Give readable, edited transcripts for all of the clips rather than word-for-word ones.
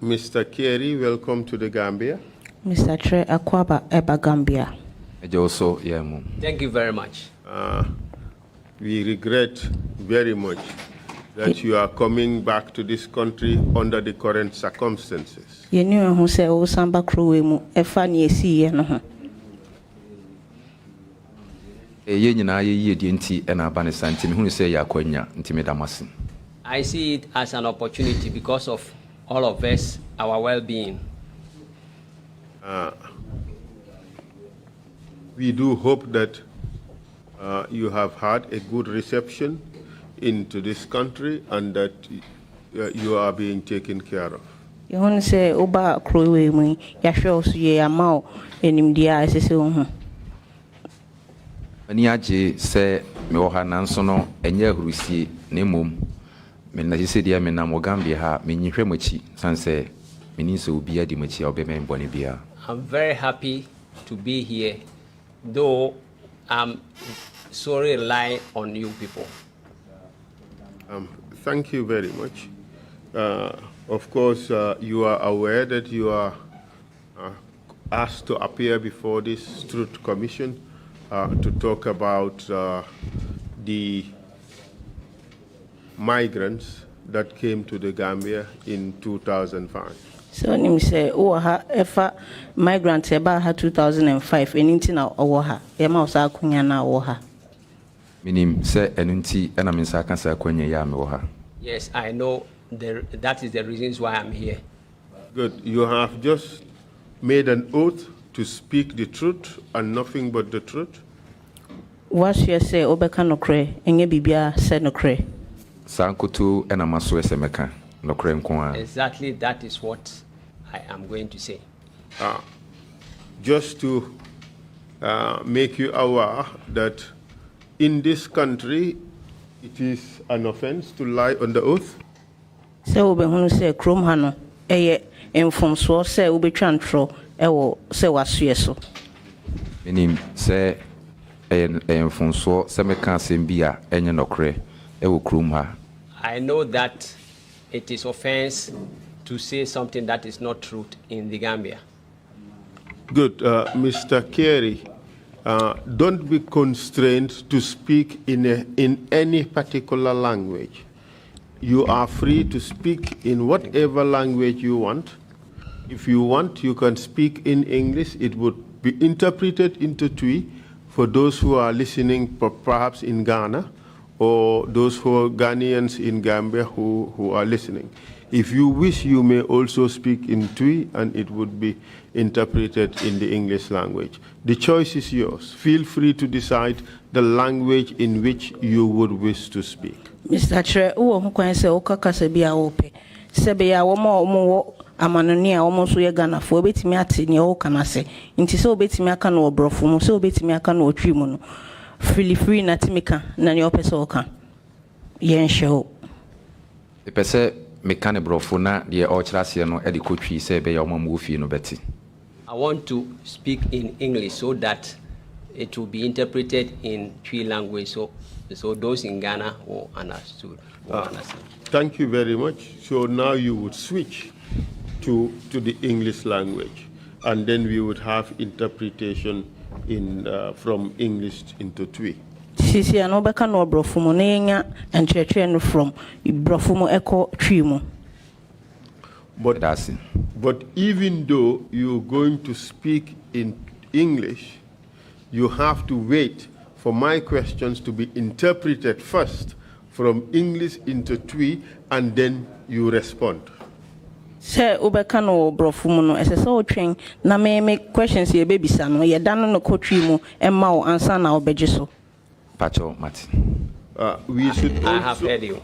Mr. Kyere, welcome to the Gambia. Mr. Tre Akwaba Eba Gambia. Thank you very much. We regret very much that you are coming back to this country under the current circumstances. You knew who said, "Oh, Samba Crew, a funny see." I see it as an opportunity because of all of us, our well-being. We do hope that you have had a good reception into this country and that you are being taken care of. You want to say, "Oba Crew, Yasho, ye amount in India," I say, Maniaji say, Mohana Sono, and Yahusi, Nemum, Menasidia Menamo Gambia, Minifremochi, Sanse, Miniso Bia Dimachi, Obemen Bonibia. I'm very happy to be here, though I'm sorry rely on you people. Thank you very much. Of course, you are aware that you are asked to appear before this Truth Commission to talk about the migrants that came to the Gambia in 2005. So, you say, "Oh, if migrants about 2005, anything or her, Yamasa Kunyana or her." Minim say, Enunti, and I'm in Sakansa Quenya Yam or her. Yes, I know that is the reasons why I'm here. Good. You have just made an oath to speak the truth and nothing but the truth. What you say, Obeka no cray, and ye bibia said no cray. Sankutu and Amasu Semeka, no crane. Exactly, that is what I am going to say. Just to make you aware that in this country, it is an offense to lie on the oath. So, Oben say, Chrome Hano, and from so say, Ubi Chantro, say was yeso. Minim say, and from so Semeka Simbia, and no cray, ewo Krumha. I know that it is offense to say something that is not true in the Gambia. Good. Mr. Kyere, don't be constrained to speak in any particular language. You are free to speak in whatever language you want. If you want, you can speak in English. It would be interpreted into Twi for those who are listening perhaps in Ghana or those who are Ghanaians in Gambia who are listening. If you wish, you may also speak in Twi and it would be interpreted in the English language. The choice is yours. Feel free to decide the language in which you would wish to speak. Mr. Tre, who can say, Okaka Sebia Ope, Sebia, Omo, Amanonia, almost we are gonna for bit me at in your canase, into so bit me a can or brofum, so bit me a can or trimono. Freely free natimika, nan your pesoka. Yen show. The pese mechanic brofuna, the Ochrasiano, Eddie Coachy, say, Bay or Momufi, no Betty. I want to speak in English so that it will be interpreted in Twi language, so those in Ghana will understood. Thank you very much. So now you would switch to the English language, and then we would have interpretation in from English into Twi. Sisi anobeka no brofumo nenya and church from brofumo echo trimo. But even though you're going to speak in English, you have to wait for my questions to be interpreted first from English into Twi, and then you respond. Say ubeka no brofumo no ese so twin na me questions ye baby sa no ye dan no kotwi mu e ma o ansa na obeje so. Pacho Mati. I have heard you.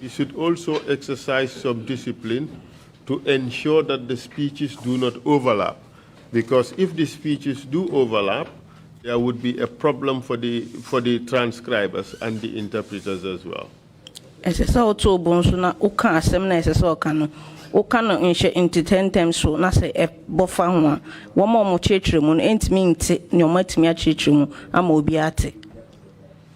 You should also exercise some discipline to ensure that the speeches do not overlap, because if the speeches do overlap, there would be a problem for the transcribers and the interpreters as well. Ese so to bonso na uka asem na ese so ka no uka no nhye into 10 times so na se e bofa ho a wo mo chechire mu no entimi nti ne o matimi a chechire mu ama obi ate.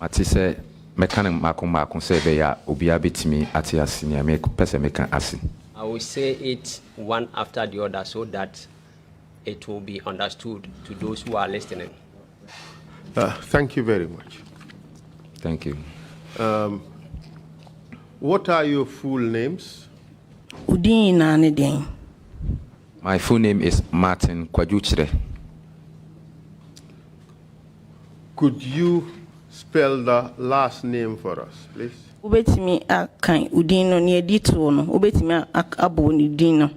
Mati say mechanic mako say be ya obi abetimi ate ase ne me pese meka ase. I will say it one after the other so that it will be understood to those who are listening. Thank you very much. Thank you. What are your full names? Udin na ne den. My full name is Martin Kwajuchire. Could you spell the last name for us, please? Ubetimi akan udin no ne edito no. Ubetimi abo ni din no.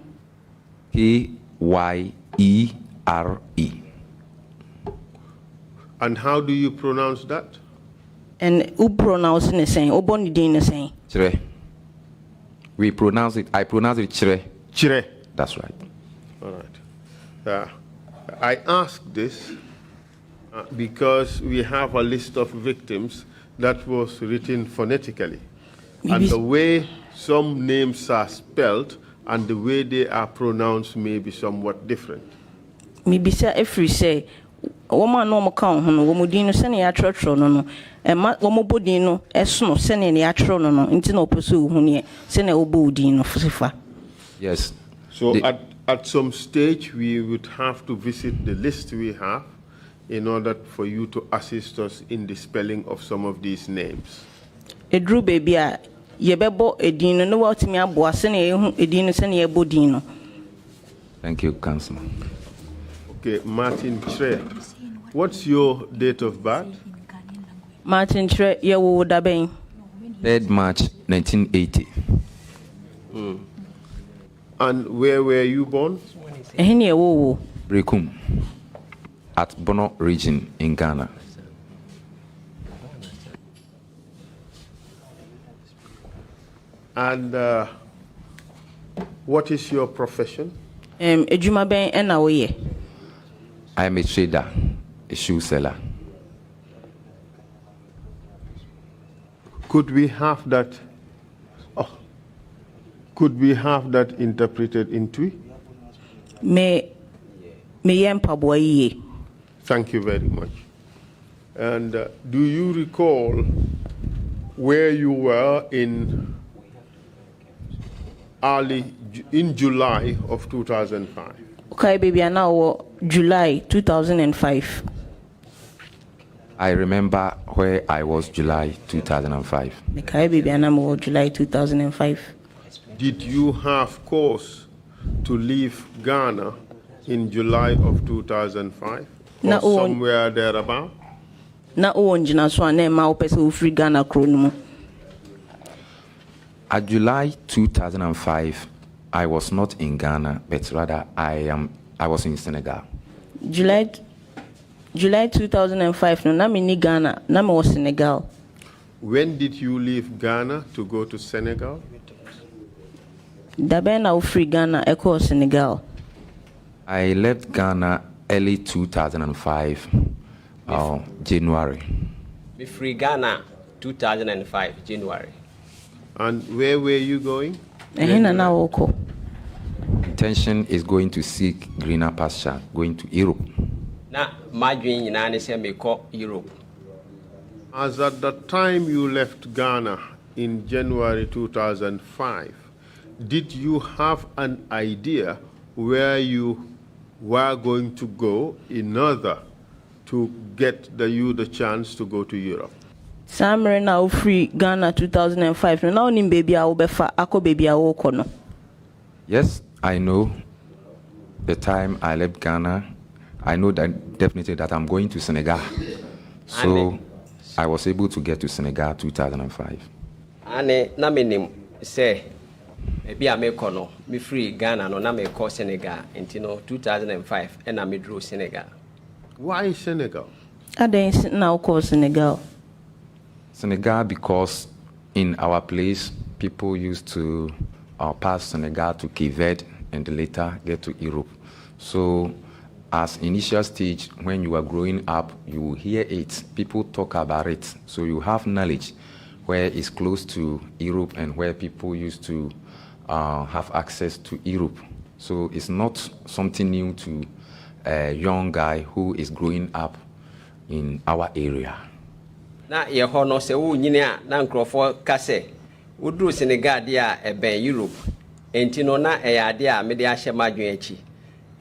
Kyere. And how do you pronounce that? And who pronounce the same? Obon din the same. Chire. We pronounce it. I pronounce it Chire. Chire. That's right. All right. I ask this because we have a list of victims that was written phonetically. And the way some names are spelled and the way they are pronounced may be somewhat different. Mibisa every say, woman no account, womudino send a trotro no, and womobodino, esno, sending a trono no, intino pursue hunia, send a obodino for. Yes. So at some stage, we would have to visit the list we have in order for you to assist us in the spelling of some of these names. A drew baby, yebebo edino, no what me a boa, send a edino, send a bodino. Thank you, Councilor. Okay, Martin Tre, what's your date of birth? Martin Tre, ya wo daben. 3rd March 1980. And where were you born? Ehini wo. Brekum, at Bono region in Ghana. And what is your profession? Ejuma ben ena wo ye. I am a trader, a shoe seller. Could we have that? Could we have that interpreted into? Me yempa boye. Thank you very much. And do you recall where you were in July of 2005? Okay, baby, now July 2005. I remember where I was July 2005. Okay, baby, now July 2005. Did you have cause to leave Ghana in July of 2005? Or somewhere thereabout? Na onjina so na ma opese ofri Ghana kronumu. At July 2005, I was not in Ghana, but rather I was in Senegal. July 2005, no na me ni Ghana, na me was Senegal. When did you leave Ghana to go to Senegal? Dabe na ofri Ghana eko Senegal. I left Ghana early 2005, January. We free Ghana 2005, January. And where were you going? Intention is going to seek greener pasture, going to Europe. Na madwin nyina ne se me ko Europe. As at the time you left Ghana in January 2005, did you have an idea where you were going to go in order to get you the chance to go to Europe? Samre na free Ghana 2005. No now nim baby a obefa ako baby a wokono. Yes, I know. The time I left Ghana, I know that definitely that I'm going to Senegal. So I was able to get to Senegal 2005. Ane na menim say maybe I me kono me free Ghana no na me ko Senegal until 2005 and I me drew Senegal. Why Senegal? Aden na ko Senegal. Senegal because in our place people used to pass Senegal to Kyere and later get to Europe. So as initial stage, when you are growing up, you hear it, people talk about it. So you have knowledge where it's close to Europe and where people used to have access to Europe. So it's not something new to a young guy who is growing up in our area. Na ye ho no se wo nyine a na nkrofo ka se wo duru Senegal dia e ben Europe enti no na ade a me de ahye madwen achi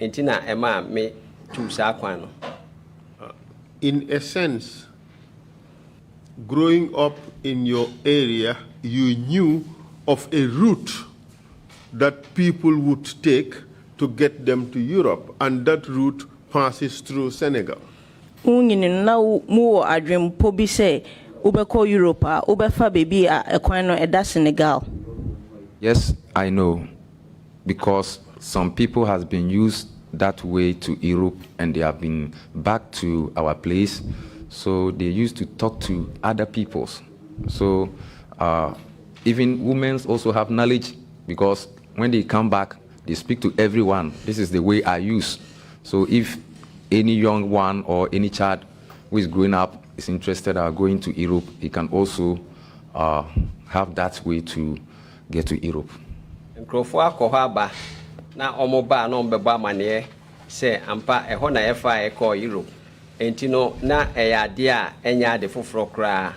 enti na ema me tu sa kwan no. In a sense, growing up in your area, you knew of a route that people would take to get them to Europe, and that route passes through Senegal. Yes, I know, because some people has been used that way to Europe and they have been back to our place, so they used to talk to other peoples. So even women also have knowledge, because when they come back, they speak to everyone. This is the way I use. So if any young one or any child who is growing up is interested in going to Europe, he can also have that way to get to Europe. Na omoba na ombeba mane se ampa eho na efa eko Europe enti no na eyade a enya de foforo kra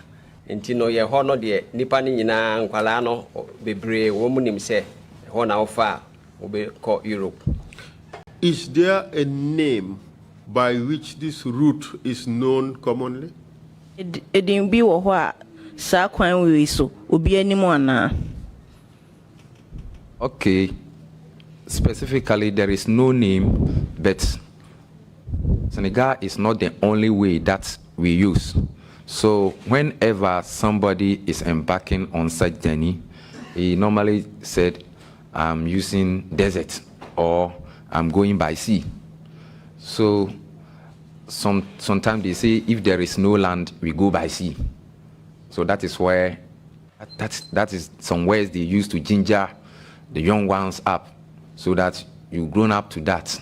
enti no ye ho no de nipa ni nyina nkwala no bebre wo munim se eho na ofa obe ko Europe. Is there a name by which this route is known commonly? Edin bi wo ho a sa kwan we so obi anim ana. Okay. Specifically, there is no name, but Senegal is not the only way that we use. So whenever somebody is embarking on such journey, he normally said, I'm using desert or I'm going by sea. So sometimes they say, if there is no land, we go by sea. So that is where, that is some ways they use to ginger the young ones up, so that you've grown up to that.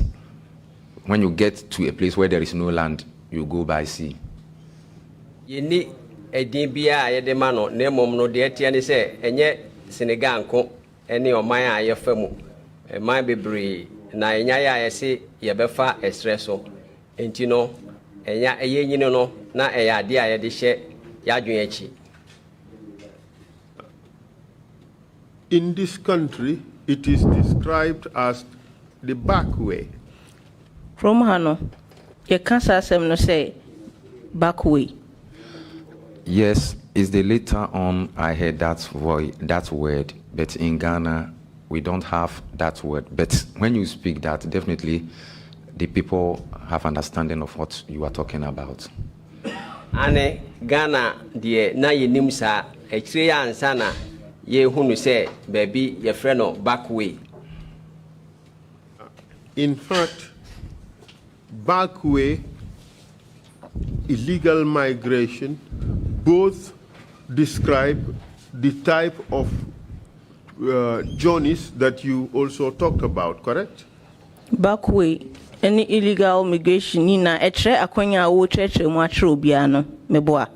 When you get to a place where there is no land, you go by sea. Yeni edin bia ye de ma no na mom no de etie ne se enye Senegal nko ene oman a ye famu man bebre na enya ya ye se ye befa espresso enti no enya eye nyine no na eya ade a ye de hye ya dwen achi. In this country, it is described as the back way. From Hano, you can't say no say back way. Yes, it's the later on I heard that word, but in Ghana we don't have that word. But when you speak that, definitely the people have understanding of what you are talking about. Ane Ghana die na yenim sa ekire ya ansana ye hunu say baby your friend no back way. In fact, back way, illegal migration, both describe the type of journeys that you also talked about, correct? Back way, any illegal migration nina etre akonya wo tretre mu atre obiano meboa.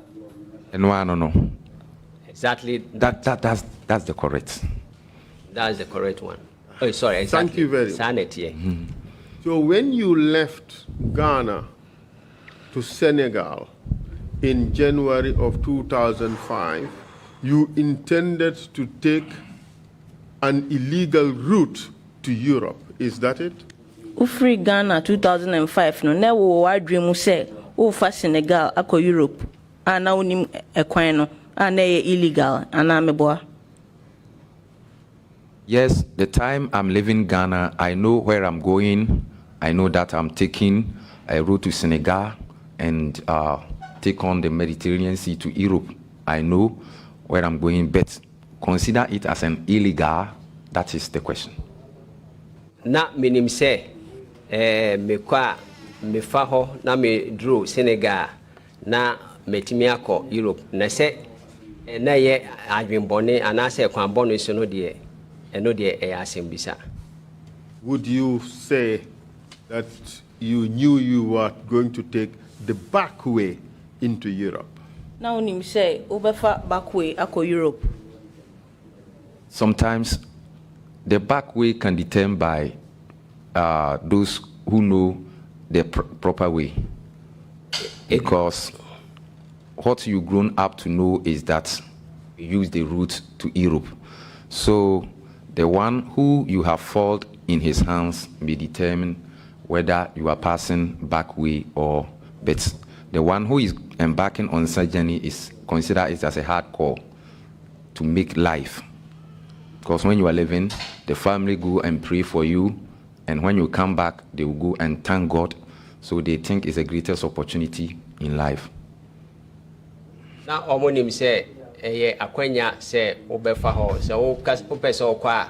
No. Exactly. That's the correct. That's the correct one. Oh, sorry. Exactly. Thank you very much. Sanity. So when you left Ghana to Senegal in January of 2005, you intended to take an illegal route to Europe. Is that it? Ufri Ghana 2005 no na wo wadwemu say o fa Senegal akọ Europe ana onim ekwan no ana illegal ana meboa. Yes, the time I'm leaving Ghana, I know where I'm going. I know that I'm taking a route to Senegal and take on the Mediterranean Sea to Europe. I know where I'm going, but consider it as an illegal. That is the question. Na minim say me kwa me fa ho na me dro Senegal na metimi akọ Europe na se na ye adwenbone ana se kwan bone so no de eno de e asembisa. Would you say that you knew you were going to take the back way into Europe? Now onim say obefa back way akọ Europe. Sometimes the back way can be determined by those who know the proper way. Because what you've grown up to know is that you use the route to Europe. So the one who you have fallen in his hands may determine whether you are passing back way or but the one who is embarking on such journey is considered it as a hard call to make life. Because when you are living, the family go and pray for you, and when you come back, they will go and thank God. So they think it's the greatest opportunity in life. Now, omonim say, akwenya say obefa ho say o pese okwa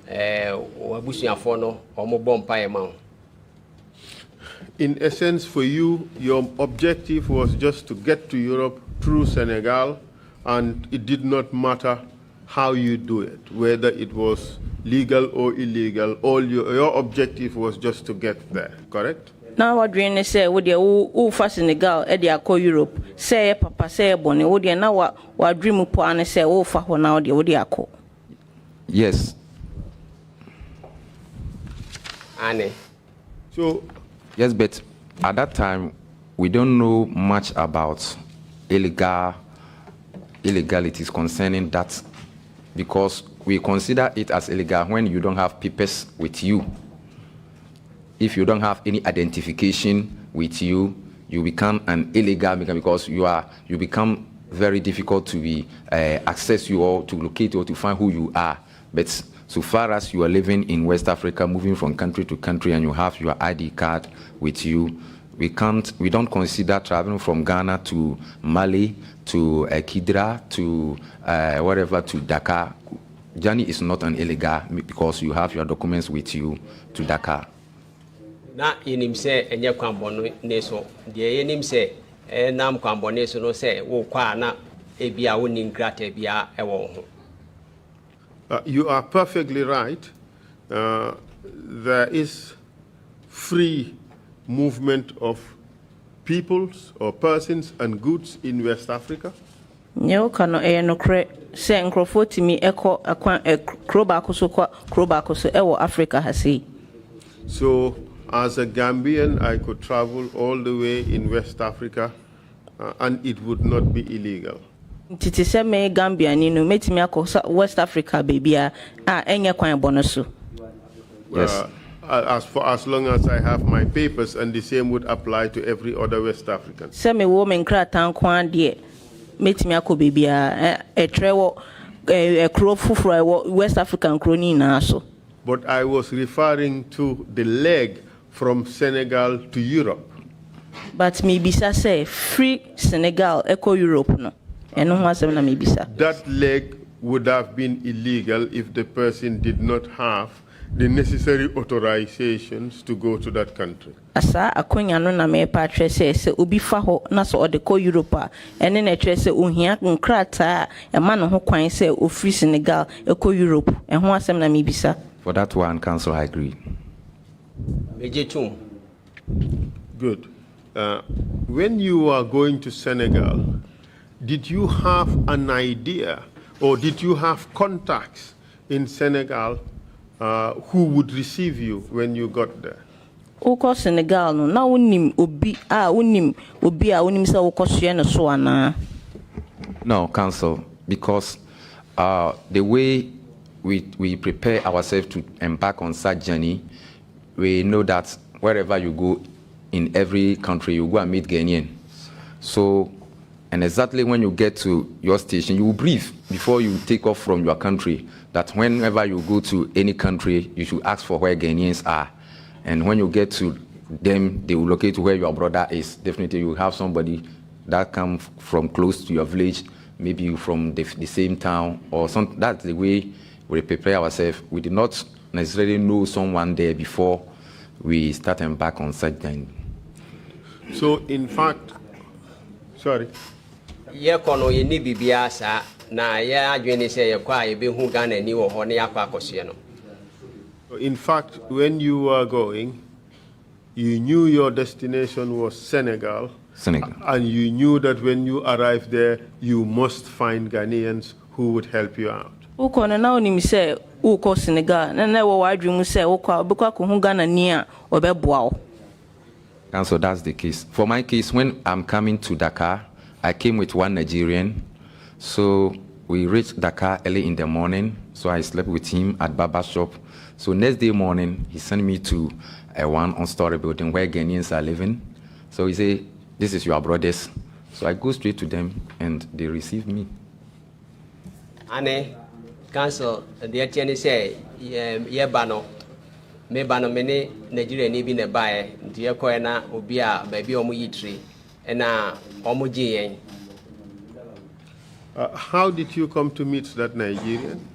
wabusuafo no omo bompa ema. In essence, for you, your objective was just to get to Europe through Senegal, and it did not matter how you do it, whether it was legal or illegal. All your objective was just to get there, correct? Now what do you say? Would you for Senegal, Edia Europe? Say papa say bonny, would you now what dream upon say oh for now the Odiako? Yes. Annie. So yes, but at that time we don't know much about illegalities concerning that, because we consider it as illegal when you don't have papers with you. If you don't have any identification with you, you become an illegal because you become very difficult to be access you or to locate or to find who you are. But so far as you are living in West Africa, moving from country to country, and you have your ID card with you, we don't consider traveling from Ghana to Mali to Kidra to whatever to Dakar. Journey is not an illegal because you have your documents with you to Dakar. Na yenim se enye kwambono neso de yenim se nam kwambono neso no se wo kwa na ebia woni nkrata bia ewo ho. You are perfectly right. There is free movement of peoples or persons and goods in West Africa. Nyo kano no kre se nkrofo timi eko akwan kroba koso ewo Africa hasi. So as a Gambian, I could travel all the way in West Africa and it would not be illegal. Titi se me Gambia ni no metimi akosa West Africa baby enye kwan bonoso. Yes. As long as I have my papers, and the same would apply to every other West African. Se me wo men kratan kwan de metimi akọ baby trewo kro fufuro West African kroni na so. But I was referring to the leg from Senegal to Europe. But me bisa say free Senegal eco Europe no. Eno ho asem na me bisa. That leg would have been illegal if the person did not have the necessary authorizations to go to that country. Asa akonya no na me pa twese se obi fa ho na so ode ko Europe ene na twese ohia nkrata e ma no ho kwan se o free Senegal eco Europe e ho asem na me bisa. For that one, Council, I agree. Good. When you are going to Senegal, did you have an idea or did you have contacts in Senegal who would receive you when you got there? Oko Senegal no na unim obi se ukosue no so ana. No, Council, because the way we prepare ourselves to embark on such journey, we know that wherever you go in every country, you go and meet Ghanian. So, and exactly when you get to your station, you will brief before you take off from your country that whenever you go to any country, you should ask for where Ghanaians are. And when you get to them, they will locate where your brother is. Definitely you will have somebody that comes from close to your village, maybe from the same town or something. That's the way we prepare ourselves. We did not necessarily know someone there before we start embark on such journey. So in fact, sorry. Ye kono ye ni bibia sa na ye adwene se ye kwa ye be hu Ghana ni wo ho ne yakwa akosue no. In fact, when you were going, you knew your destination was Senegal. And you knew that when you arrived there, you must find Ghanaians who would help you out. Uko na na onim se uko Senegal na wo wadwum se uko obekwa ko hu Ghana ni a obeboa wo. And so that's the case. For my case, when I'm coming to Dakar, I came with one Nigerian. So we reached Dakar early in the morning. So I slept with him at barber shop. So next day morning, he sent me to a one-story building where Ghanaians are living. So he said, "This is your brothers." So I go straight to them and they receive me. Ane council the attorney say ye bano me bano mene Nigeria ni bi ne bae nti ye koe na obi a ba bi omo yitri na omo gye yen. How did you come to meet that Nigerian?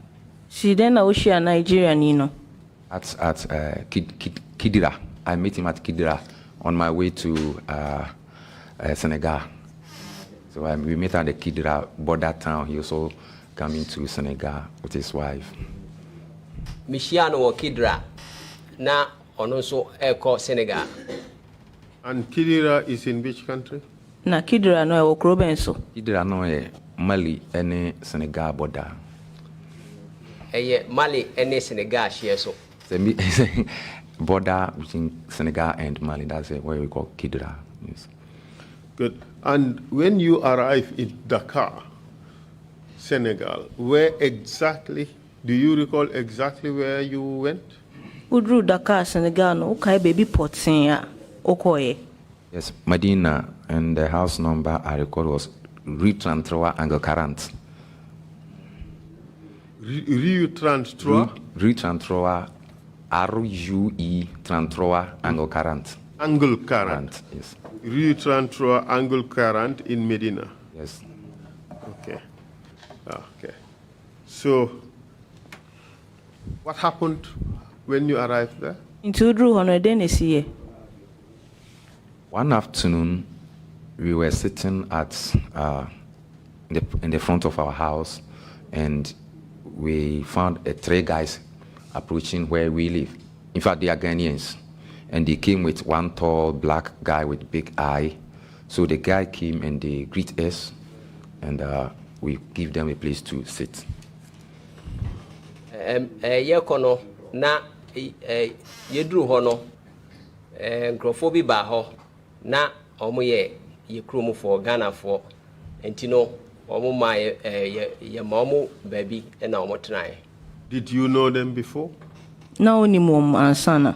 She then Oshia Nigerian, you know. At Kidira. I met him at Kidira on my way to Senegal. So we met at the Kidira border town. He also coming to Senegal with his wife. Michiano or Kidra na also eko Senegal. And Kidira is in which country? Na Kidira no e Okrobenso. Kidira no e Mali ene Senegal border. Mali ene Senegal share so. Border between Senegal and Mali. That's where we call Kidira. Yes. Good. And when you arrive in Dakar, Senegal, where exactly, do you recall exactly where you went? Udru Dakar, Senegal, no, okay, baby potin, okoye. Yes, Medina, and the house number I recall was Rue 33 Angle 40. Rue 33? Rue 33, RUE 33 Angle 40. Angle 40. Yes. Rue 33 Angle 40 in Medina. Yes. Okay. Okay. So, what happened when you arrived there? Into Udru hono denesi. One afternoon, we were sitting at in the front of our house, and we found three guys approaching where we live. In fact, they are Ghanaians, and they came with one tall black guy with big eye. So the guy came and they greet us, and we give them a place to sit. Yekono na yedru hono nkrofo bi ba ho na omo ye krom for Ghana for entino omo ma ye momo baby na omo try. Did you know them before? No ni mom ansana.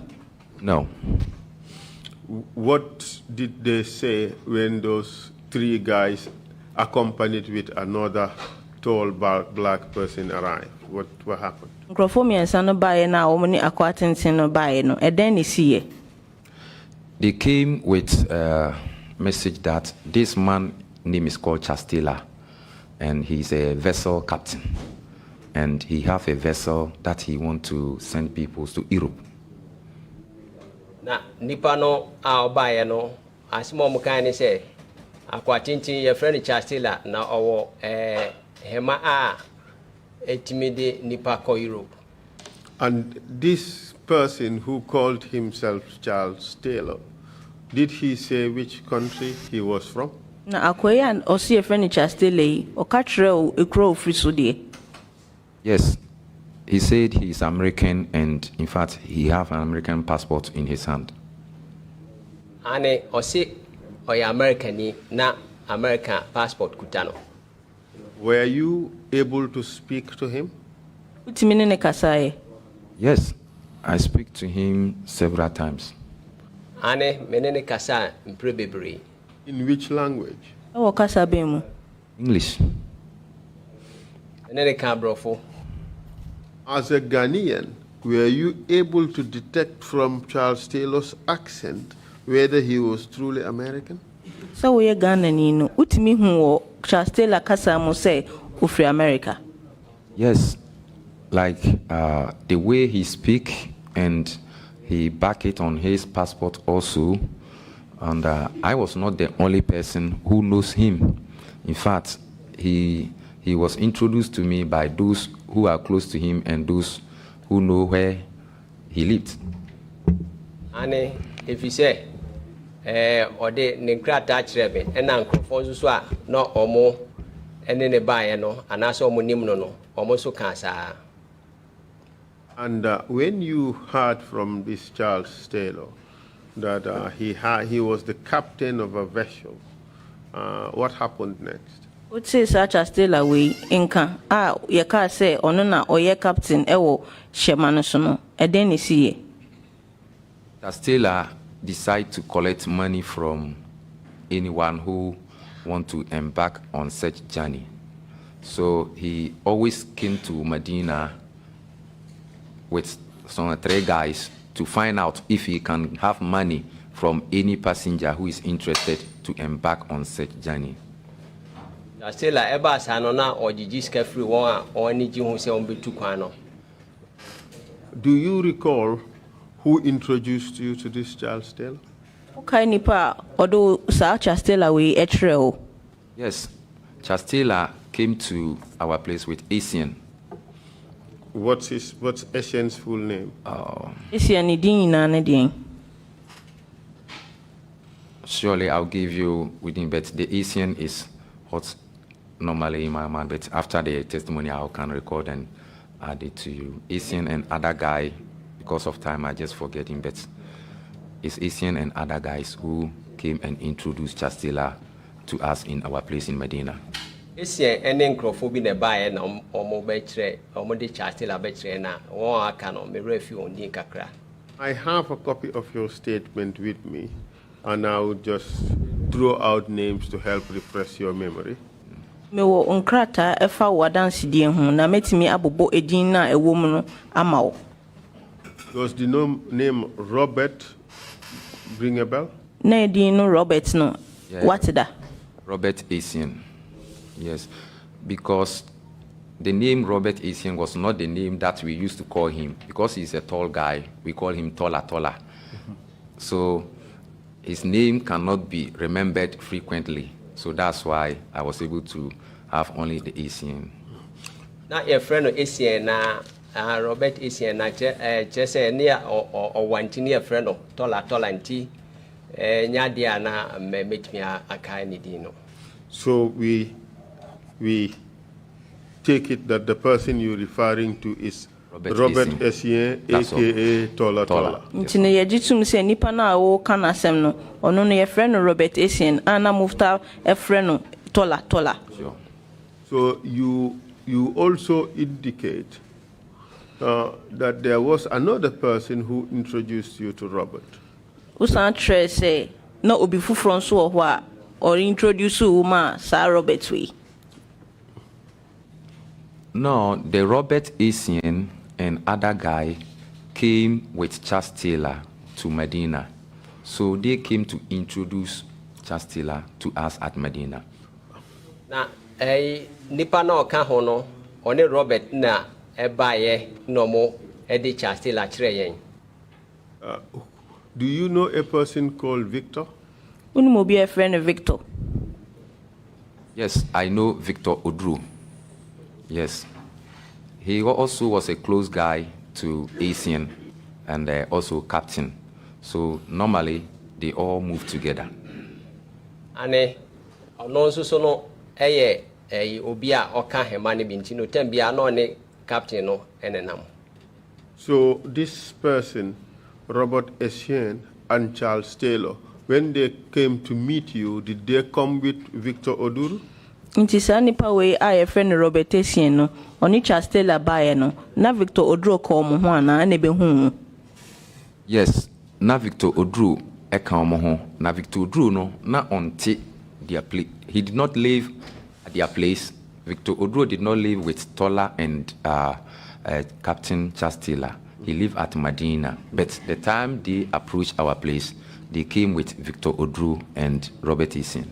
No. What did they say when those three guys accompanied with another tall black person arrived? What happened? Nkrofo mi ansana bae na omo ni akwatentin no bae no eden ni siye. They came with a message that this man name is called Chastela, and he's a vessel captain, and he have a vessel that he want to send people to Europe. Na nipa no a obaye no asimo mo kan ni say akwatintin ye friend Chastela na owo hema a etimide nipa ko Europe. And this person who called himself Charles Taylor, did he say which country he was from? Na akoya osi e friend Chastele o ka kire o ekro ofri so de. Yes, he said he's American, and in fact, he have an American passport in his hand. Ane osi oya American na American passport kutano. Were you able to speak to him? Utimine ne kasaye. Yes, I speak to him several times. Ane menene kasa mprebebri. In which language? O kasa be mu. English. Menene kabrofo. As a Ghanaian, were you able to detect from Charles Taylor's accent whether he was truly American? So we Ghana ni no. Utimi hu o Chastela kasa mo say ofri America. Yes, like the way he speak, and he back it on his passport also. And I was not the only person who knows him. In fact, he was introduced to me by those who are close to him and those who know where he lived. Ane if you say ode ne krata kirebe ena nkrofo nso a no omo ene ne bae no anaso omo nim no omo so kan saa. And when you heard from this Charles Taylor that he was the captain of a vessel, what happened next? What says such as still away inka ye ka say onona oye captain ewo shemano sono e den see Castella decide to collect money from anyone who want to embark on such journey. So he always came to Medina with some 3 guys to find out if he can have money from any passenger who is interested to embark on such journey. Castella eba sanona ojijiska free one or any ji hu se on betu kwano. Do you recall who introduced you to this Charles Taylor? Okay nipa odo such as still away etreo. Yes, Castella came to our place with Asian. What's Asian's full name? Asian din na ne din. Surely I'll give you within, but the Asian is what's normally in my mind, but after the testimony I can record and add it to you. Asian and other guy, because of time I just forget him, but it's Asian and other guys who came and introduced Castella to us in our place in Medina. Asian ene nkrofo bi na bae na omo be kire omo de Castella be kire na won aka no me refi on din kakra. I have a copy of your statement with me, and I will just throw out names to help refresh your memory. Me wo onkrata efa wadansi die hu na metimi abobo edin na ewo mu no ama wo. Does the name Robert ring a bell? Na edin no Robert no. Yeah. What da? Robert Asian. Yes, because the name Robert Asian was not the name that we used to call him. Because he's a tall guy, we call him Tola. So his name cannot be remembered frequently. So that's why I was able to have only the Asian. Na your friend Asian na Robert Asian na just near or one your friend Tola nti nya dia na metimi aka ni dino. So we take it that the person you're referring to is Robert Essien, aka Tola. Ntine ye jitum se nipa na wo kana sem no ono no ye friend Robert Essien ana mufta e friend Tola. Sure. So you also indicate that there was another person who introduced you to Robert. Usan tre say na obi fufron so ho a or introduce you ma sa Robert we. No, the Robert Asian and other guy came with Castella to Medina. So they came to introduce Castella to us at Medina. Na nipa na oka ho no one Robert na ebaye no mo edi Castella kire yen. Do you know a person called Victor? Unu mo be a friend Victor. Yes, I know Victor Odru. Yes. He also was a close guy to Asian and also captain. So normally they all move together. Ane ono so no eye obi a oka hema ne binti no tambia no ne captain no enenam. So this person, Robert Essien and Charles Taylor, when they came to meet you, did they come with Victor Oduru? Nti sa nipa we a ye friend Robert Essien no oni Castella bae no na Victor Odru ko mo ho ana na be hu. Yes, na Victor Odru eka omo ho. Na Victor Odru no na onte their place. He did not live at their place. Victor Odru did not live with Tola and Captain Castella. He lived at Medina. But the time they approached our place, they came with Victor Odru and Robert Essien.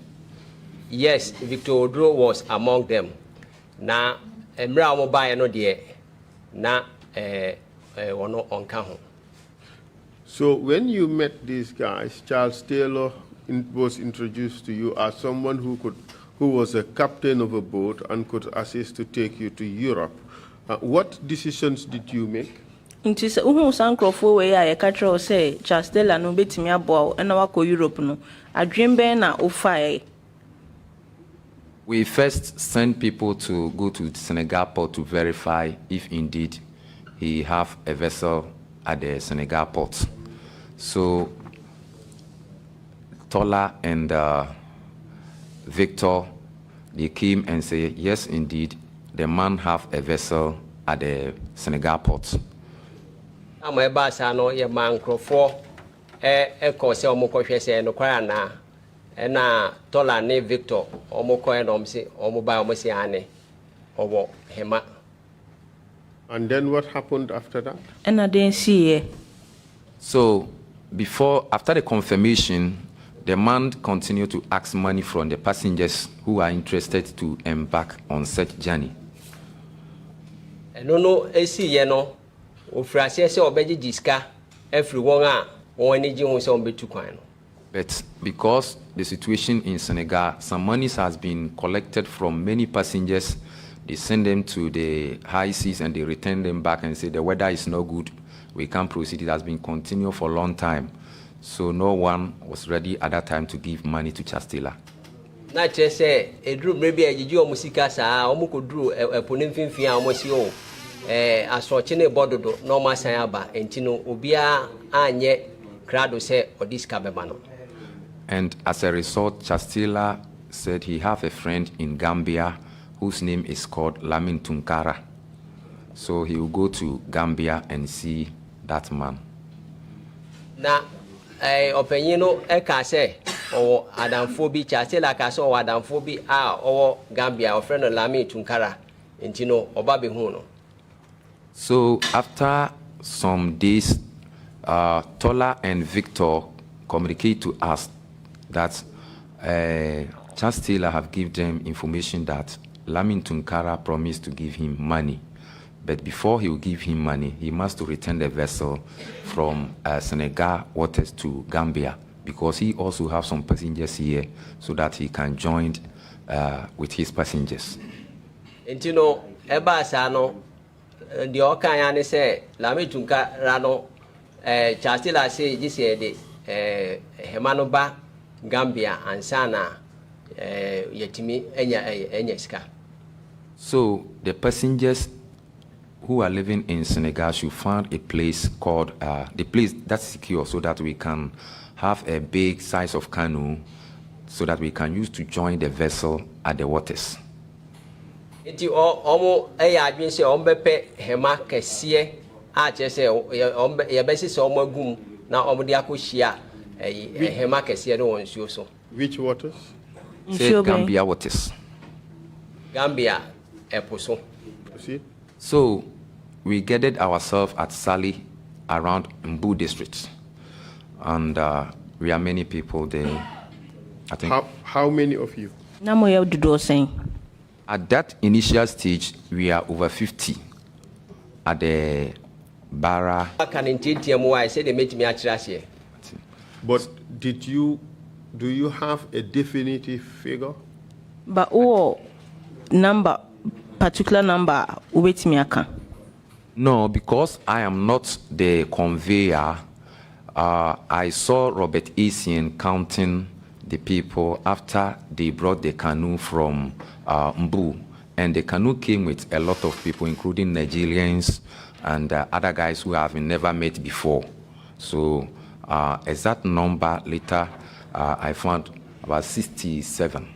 Yes, Victor Odru was among them. Na emra mo bae no de na wono onka ho. So when you met these guys, Charles Taylor was introduced to you as someone who was a captain of a boat and could assist to take you to Europe. What decisions did you make? Nti se uhu sankrofo we ya ka tro say Charles Taylor no betimi abo na wako Europe no adwemben na ofae. We first sent people to go to the Senegal port to verify if indeed he have a vessel at the Senegal port. So Tola and Victor they came and said, yes, indeed, the man have a vessel at the Senegal port. Ama eba sa no ye mankrofo ko se omokwohwe se no kwara na Tola ne Victor omokọ no mse omoba omse ane owo hema. And then what happened after that? And I didn't see it. So after the confirmation, the man continued to ask money from the passengers who are interested to embark on such journey. No esi ye no ofrase se obeji jiska every one a won ani ji hu se on betu kwan no. But because the situation in Senegal, some monies has been collected from many passengers. They send them to the high seas and they return them back and say the weather is no good, we can't proceed. It has been continued for a long time. So no one was ready at that time to give money to Chastila. Na che say edru maybe ejiji omusika sa omukodru eponim finfin a omosi o asoche ne bododo no masan aba entino obia anye krado say odiska beba no. And as a result, Chastila said he have a friend in Gambia whose name is called Lamin Tunkara. So he will go to Gambia and see that man. Na openyino ka say o adamfo bi Chastila ka say o adamfo bi o Gambia o friend Lamin Tunkara entino oba be hu no. So after some days, Tola and Victor communicate to us that Chastila have given them information that Lamin Tunkara promised to give him money. But before he will give him money, he must return the vessel from Senegal waters to Gambia, because he also have some passengers here so that he can join with his passengers. Entino eba sa no the okan ya say Lamin Tunkara no Chastila say this de hemano ba Gambia ansana yetimi enya sika. So the passengers who are living in Senegal should find a place called the place that's secure, so that we can have a big size of canoe so that we can use to join the vessel at the waters. Iti omo adwin se ombepe hema kese a che se yebesi se omo agum na omo de akohia hema kese no wonsuo so. Which waters? Say Gambia waters. Gambia eposo. See? So we gathered ourselves at Sali around Mbu district, and we are many people there. I think. How many of you? Namo ya dudo saying. At that initial stage, we are over 50 at the Bara. But do you have a definitive figure? But particular number wait me aka. No, because I am not the conveyor. I saw Robert Essien counting the people after they brought the canoe from Mbu, and the canoe came with a lot of people, including Nigerians and other guys who have never met before. So exact number later, I found about 67.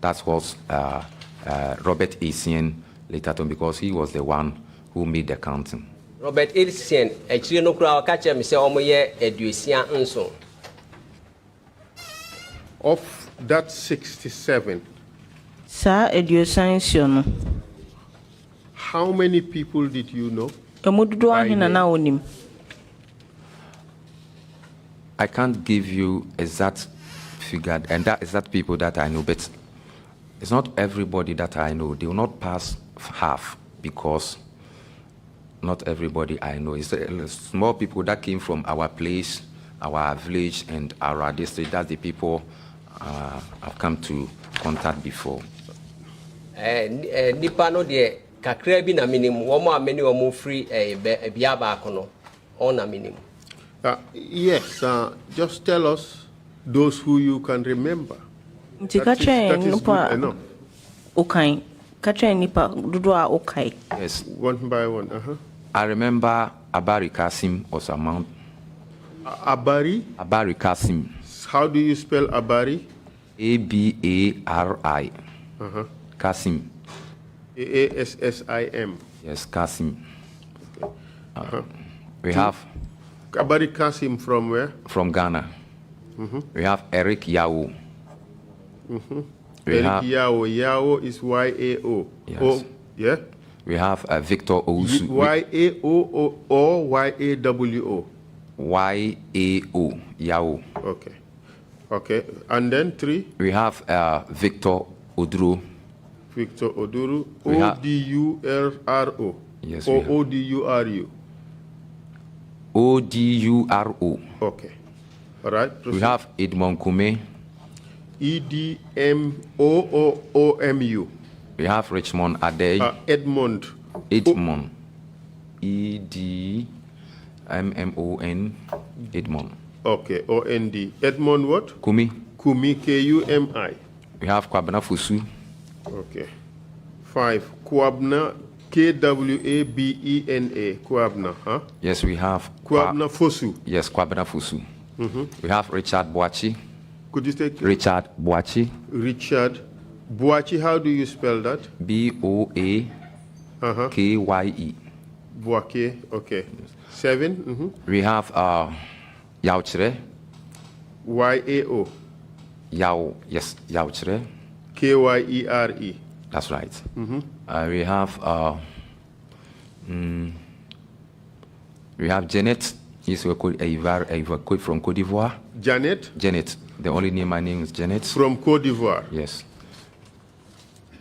That was Robert Essien later on, because he was the one who made the counting. Robert Essien, actually no crowd catch him say omoye edusia nso. Of that 67, Sa edusia nso. How many people did you know? Emududu ahina na onim. I can't give you exact figure and that exact people that I know, but it's not everybody that I know. They will not pass half, because not everybody I know. It's small people that came from our place, our village, and our district. That's the people I've come to contact before. Nipa no de kakra bi na minimum. Womo ameni womo free bia ba kono on na minimum. Yes, just tell us those who you can remember. That is good enough. Okay. Nipa dudu okay. Yes. One by one. I remember Abari Kasim was among. Abari? Abari Kasim. How do you spell Abari? Abari. Kasim. Kassim. Yes, Kasim. We have Kabari Kasim from where? from Ghana. We have Eric Yao. We Eric have Yao. Yao is Y-A-O. Yes. Oh, yeah? we have Victor Owusu. Y-A-O or Y-A-W-O? Yao. Yao. Okay. Okay. And then 3? We have Victor Oduro. Victor Oduru. We have- O-D-U-R-R-O. Yes, Or we have. O-D-U-R-U. Oduro. Okay. All right. We Proceed. have Edmond Kume. E-D-M-O-O-M-U. We have Richmond Adey. Edmond. Edmond. E-D-M-M-O-N. Edmond. Okay. O-N-D. Edmond what? Kumi. Kumi. K-U-M-I. We have Kwabena Fusu. Okay. 5. Kwabna. K-W-A-B-E-N-A. Kwabna. Huh? Yes, we have Kwabna Fosu. Yes, Kwabena Fusu. We have Richard Boachi. Could you take Richard Boachi. Richard Boachi? How do you spell that? B-O-A-K-Y-E. Boake. Okay. 7. We have Yauchre. Y-A-O. Yao. Yes, Yauchre. K-Y-E-R-E. That's right. We have Janet. He's a from Cote d'Ivoire. Janet Janet. The only name I name is Janet. from Cote d'Ivoire. Yes.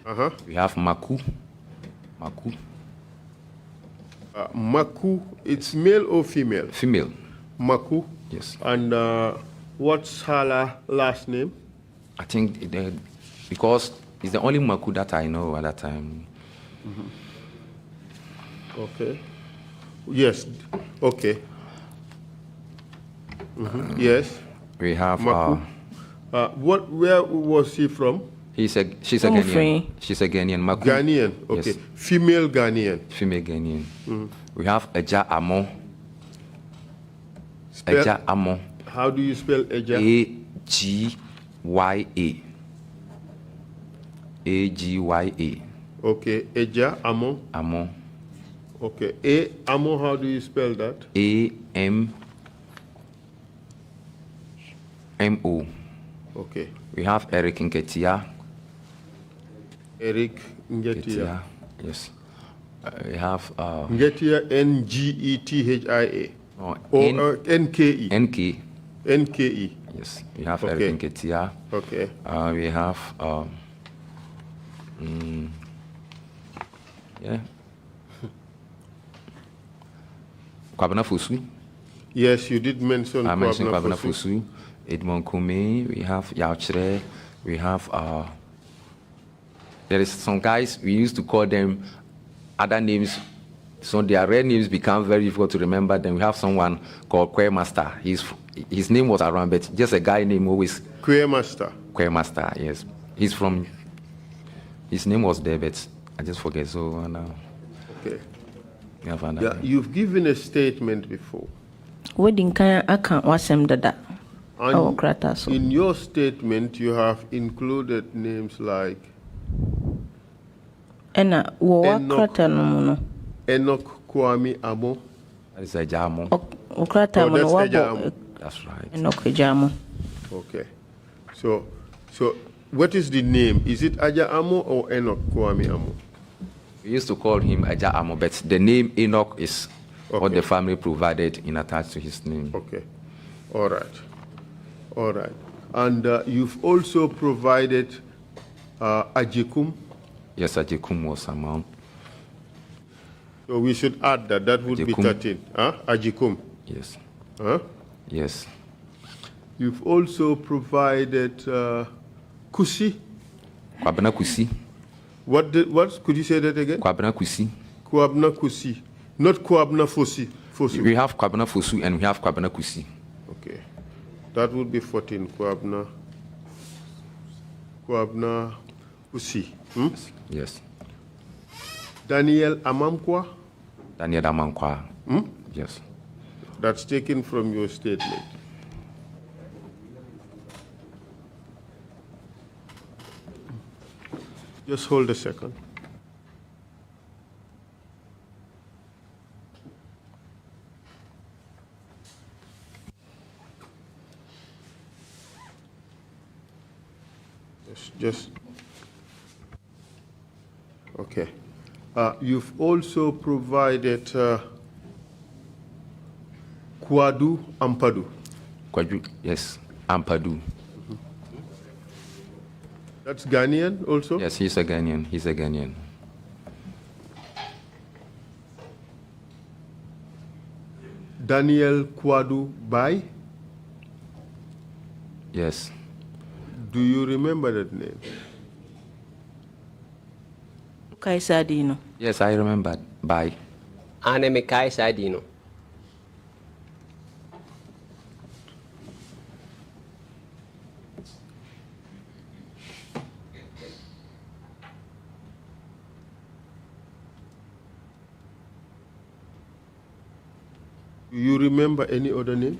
Uh-huh. We have Maku. Maku. Maku. It's male or female? Female. Maku. Yes. And what's her last name? I think because it's the only Maku that I know at that time. Okay. Yes. Okay. Yes. We have Maku. Where was she from? she's a From Ghanaian. Free. She's a Ghanaian. Maku. Ghanaian. Okay. Yes. Female Ghanaian. Female Ghanaian. We have Eja Amon. Spell- Eja Amon. How do you spell Eja? A-G-Y-A. A-G-Y-A. Okay. Eja Amon. Amon. Okay. Amon. How do you spell that? A-M-M-O. Okay. We have Eric Nketia. Eric Ngetia. Nketia. Yes. We have Ngetia. N-G-E-T-H-I-A. no, Or N-K-E. N-K. N-K-E. Yes. We have Okay. Eric Nketia. Okay. We have Kwabena Fusu. Yes, you did mention I mentioned Kwabena Kwabena Fosu. Fusu. Edmond Kume. We have Yauchre. We have there is some guys we used to call them other names. So their real names become very difficult to remember. Then we have someone called Kyere Master. His name was around, but just a guy named always Queer Master. Kyere Master. Yes, he's from. His name was there, but I just forget. So now Okay. we have another. Yeah, you've given a statement before. Wedding kan aka wasem dada. And Oh, krata so. in your statement, you have included names like Ena wo Enoch. krata no mu no. Enoch Kwame Amo. That is a Jamo. O krata Oh, mu no that's wa Ejamo. bo That's right. Enoch Ejamo. Okay. So what is the name? Is it Aja Amo or Enoch Kwame Amo? We used to call him Eja Amo, but the name Enoch is what Okay. the family provided in attached to his name. Okay. All right. All right. And you've also provided Ajikum. Yes, Ajikum was among. So we should add that. That would be Ajikum. 13. Huh? Ajikum. Yes. Huh? Yes. You've also provided Kusi. Kwabena Kusi. What could you say that again? Kwabena Kusi. Kwabna Kusi. Not Kwabna Fosi. Fosu. We have Kwabena Fusu and we have Kwabena Kusi. Okay. That would be 14. Kwabna Kusi. Hmm? Yes. Daniel Amamkwa. Daniel Amankwa. Yes. That's taken from your statement. Just hold a second. Just okay. You've also provided Kwadu Ampadu. Kwadu, yes, Ampadu. That's Ghanian also? Yes, he's a Ghanian. He's a Ghanian. Daniel Kwadu Bai? Yes. Do you remember that name? Kaisadino. Yes, I remember. Bye. Aneme Kaisadino. Do you remember any other name?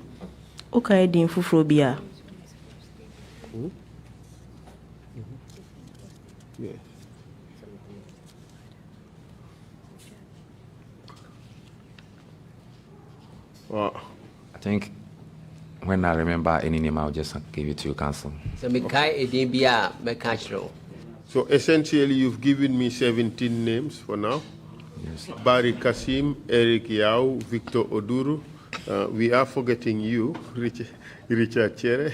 Okay, din Fufrobia. Yes. I think when I remember any name, I'll just give it to you, Council. So essentially, you've given me 17 names for now. Yes. Barry Kasim, Eric Yao, Victor Oduru. We are forgetting you, Richard Kyere,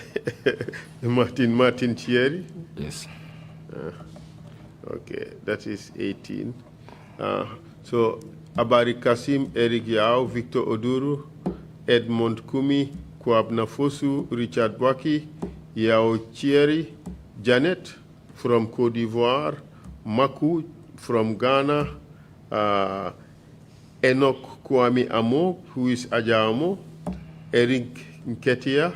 Martin Kyere. Yes. Okay, that is 18. So Abari Kasim, Eric Yao, Victor Oduru, Edmond Kumi, Kwabna Fosu, Richard Bwaki, Yao Kyere, Janet from Cote d'Ivoire, Maku from Ghana, Enoch Kwame Amo, who is Ajamo, Eric Nketia,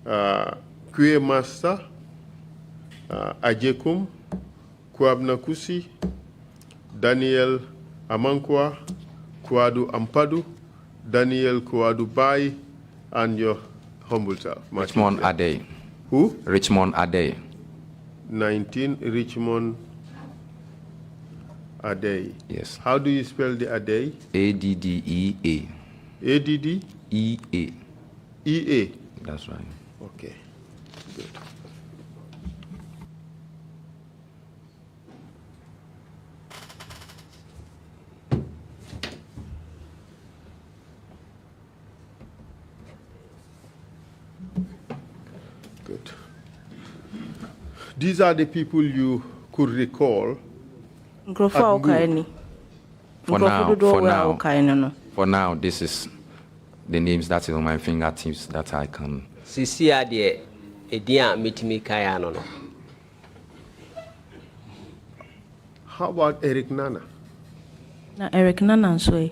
Kwe Master, Ajekum, Kwabna Kusi, Daniel Amankwa, Kwadu Ampadu, Daniel Kwadu Bai, and your humble self. Richmond Ade. Who? Richmond Ade. 19, Richmond Ade. Yes. How do you spell the Ade? A-D-D-E-A. A-D-D? E-A. E-A. That's right. Okay, good. Good. These are the people you could recall. For now, this is the names that is on my fingertips that I can. Sisia de edia mitimi kaya no. How about Eric Nana? Na Eric Nana nso.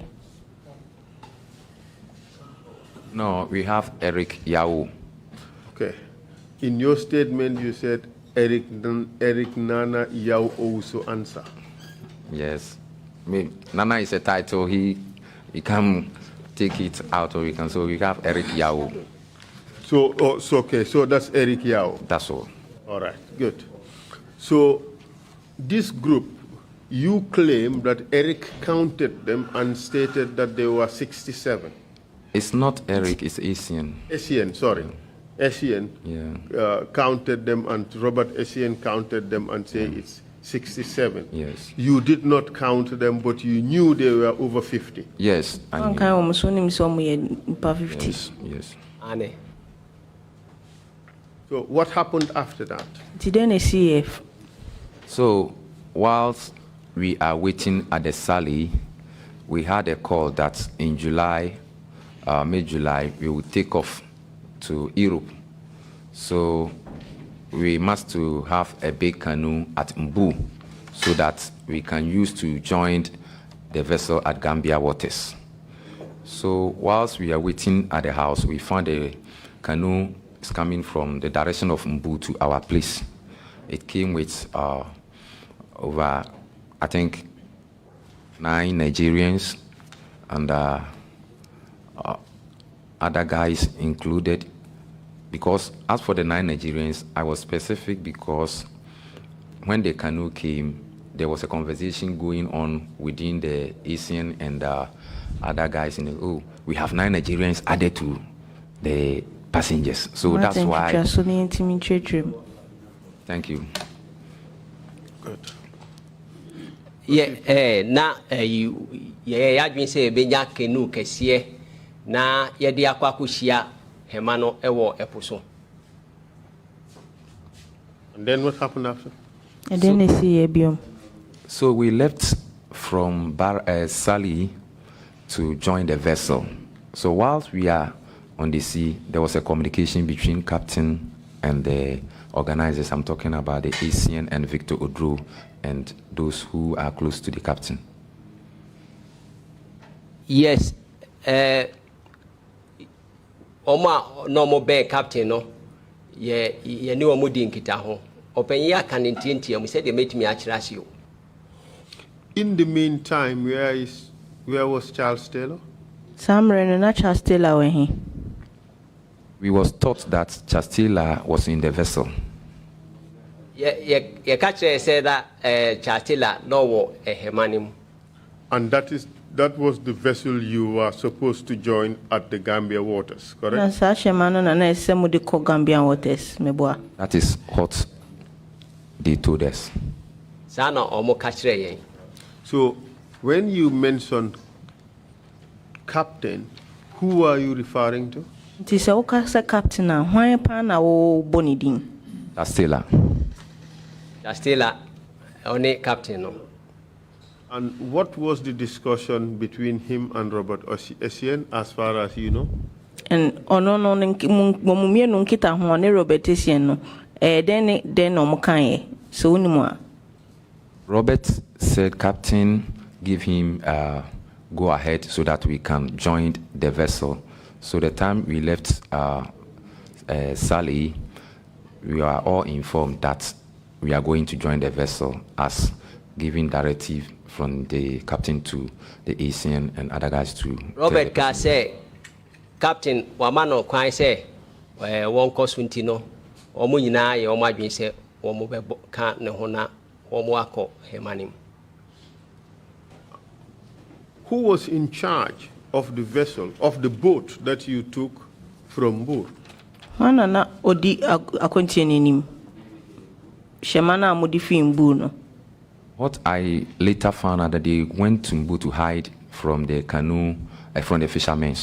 No, we have Eric Yao. Okay. In your statement, you said Eric Nana Yao also answer. Yes. Nana is a title. He can take it out, or we can. So we have Eric Yao. So okay. So that's Eric Yao. That's all. All right. Good. So this group, you claim that Eric counted them and stated that there were 67. It's not Eric. It's Asian. Essien, sorry. Essien counted them, and Robert Essien counted them and say it's 67. Yes. You did not count them, but you knew they were over 50. Yes. I Yes. Yes. Ane. So what happened after that? So whilst we are waiting at the Sally, we had a call that in July, mid-July, we will take off to Europe. So we must to have a big canoe at Mbu so that we can use to join the vessel at Gambia waters. So whilst we are waiting at the house, we found a canoe is coming from the direction of Mbu to our place. It came with over, I think, 9 Nigerians and other guys included. Because as for the 9 Nigerians, I was specific because when the canoe came, there was a conversation going on within the ASEAN and other guys in the, oh, we have 9 Nigerians added to the passengers. So that's why. Thank you. Good. Yeah, na ya adwin say benya canoe kese na ye de akwa koshia hema no ewo eposo. And then what happened after? And then they see Ebium. So we left from Sali to join the vessel. So whilst we are on the sea, there was a communication between captain and the organizers. I'm talking about the ASEAN and Victor Odro and those who are close to the captain. Yes. Oma normal bear captain no. Ye ni omo di nkita ho. Openye aka ne ntientia mu said they made me achirasi you. In the meantime, where was Charles Taylor? Samre na Charles Taylor when he. We was taught that Charles Taylor was in the vessel. Ye catcher said that Charles Taylor no wo hemanim. And that was the vessel you were supposed to join at the Gambia waters, correct? Na sache mano na esemu de ko Gambia waters meboa. That is what they told us. Sana omo catcher yen. So when you mentioned captain, who are you referring to? Nti se ukasa captain na hwan pa na wo bonidin. Charles Taylor. Charles Taylor only captain no. And what was the discussion between him and Robert Essien, as far as you know? And ono no mumie no nkita ho ne Robert Essien no den no mkan so unimu. Robert said captain give him go ahead so that we can join the vessel. So the time we left Sali, we are all informed that we are going to join the vessel as giving directive from the captain to the ASEAN and other guys to Robert ka say captain wamano kwan say won kosunti no omo nyina ye omo adwen say omo be ka ne ho na omo akọ hemanim. Who was in charge of the vessel, of the boat that you took from Bur? Wana na odi akontie nenim. Shemana amudi fi Bur no. What I later found out that they went to Mbu to hide from the canoe, from the fishermen.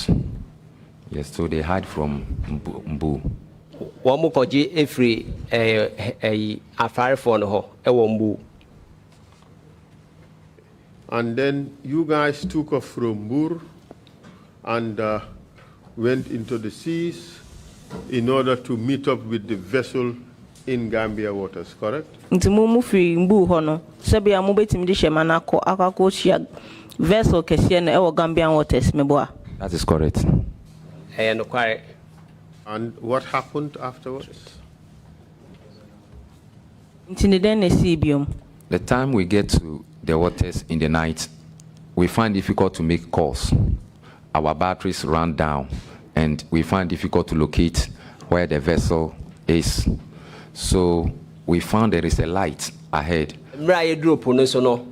Yes, so they hide from Mbu. Womu koji every afare for no ho ewo Mbu. And then you guys took off from Bur and went into the seas in order to meet up with the vessel in Gambia waters, correct? Nti mu fi Mbu ho no sebia mu betim di shemana akako shia vessel kese na ewo Gambia waters meboa. That is correct. No kware. And what happened afterwards? Nti ne den na si biom. The time we get to the waters in the night, we find difficult to make calls. Our batteries run down and we find difficult to locate where the vessel is. So we found there is a light ahead. Mra ye drop no so no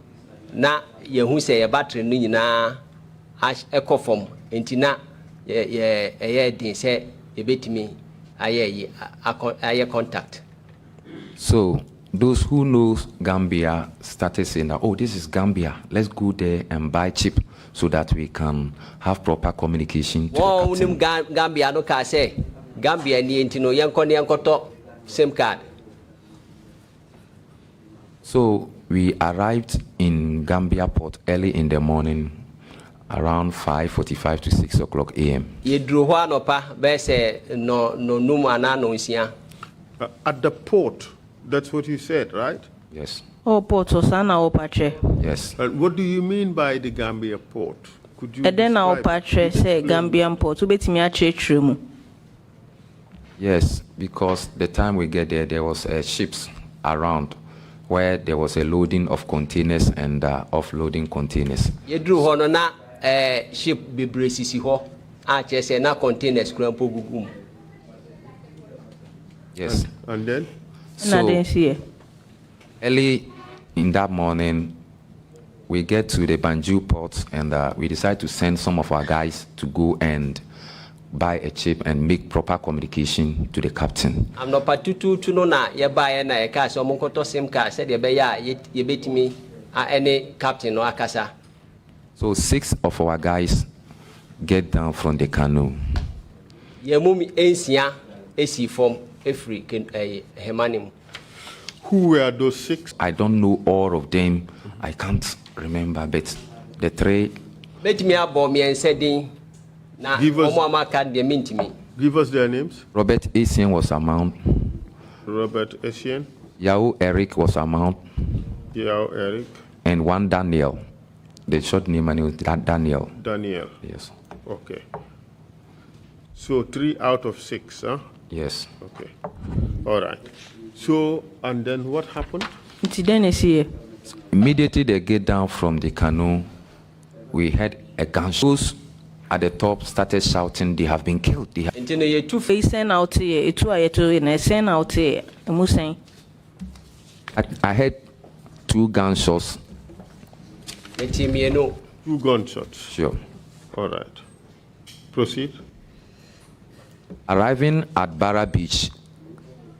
na ye hu say your battery no nyina ekọ form enti na ye din say e betimi aye contact. So those who know Gambia started saying that, oh, this is Gambia, let's go there and buy chip so that we can have proper communication to the captain. Gambia no ka say Gambia ni enti no yenko ne yenkoto SIM card. So we arrived in Gambia port early in the morning, around 5:45 to 6 o'clock a.m. Ye dru ho anopa be say no num ana no nsia. At the port, that's what you said, right? Yes. Oh, port sana opatre. Yes. What do you mean by the Gambia port? Could you Eden na describe? opatre say Gambian port ubetimi achechre mu. Yes, because the time we get there was ships around where there was a loading of containers and offloading containers. Ye dru ho no na ship bebre sisi ho a che say na containers krampo gugum. Yes. And then? Na den see. Early in that morning, we get to the Banjul port and we decide to send some of our guys to go and buy a chip and make proper communication to the captain. I'm not patutu to know na ye buy na ye car so monkoto same car said ye be ya ye betimi any captain or akasa. So 6 of our guys get down from the canoe. Ye mumi ensia esi form every hemanim. Who were those 6? I don't know all of them. I can't remember, but the 3. Betimi abo mi ensedin na omo amaka de mintimi. Give us their names. Robert Essien was amount. Robert Essien. Yao Eric was amount. Yao Eric. And one Daniel. The short name was Daniel. Daniel. Yes. Okay. So 3 out of 6, huh? Yes. Okay. All right. So, and then what happened? Immediately they get down from the canoe, we heard a gunshot. At the top started shouting, they have been killed. They have... I heard 2 gunshots. 2 gunshots. Sure. All right. Proceed. Arriving at Barra Beach,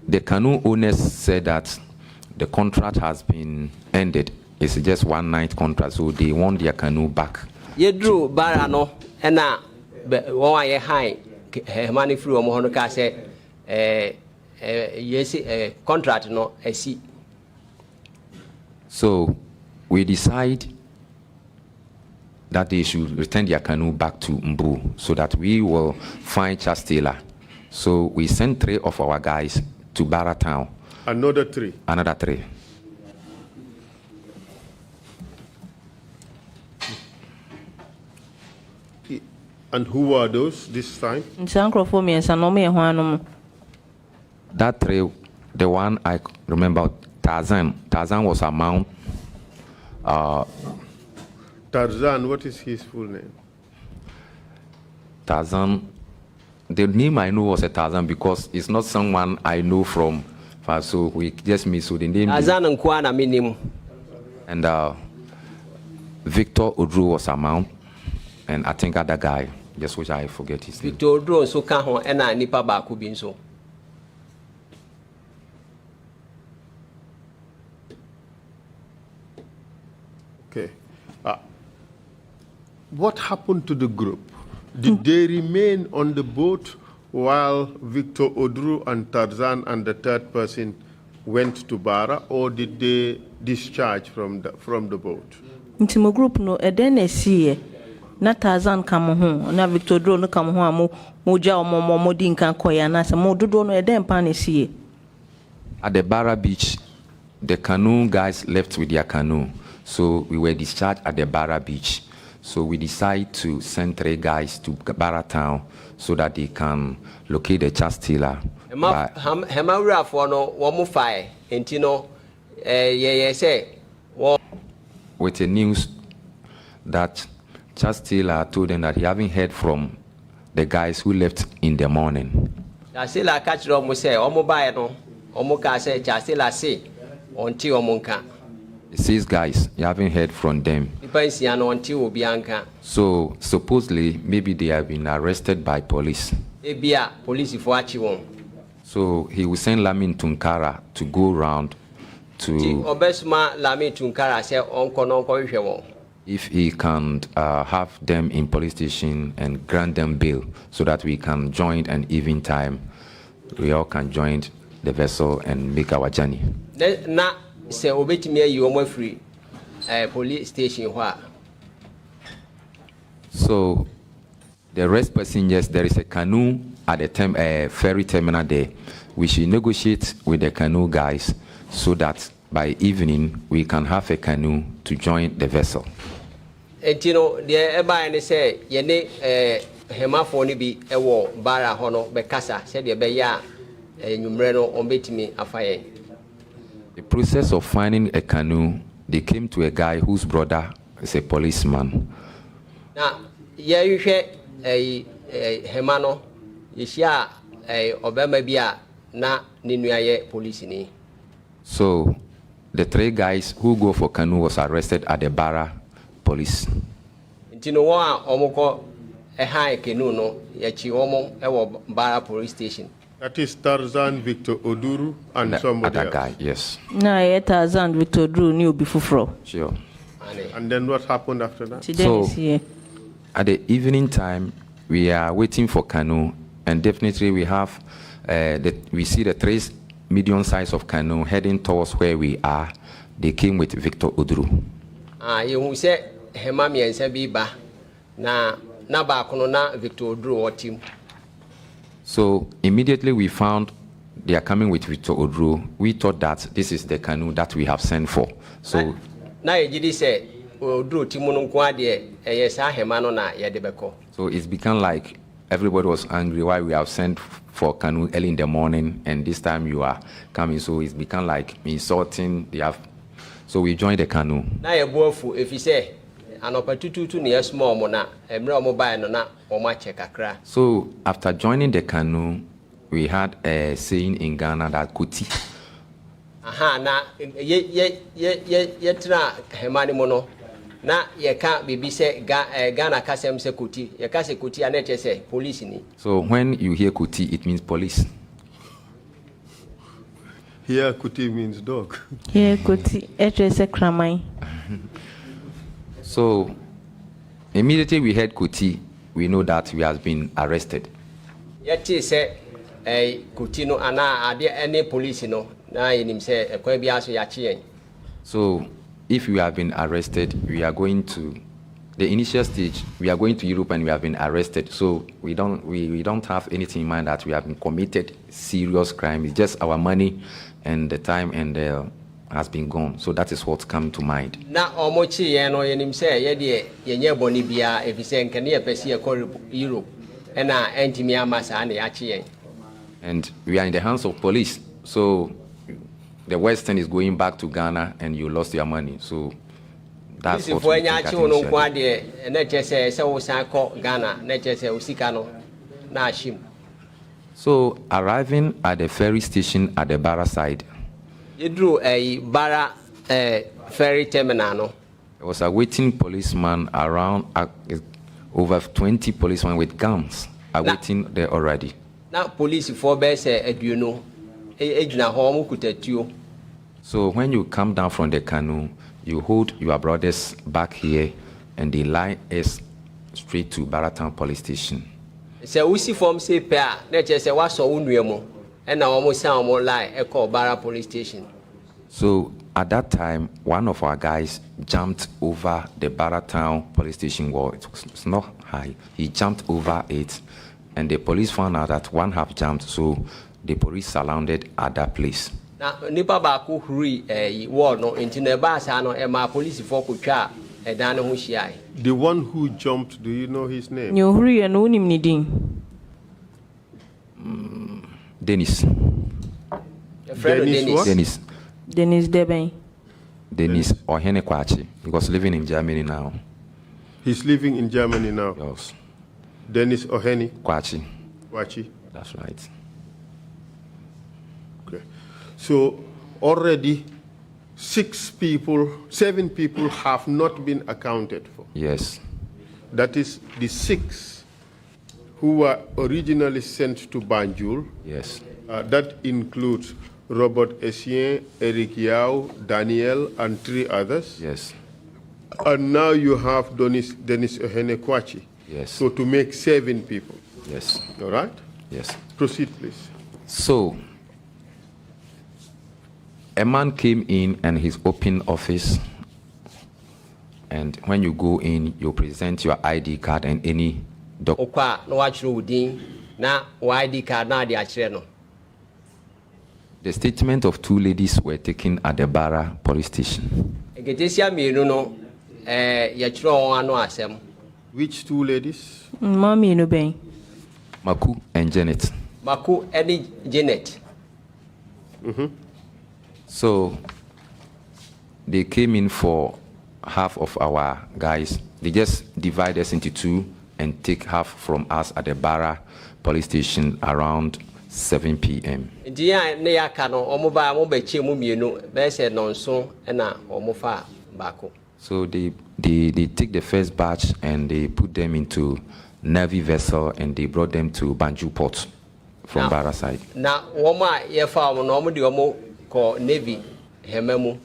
the canoe owners said that the contract has been ended. It's just 1 night contract, so they want their canoe back. Yedru Barra no, and now one year high, money through a mohonoka said, yes, contract no, I see. So we decide that they should return their canoe back to Mbu so that we will find Charles Taylor. So we sent 3 of our guys to Barra Town. Another 3? Another 3. And who are those this time? That 3, the one I remember, Tarzan. Tarzan was amount. Tarzan, what is his full name? Tarzan, the name I know was a Tarzan because it's not someone I know from far, so we just miss the name. Tarzan and Kwana minim. And Victor Odru was amount, and I think other guy, just which I forget his name. Victor Odru so kahon ena nipa ba kubinso. Okay. What happened to the group? Did they remain on the boat while Victor Odru and Tarzan and the 3rd person went to Barra, or did they discharge from the boat? Intimo group no edene sie na Tarzan kam ho na Victor Odru no kam ho amo moja omo modin kan koya na se mododo no eden pa ne sie. At the Barra Beach, the canoe guys left with their canoe, so we were discharged at the Barra Beach. So we decided to send 3 guys to Barra Town so that they can locate the Charles Taylor. Hema for no womu fire, entino say with the news that Charles Taylor told them that he haven't heard from the guys who left in the morning. Charles Taylor catch them say omo buy no omo ka say Charles Taylor say until omo ka. 6 guys, you haven't heard from them. So supposedly, maybe they have been arrested by police. So he will send Lamin Tunkara to go around to if he can have them in police station and grant them bail so that we can join an even time. We all can join the vessel and make our journey. Say obetimi ayi omo free police station where. So the rest passengers, there is a canoe at the ferry terminal there. We should negotiate with the canoe guys so that by evening we can have a canoe to join the vessel. You know, the eba say yene hema for ni bi ewo bara hono bekasa said the beya numre no ombetimi afaye. The process of finding a canoe, they came to a guy whose brother is a policeman. Now, yeah, you share a hemano, you share a obama bia na ninuaye police ni. So the 3 guys who go for canoe was arrested at the Barra police. Ntino wa omoko high canoe no yachi omo ewo Barra police station. That is Tarzan, Victor Oduru, and somebody other else. guy, yes. Na Tarzan Victor Oduru ni obi fufuro. Sure. And then what happened after that? So, at the evening time, we are waiting for canoe, and definitely we have, we see the 3 medium size of canoe heading towards where we are. They came with Victor Oduru. You say hema miense bi ba na ba kono na Victor Oduru team. So immediately we found they are coming with Victor Oduru. We thought that this is the canoe that we have sent for. So na ejidi say Oduru team no nko ade sa hema no na ye de beko. So it's become like everybody was angry why we have sent for canoe early in the morning and this time you are coming. So it's become like insulting. So we joined the canoe. Na ye boafu if you say anopatututu ne small mo na emre omo buy no na omo check akra. So after joining the canoe, we had a saying in Ghana that kuti. Aha na ye tra hemani mo no na ye ka bibi se Ghana kasem se kuti ye ka se kuti aneche se police ni. So when you hear kuti, it means police. Here kuti means dog. Here kuti eche kramai. So immediately we heard kuti, we know that we have been arrested. Yeti se kuti no ana ade any police no na yenim se ekwa bia so ya chi. So if we have been arrested, we are going to the initial stage. We are going to Europe and we have been arrested. So we don't have anything in mind that we have been committed serious crime. It's just our money and the time and has been gone. So that is what's come to mind. Na omochi ye no yenim se ye de yenye boni bia efise nkene ye pese ye ko Europe na entimi amasa na ya chi. And we are in the hands of police. So the Western is going back to Ghana and you lost your money. So that's what we think So arriving at the ferry station at the Barra side, you drew a Barra ferry terminal. There was a waiting policeman around over 20 policemen with guns are waiting there already. Now police for best you know. So when you come down from the canoe, you hold your brothers back here and they line us straight to Baratown police station. So we see from say pair, let's just say what's so unreal and now almost sound more like a call Barra police station. So at that time, one of our guys jumped over the Baratown police station wall. It's not high. He jumped over it and the police found out that one have jumped. So the police surrounded at that place. Now, nipa baku huri wall no into the bus ano my police for kucha dano hushai. The one who jumped, do you know his name? You huri and unim nidin. Dennis. Dennis. Dennis Deben. Dennis Ohene Kwachi. He was living in Germany now. He's living in Germany now. Yes. Dennis Ohene Kwachi. Kwachi. That's right. Okay. So already 7 people have not been accounted for. Yes. That is the 6 who were originally sent to Banjul. Yes. That includes Robert Essien, Eric Yao, Daniel, and 3 others. Yes. And now you have Dennis Ohene Kwachi. Yes. So to make 7 people. Yes. All right? Yes. Proceed, please. So, a man came in and he's opened office. And when you go in, you present your ID card and any document. The statement of 2 ladies were taken at the Barra police station. Which 2 ladies? Mommy no ben. Maku and Janet. Maku and Janet. So they came in for half of our guys. They just divide us into 2 and take half from us at the Barra police station around 7 p.m. Dia ne yaka no omoba mo beche mu mienu be se nonso na omofa bako. So they take the first batch and they put them into Navy vessel and they brought them to Banjul port from Barra side. Na woma ye fa mo no mo de omo ko Navy hemamu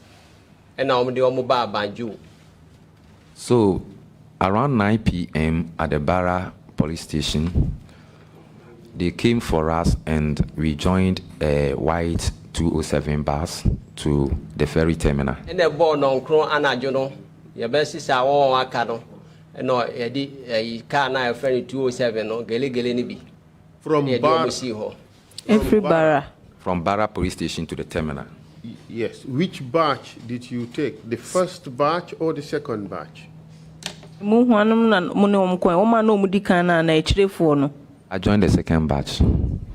na omo de omo ba Banjul. So around 9 p.m. at the Barra police station, they came for us and we joined a white 207 bus to the ferry terminal. And the board on Cron Anajo no, your best is our cano, and no, a car now ferry 207 or Gele Nibi. From Barra. Every Barra. From Barra police station to the terminal. Yes. Which batch did you take? The first batch or the second batch? I joined the second batch.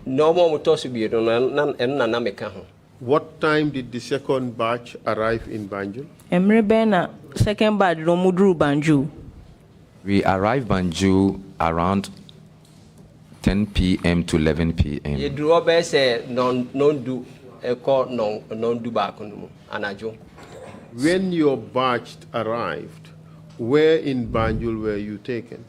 No more to What time did the second batch arrive in Banjul? Second batch Romudru Banjul. We arrived Banjul around 10 p.m. to 11 p.m. You drew up say non do a call non do back on Anajo. When your batch arrived, where in Banjul were you taken?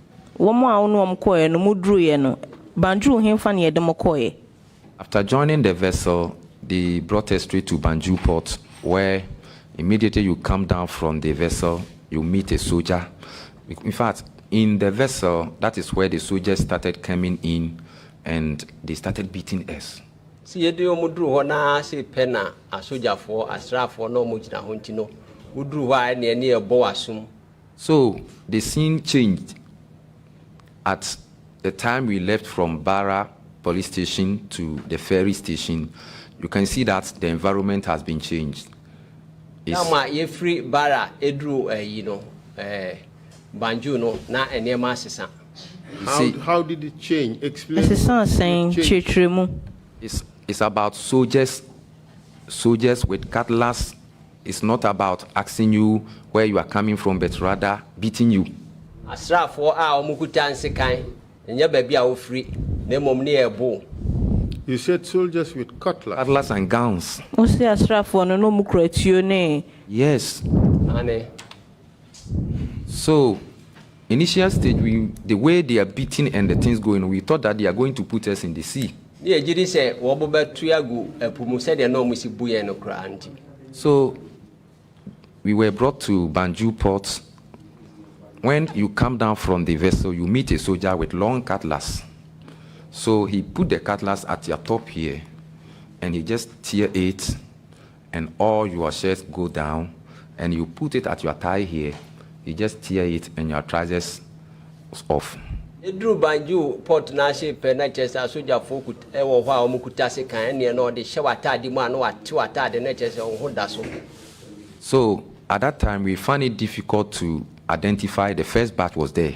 After joining the vessel, they brought us straight to Banjul port, where immediately you come down from the vessel, you meet a soldier. In fact, in the vessel, that is where the soldiers started coming in and they started beating us. See, you do Mudru, say Pena, a soldier for a strap for no Mujina Huntino, Udru wine near Boasum. So the scene changed. At the time we left from Barra police station to the ferry station, you can see that the environment has been changed. Now, you free Barra, Edru, Banjul, no, na enema sisa. How did it change? Explain. It's about soldiers with cutlass. It's not about asking you where you are coming from, but rather beating you. Asra for our Mukutan Sekai, and your baby are free. Name of near bull. You said soldiers with cutlass. Cutlass and guns. Yes. So, initial stage, the way they are beating and the things going, we thought that they are going to put us in the sea. Yeah, Jidi said, Woboba Triagu, a Pumused and no Missy Buyano Granti. So, we were brought to Banjul port. When you come down from the vessel, you meet a soldier with long cutlass. So he put the cutlass at your top here, and he just tear it, and all your shirts go down, and you put it at your thigh here. He just tear it, and your trousers off. Drew Banjul port Nashi Penachers, a soldier folk could ever while Mukutasi can and no the Shawata demand what two at the natures on Hondaso. So at that time, we found it difficult to identify the first batch was there.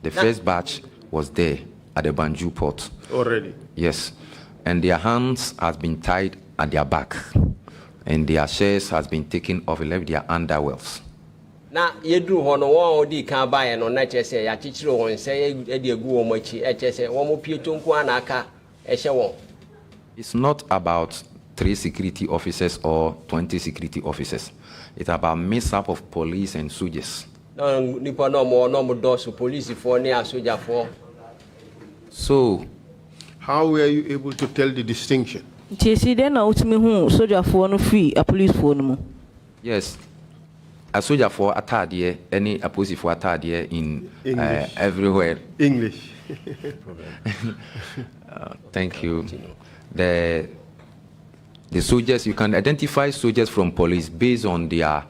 The first batch was there at the Banjul port. Already? Yes. And their hands has been tied at their back. And their shirts has been taken off and left their underwears. Now, you drew on one D can buy and on nature say, I teach you and say, Eddie go much, HSA, one more Putunquanaka, Eshaw. It's not about 3 security officers or 20 security officers. It's about mix-up of police and soldiers. No, Nippon no more doors, police for near soldier for. So, how were you able to tell the distinction? Soldier for no free, a police for no. Yes. A soldier for a tardier, any a police for a tardier in everywhere. English. Thank you. The soldiers, you can identify soldiers from police based on their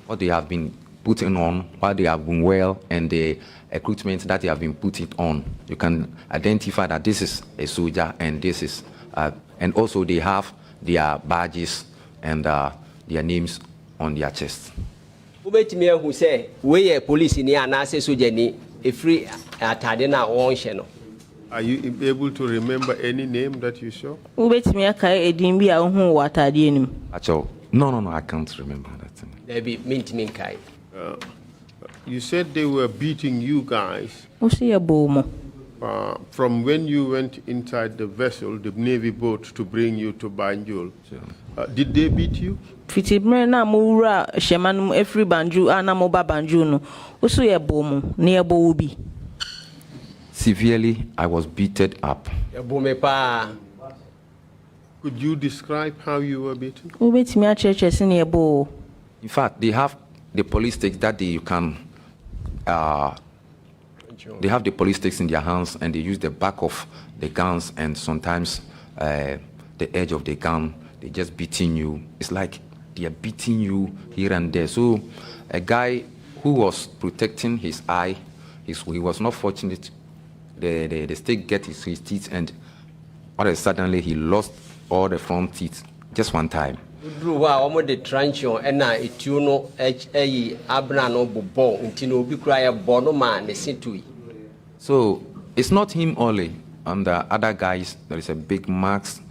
what they have been putting on, what they have been well, and the equipment that they have been putting on. You can identify that this is a soldier and this is, and also they have their badges and their names on their chest. Who say we are police in the Anase Sujani, a free Tadena or channel. Are you able to remember any name that you saw? No, I can't remember that thing. They be mint You said they were beating you guys. from when you went inside the vessel, the Navy boat, to bring you to Banjul, did they beat you? Fiti na mura shemanum every Banjul ana moba Banjul no. Usu ye bomu ne bo ubi. Severely, I was beaten up. Could you describe how you were beaten? In fact, they have the police sticks that you can. They have the police sticks in their hands, and they use the back of the guns and sometimes the edge of the gun. They just beating you. It's like they are beating you here and there. So, a guy who was protecting his eye, he was not fortunate. The stick get his teeth, and all of a sudden he lost all the front teeth just one time. So it's not him only. On the other guys, there is a big marks,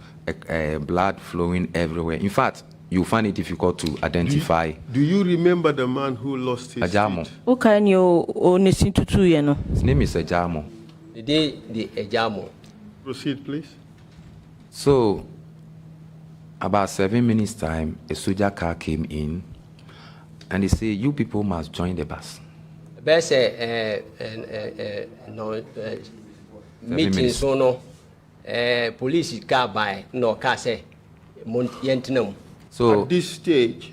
blood flowing everywhere. In fact, you find it difficult to identify. Do you remember the man who lost his Ajamo. teeth? His name is Ajamo. Proceed, please. So, about 7 minutes time, a soldier car came in, and he said, "You people must join the bus." Meeting so police car by no car say So at this stage,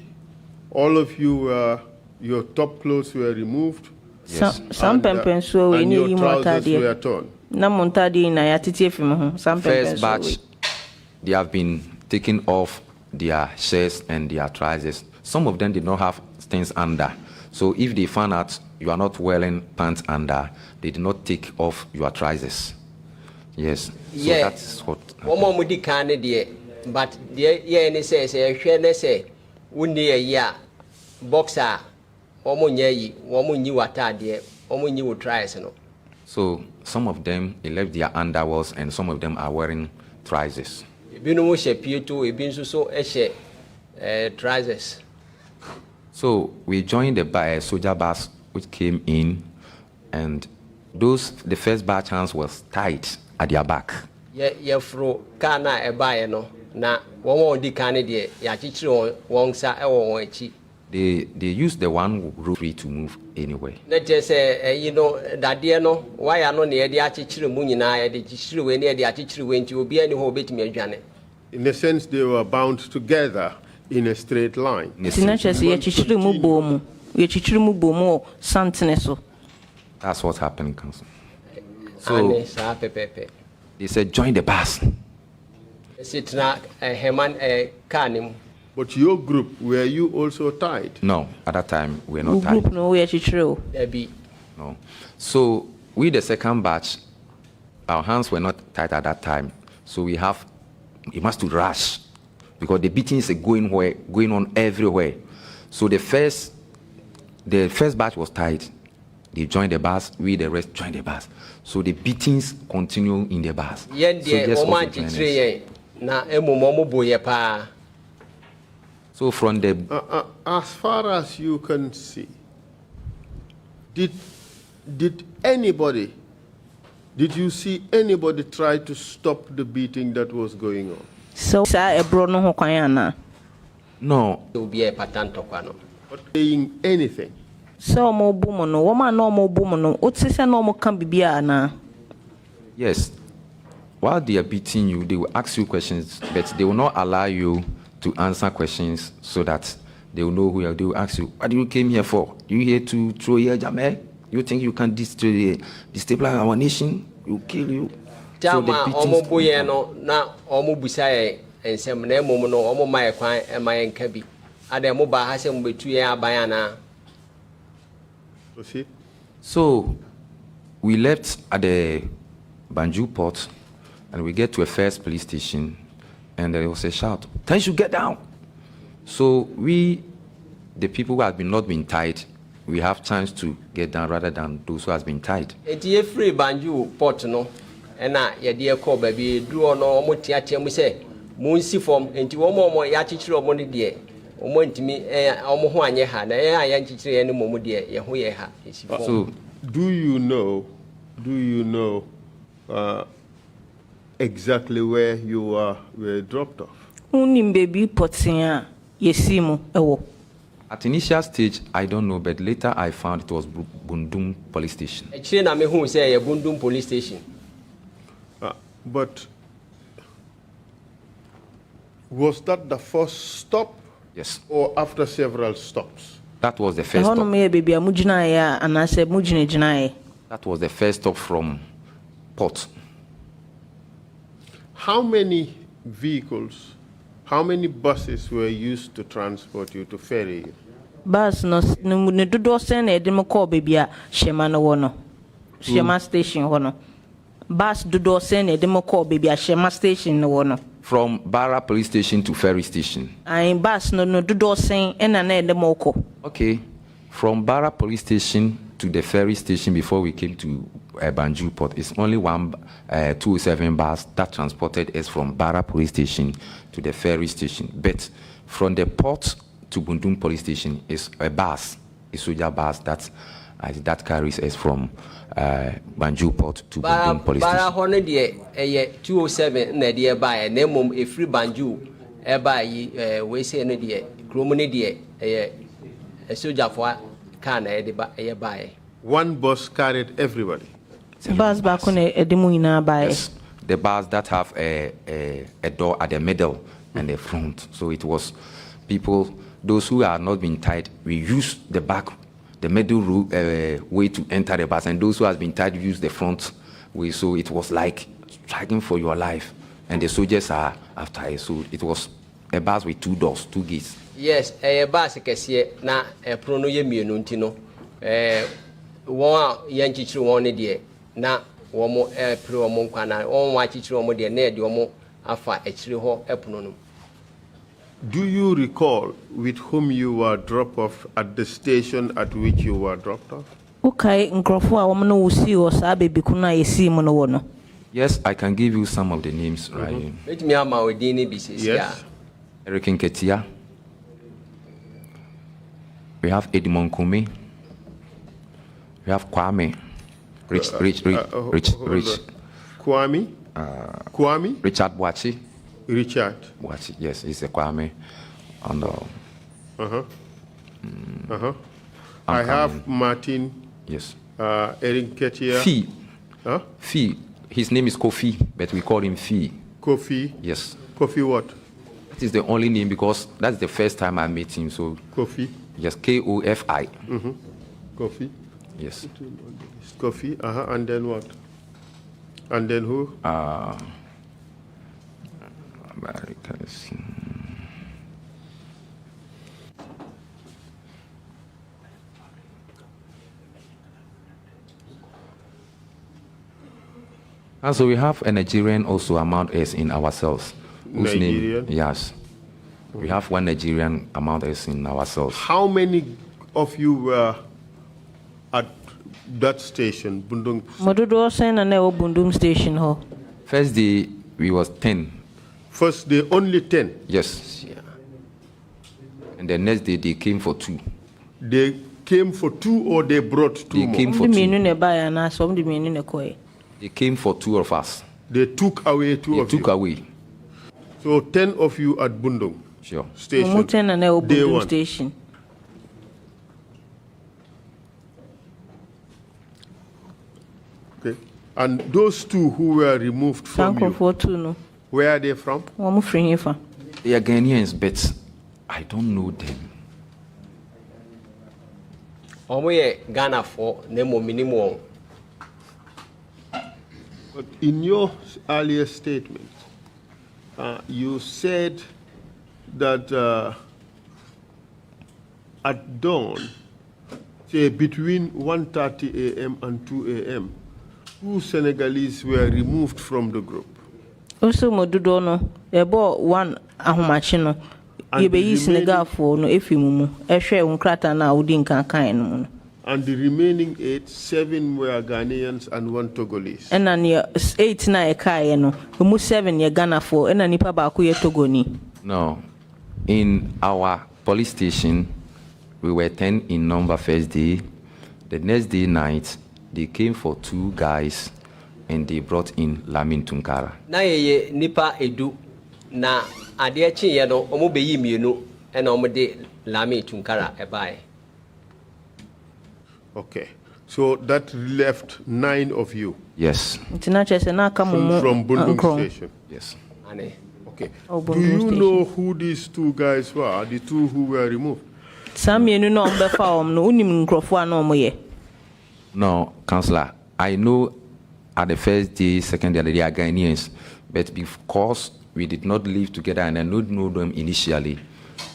all of you your top clothes were removed. Yes. And your trousers were torn. First batch, they have been taking off their shirts and their trousers. Some of them did not have things under. So if they found out you are not wearing pants under, they did not take off your trousers. Yes. So yeah. that's what. One more mudi candidate, but the yeah, say undi a year boxer, woman ye, woman knew what I did, woman you would try. So some of them they left their underwears, and some of them are wearing trousers. Trousers. So we joined the soldier bus which came in, and the first batch hands was tied at their back. Yeah, fro kana e buy no na one di candidate ya chichiri won sa e won echi. They use the one rope free to move anywhere. Let just say you know that dear no why are no near the chichiri mu nyina e de chichiri we near the chichiri we nti obi ani ho betimi adwane. In a sense, they were bound together in a straight line. That's what happened, Council. So they said, join the bus. But your group, were you also tied? No, at that time we were not tied. No. So we, the second batch, our hands were not tied at that time. So we must to rush because the beatings are going on everywhere. So the first batch was tied. They joined the bus. We, the rest, joined the bus. So the beatings continue in the bus. So from the as far as you can see, did you see anybody try to stop the beating that was going on? So no. Not saying anything. So Yes. While they are beating you, they will ask you questions, but they will not allow you to answer questions so that they will know who you are. They will ask you, what do you came here for? You here to throw here, Jamel? You think you can destabilize our nation? You kill you. So the So we left at the Banjul port, and we get to a first police station, and there was a shout, "Tell you get down!" So we, the people who have not been tied, we have chance to get down rather than those who has been tied. It's free Banjul port no, and ya dear call baby do or no more tiatia we say moon see form into one more yachichi of money dear. So, do you know exactly where you were dropped off? Unim baby potia yesimu ewo. At initial stage, I don't know, but later I found it was Bundum police station. Actually, na me who say Bundum police station. But was that the first stop? Yes. Or after several stops? That was the first stop. That was the first stop from port. How many vehicles, how many buses were used to transport you, to ferry you? Bus no do send e dem call baby a Shema no wono. Shema station wono. Bus do send e dem call baby a Shema station no wono. From Barra police station to ferry station. And bus no do send e na e dem call. Okay. From Barra police station to the ferry station before we came to Banjul port, it's only one 207 bus that transported us from Barra police station to the ferry station. But from the port to Bundum police station is a bus, a soldier bus that carries us from Banjul port to Bundum police station. Barra hono de 207 na de ba na mom e free Banjul e ba yi we say no de kromo ne de a soldier for car na de ba e ba. One bus carried everybody. Bus back on a demuina by. Yes, the bus that have a door at the middle and the front. So it was people, those who are not been tied, we use the back, the middle way to enter the bus, and those who have been tied use the front way. So it was like striking for your life, and the soldiers are after it. So it was a bus with 2 doors, 2 gates. Yes, a bus kesiye na prono ye mienu ntino won yanchichiri won ne de na womo pre womo nkwana won wa chichiri womo de na de womo afa echiri ho epono no. Do you recall with whom you were dropped off at the station at which you were dropped off? Okay, nkrofo a womo no wusi o sa baby kuna yesi mu no wono. Yes, I can give you some of the names, right? Let me ama odini bisis. Yes. Eric Nketia. We have Edmond Kumi. We have Kwame. Rich. Kwame? Kwame? Richard Boachi. Richard. Boachi, yes, he's a Kwame. And I have Martin. Yes. Eric Ketia. Fee. Huh? Fee. His name is Kofi, but we call him Fee. Kofi? Yes. Kofi what? That is the only name because that's the first time I met him. So Kofi? yes, Kofi. Kofi? Yes. Kofi, and then what? And then who? Americans. And so we have a Nigerian also among us in ourselves. Whose Nigerian? name? Yes. We have one Nigerian among us in ourselves. How many of you were at that station, Bundung? Modudo send na o Bundum station ho. First day we was 10. First day only 10. Yes. And the next day they came for 2. They came for 2 or they brought 2 They more? came for 2. They came for 2 of us. They took away 2 of you? They took away. So 10 of you at Bundung Sure. station. Day 1. Station. Okay. And those 2 who were removed from you, where are they from? They are Ghanaians, but I don't know them. Omoye Ghana for nemo minimum. But in your earlier statement, you said that at dawn, say between 1:30 a.m. and 2 a.m., 2 Senegalese were removed from the group. Also, Modudo no, ebo 1 ahomachino. Yebe Senegal for no efimumu. Ehwe unkrata na udi nkankan no. And the remaining 8, 7 were Ghanaians and 1 Togolese. And then 8 na ekaye no. Umu 7 ye Ghana for. And nipa baako ye Togoni. No. In our police station, we were 10 in number first day. The next day night, they came for 2 guys and they brought in Lamin Tunkara. Na ye nipa edu na ade chi ye no omo beyi mienu e na omo de Lamin Tunkara ebae. Okay. So that left 9 of you. Yes. From Bundung Station. Yes. Ane. Okay. Do you know who these 2 guys were? The 2 who were removed? No, Councillor. I know at the first day, second day, they are Ghanaians, but because we did not live together and I don't know them initially,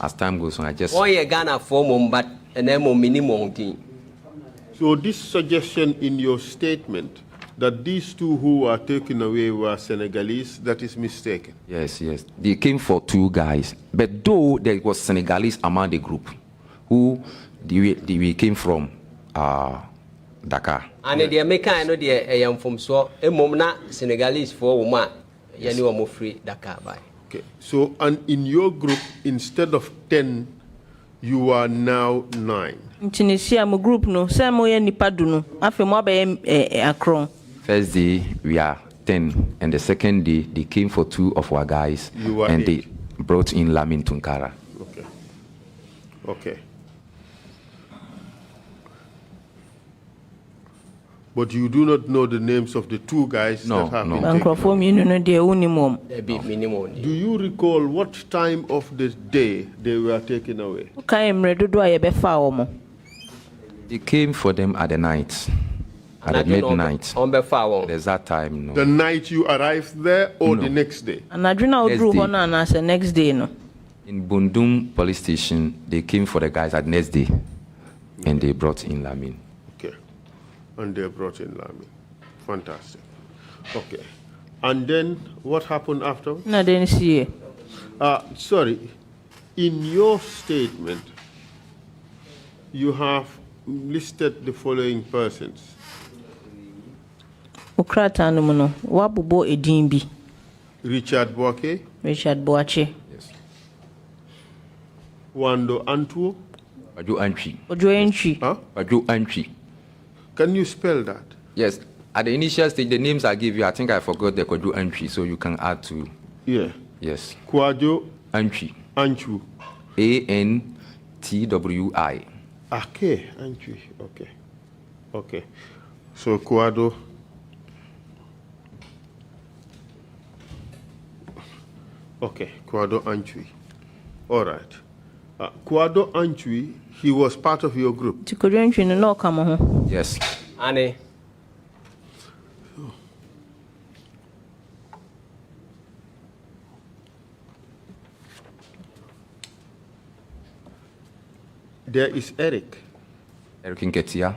as time goes on, I just. Why Ghana for mum, but an minimum thing. So this suggestion in your statement that these 2 who were taken away were Senegalese, that is mistaken. Yes, yes. They came for 2 guys, but though there was Senegalese among the group, who they came from Dakar. And the American, I know the am from so a momna Senegalese for woman, yani omo free Dakar by. Okay. So and in your group, instead of 10, you are now 9. Tunisia mo group no say mo ye nipa du no afi mo be akron. First day we are 10 and the second day they came for 2 of our guys and 8. They brought in Lamin Tunkara. Okay. Okay. But you do not know the names of the 2 guys that have been taken away. Do you recall what time of the day they were taken away? They came for them at the night, at the midnight. There's that time. No. The night you arrived there or the next day? Next day. No. In Bundung police station, they came for the guys at next day, and they brought in Lamin. Okay, and they brought in Lamin. Fantastic. Okay, and then what happened after? No, didn't see. Sorry, in your statement, you have listed the following persons. Richard Boake. Richard Boache. Yes. Wando Antuo. Ojo Antwi. Ojo Antwi. Huh? Ojo Antwi. Can you spell that? Yes. At the initial stage, the names I gave you, I think I forgot the Ojo Antwi, so you can add to. Yeah. Yes. Kwajo Antwi. Anchu. ANTWI. Okay, Antwi. Okay. Okay. So Kwado. Okay, Kwado Antwi. All right. Kwado Antwi, he was part of your group. Yes. Annie. There is Eric. Eric Nketia.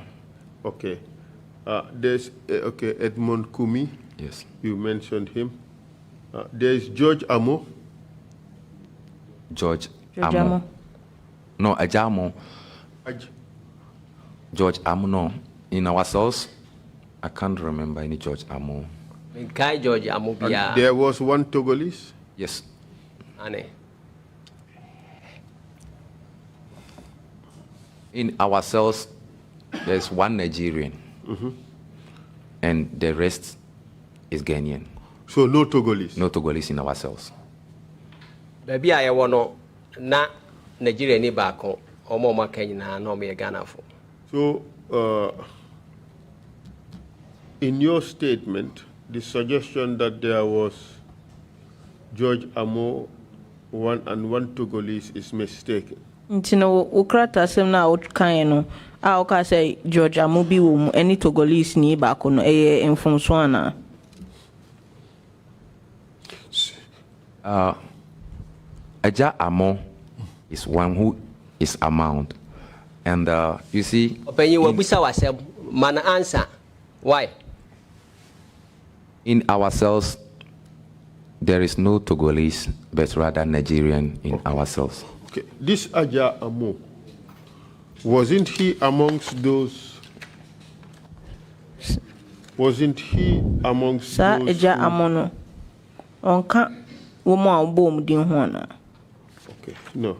Okay. There's Edmond Kumi. Yes. You mentioned him. There's George Amo. George Amo. No, Ajamo. George Amo, no. In our cells, I can't remember any George Amo. George Amo. There was one Togolese? Yes. Annie. In our cells, there's one Nigerian, and the rest is Ghanian. So no Togolese? No Togolese in our cells. Baby, I want na Nigeria ni bako omo makenya na no me Ghana for. So in your statement, the suggestion that there was George Amo and one Togolese is mistaken. Ntino ukrata sem na outkan no a o ka say George Amo bi wo mu any Togolese ni ba ko no e mfonso ana. Aja Amo is one who is amount, and you see. Open you wabisa wasem man answer. Why? In our cells, there is no Togolese, but rather Nigerian in our cells. Okay, this Aja Amo, wasn't he amongst those? Wasn't he amongst Sa those? Aja Amo no. Onka woman bom din ho na. Okay, no.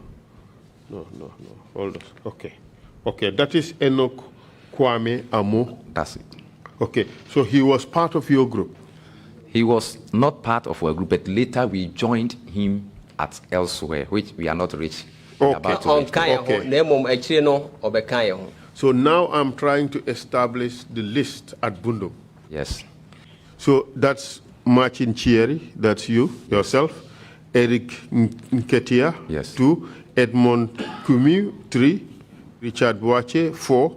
Hold on. Okay, that is Enoch Kwame Amo. That's it. Okay, so he was part of your group? He was not part of our group, but later we joined him at elsewhere, which we are not rich. We are about to reach. Okay. So now I'm trying to establish the list at Bundum. Yes. So that's Martin Kyere, that's you, yourself. Eric Nketia, Yes. 2. Edmond Kumi, 3. Richard Boache, 4.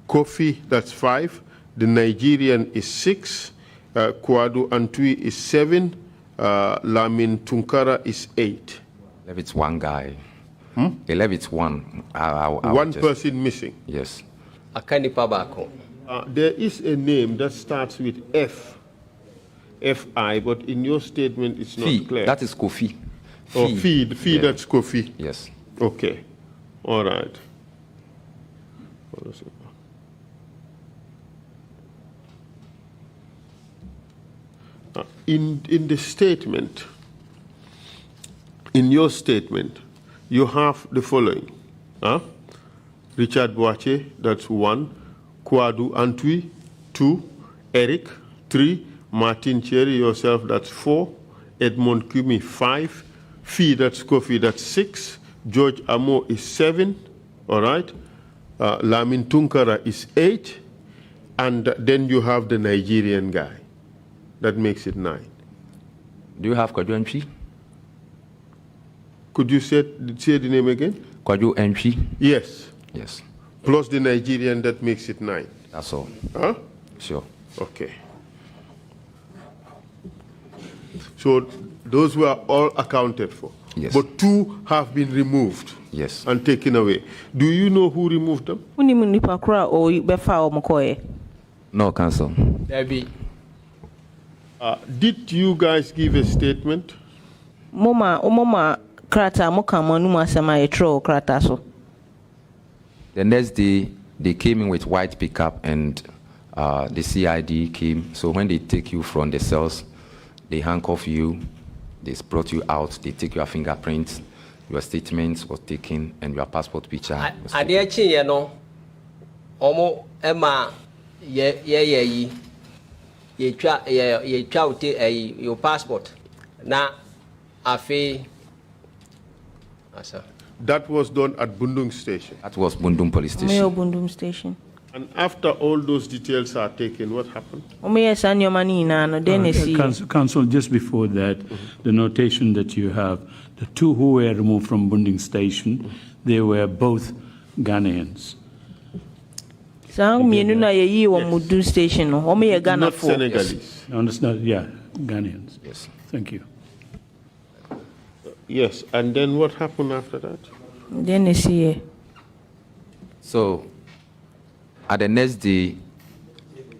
Kofi, that's 5. The Nigerian is 6. Kwadu Antwi is 7. Lamin Tunkara is 8. If it's one guy. If it's one. One person missing. Yes. There is a name that starts with F. F-I, but in your statement it's not clear. That is Kofi. Oh, Fee, Yeah. That's Kofi. Yes. Okay. All right. In the statement, in your statement, you have the following. Richard Boache, that's 1. Kwadu Antwi, 2. Eric, 3. Martin Kyere, yourself, that's 4. Edmond Kumi, 5. Fee, that's Kofi, that's 6. George Amo is 7. All right. Lamin Tunkara is 8. And then you have the Nigerian guy. That makes it 9. Do you have Kwaju Entry? Could you say the name again? Kwaju Entry? Yes. Yes. Plus the Nigerian, that makes it 9. That's all. Huh? Sure. Okay. So those were all accounted for. Yes. But 2 have been removed. Yes. And taken away. Do you know who removed them? No, Council. Debbie. Did you guys give a statement? Moma krata moka manuma sama yetro krata so. The next day, they came in with white pickup and the CID came. So when they take you from the cells, they handcuff you, they brought you out, they take your fingerprints, your statements was taken, and your passport picture was taken. Omo Emma your passport. Na afi asa. That was done at Bundung Station. That was Bundum Police Station. Mayo Bundum Station. And after all those details are taken, what happened? Council, just before that, the notation that you have, the 2 who were removed from Bunding Station, they were both Ghanaians. Station. Not Senegalese. I understand? Yeah, Ghanaians. Yes. Thank you. Yes, and then what happened after that? Then see. So, at the next day,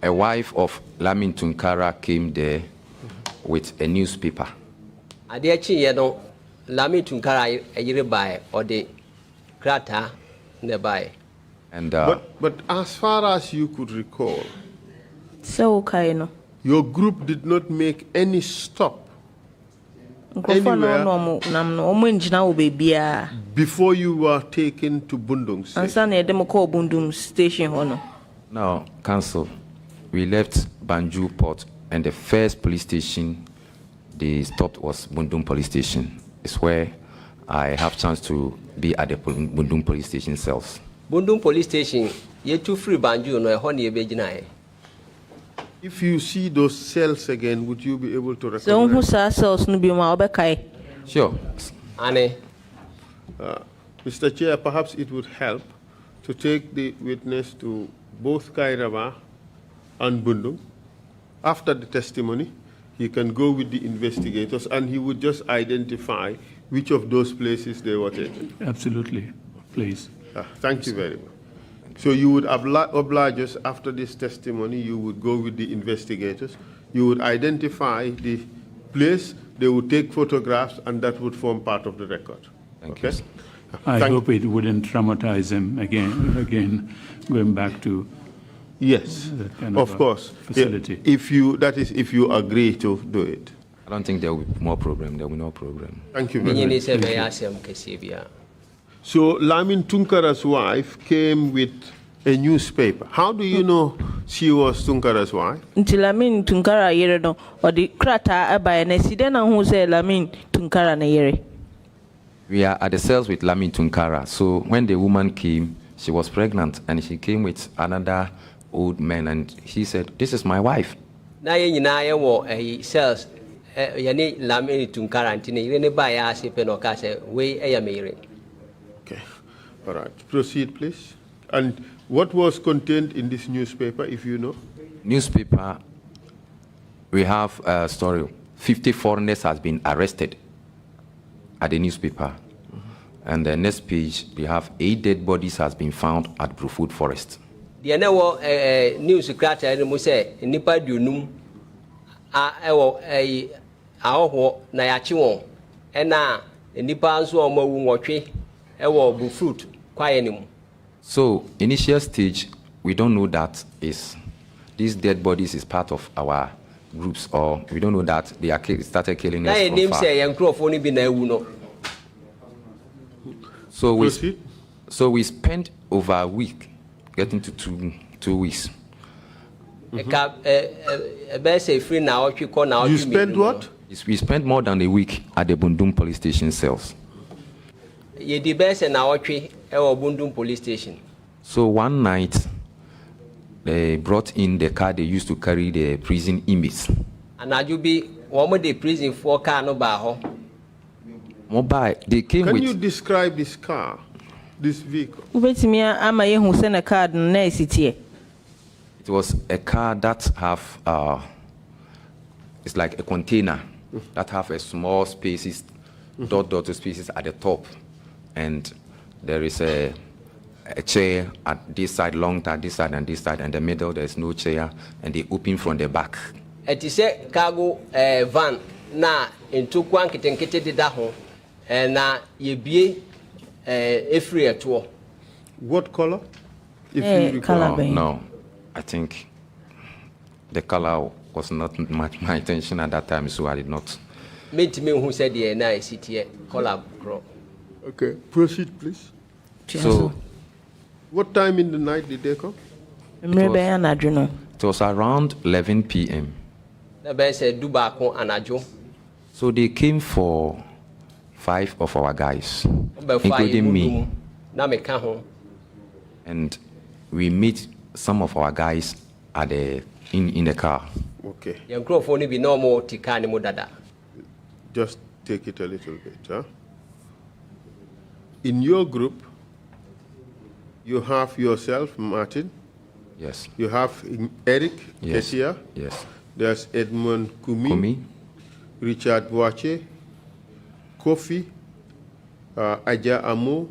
a wife of Lamin Tunkara came there with a newspaper. Lamin Tunkara a buy or the krata nearby. And but as far as you could recall, So Kaino. your group did not make any stop before you were taken to Bundung Station. now, Council, we left Banjul Port, and the first police station they stopped was Bundum Police Station. It's where I have chance to be at the Bundum Police Station cells. Bundum Police Station, you too free Banjul no honey bejina. If you see those cells again, would you be able to recognize? So who cells no be ma obekai? Sure. Ane. Mr. Chair, perhaps it would help to take the witness to both Kyere and Bundung. After the testimony, he can go with the investigators and he would just identify which of those places they were taken. Absolutely. Please. Thank you very much. So you would oblige us after this testimony, you would go with the investigators, you would identify the place, they would take photographs, and that would form part of the record. Thank you. I hope it wouldn't traumatize him again, going back to Yes, that kind of course. facility. If you agree to do it. I don't think there will be more problem. There will be no problem. Thank you very much. So Lamin Tunkara's wife came with a newspaper. How do you know she was Tunkara's wife? Nti Lamin Tunkara yere no or the krata aba na si den who say Lamin Tunkara na yere. We are at the cells with Lamin Tunkara. So when the woman came, she was pregnant and she came with another old man and he said, "This is my wife." Na ye nyina ye wo cells ye ni Lamin Tunkara ntine yire ne ba ya se pe no ka se we e ya me yire. Okay. All right. Proceed, please. And what was contained in this newspaper, if you know? Newspaper, we have a story. 50 foreigners has been arrested at the newspaper. And the next page, we have 8 dead bodies has been found at Brufut Forest. The newo news secretary no say nipa dunum ewo ahoho na ya chi won e na nipa nso omawu nwotwe ewo Brufut kwaye nimu. So, initial stage, we don't know that these dead bodies is part of our groups, or we don't know that they are started killing us from far. So we spent over a week, getting to two weeks. You spent what? We spent more than a week at the Bundum police station cells. Police station. So one night, they brought in the car they used to carry the prison inmates. And I be one of the prison for car no baho. Mobile. They came Can with. you describe this car, this vehicle? It was a car that have it's like a container that have a small spaces, dot spaces at the top, and there is a chair at this side, long at this side, and this side, and the middle there's no chair, and they open from the back. It is a cargo van na into kwan kitenkete de da ho na ye bie free at all. What color? If you recall. No, I think the color was not much my attention at that time, so I did not. Me who said the na city color crop. Okay, proceed, please. So, what time in the night did they come? It was around 11 p.m. So they came for 5 of our guys, including me. And we meet some of our guys at in the car. Okay. Just take it a little bit, huh? In your group, you have yourself, Martin. Yes. You have Eric, yes. Kesia. Yes. There's Edmund Kumi. Richard Wache, Kofi, Aja Amu,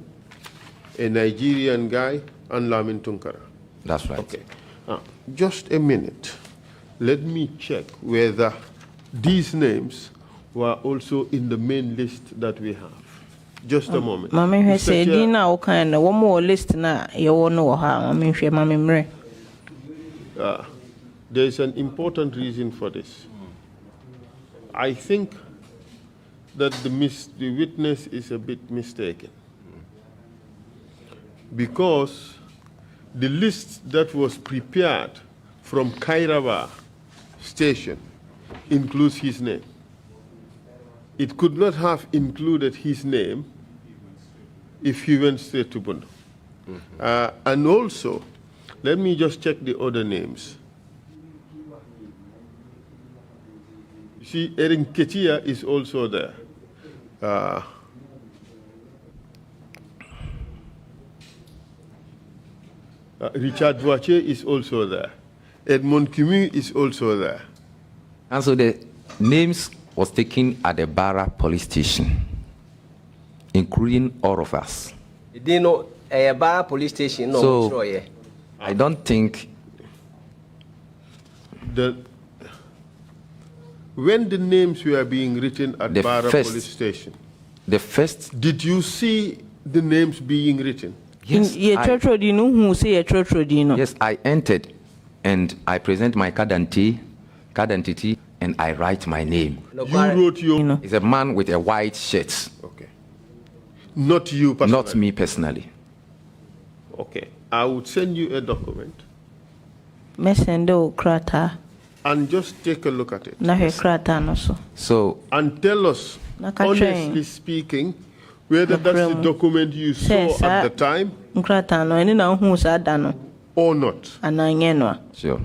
a Nigerian guy, and Lamin Tunkara. That's right. Okay. Just a minute. Let me check whether these names were also in the main list that we have. Just a moment. Mami he say dina o kan na wo mo list na ye wo no ha mami hwe mami mre. There is an important reason for this. I think that the witness is a bit mistaken. Because the list that was prepared from Kyere station includes his name. It could not have included his name if he went straight to Bundu. And also, let me just check the other names. You see, Erin Ketia is also there. Richard Wache is also there. Edmond Kimi is also there. And so the names was taken at the Barra police station, including all of us. You didn't know a Barra police station? No, so sure, yeah. I don't think when the names were being written at Barra police station, did you see the names being written? Yes, yes, I entered and I present my card identity, and I write my name. You wrote your... It's a man with a white shirt. Okay. Not you personally? Not me personally. Okay. I would send you a document Mesendo krata. and just take a look at it. Na he krata no so. So, And tell us, Naka honestly train. speaking, whether that's the document you saw at the time Krata no eni na hu sa da no. or not. Ananye no. sure.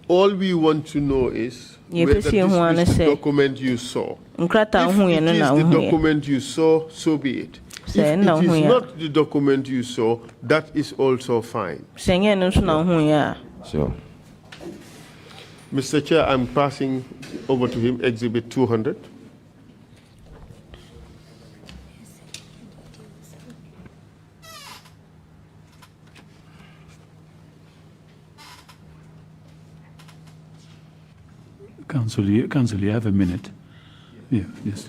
All we want to know is Ye whether pesi hu ane this is the say. document you saw. Krata If hu ye it no is na the hu ye. document you saw, so be it. If Say na it hu is ya. not the document you saw, that is also fine. Senye no so na hu ya. Sure. Mr. Chair, I'm passing over to him, Exhibit 200. Council, you have a minute. Yeah, yes.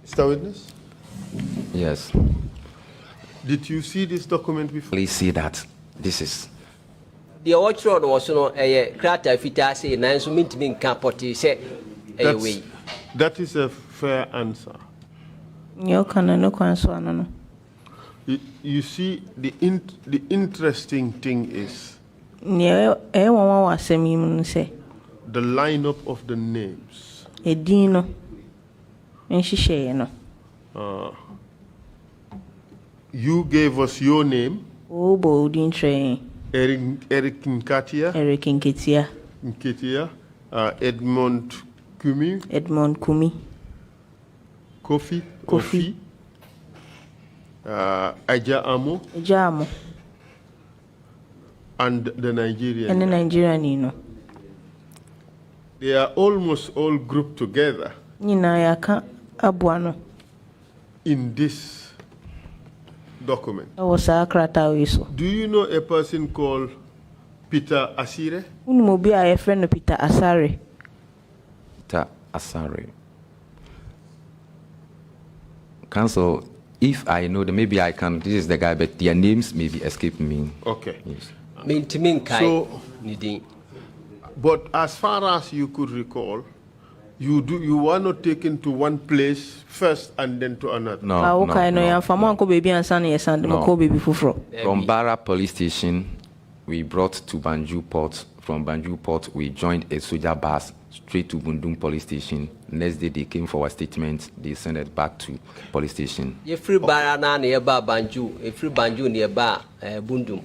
Mr. Witness, Yes. did you see this document before? Please see that. This is. The watchroad was no a krata fita say nanso mintimi nka poti say a way. That is a fair answer. Yo kana no kwan so ano no. You see, the interesting thing is Ne e won wa asemi mu say. the lineup of the names. Edin no. Nhihye no. You gave us your name, O bo din train. Eric Nkatia, Eric Nketia. Edmond Kumi, Edmond Kumi. Kofi, Aja Amo, Jamo. and the Nigerian. Ene Nigeria ni no. They are almost all grouped together Nyina ya ka abua no. in this document. E wo sa krata we so. Do you know a person called Peter Asire? Unu mo bi a ye friend no Peter Asare. Peter Asare. Council, if I know them, maybe I can. This is the guy, but their names maybe escape me. Okay. Yes. Mintimi nka So- ni din. But as far as you could recall, you were not taken to one place first and then to another. No, Ka wo no, kai no no. ya famo anko baby ansa na yesan de No. ko baby fufuro. From Barra Police Station, we brought to Banjul Port. From Banjul Port, we joined a soldier bus straight to Bundung Police Station. Next day, they came for our statement. They sent it back to police station. Ye free bara na na ye ba banju, e free banju ne ba bundum.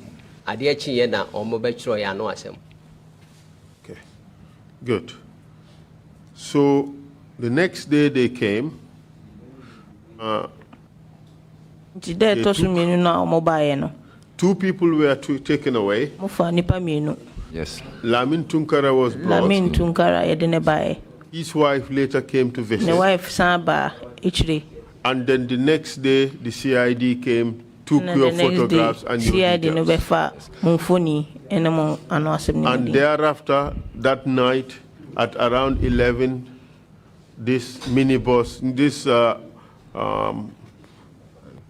Ade achi ye na omo be chiro ya no asem. Okay. Good. So the next day they came. Nti de to so mienu na omo baaye no. 2 people were taken away. Mo fa nipa mienu. Yes. Lamin Tunkara was brought. Lamin Tunkara ye de ne baaye. His wife later came to visit. Ne wife san ba ichire. And then the next day, the CID came, took Na your the next photographs day, and your CID no be details. fa mo phone ene mo ano asem ni. And thereafter, that night, at around 11, this minibus, this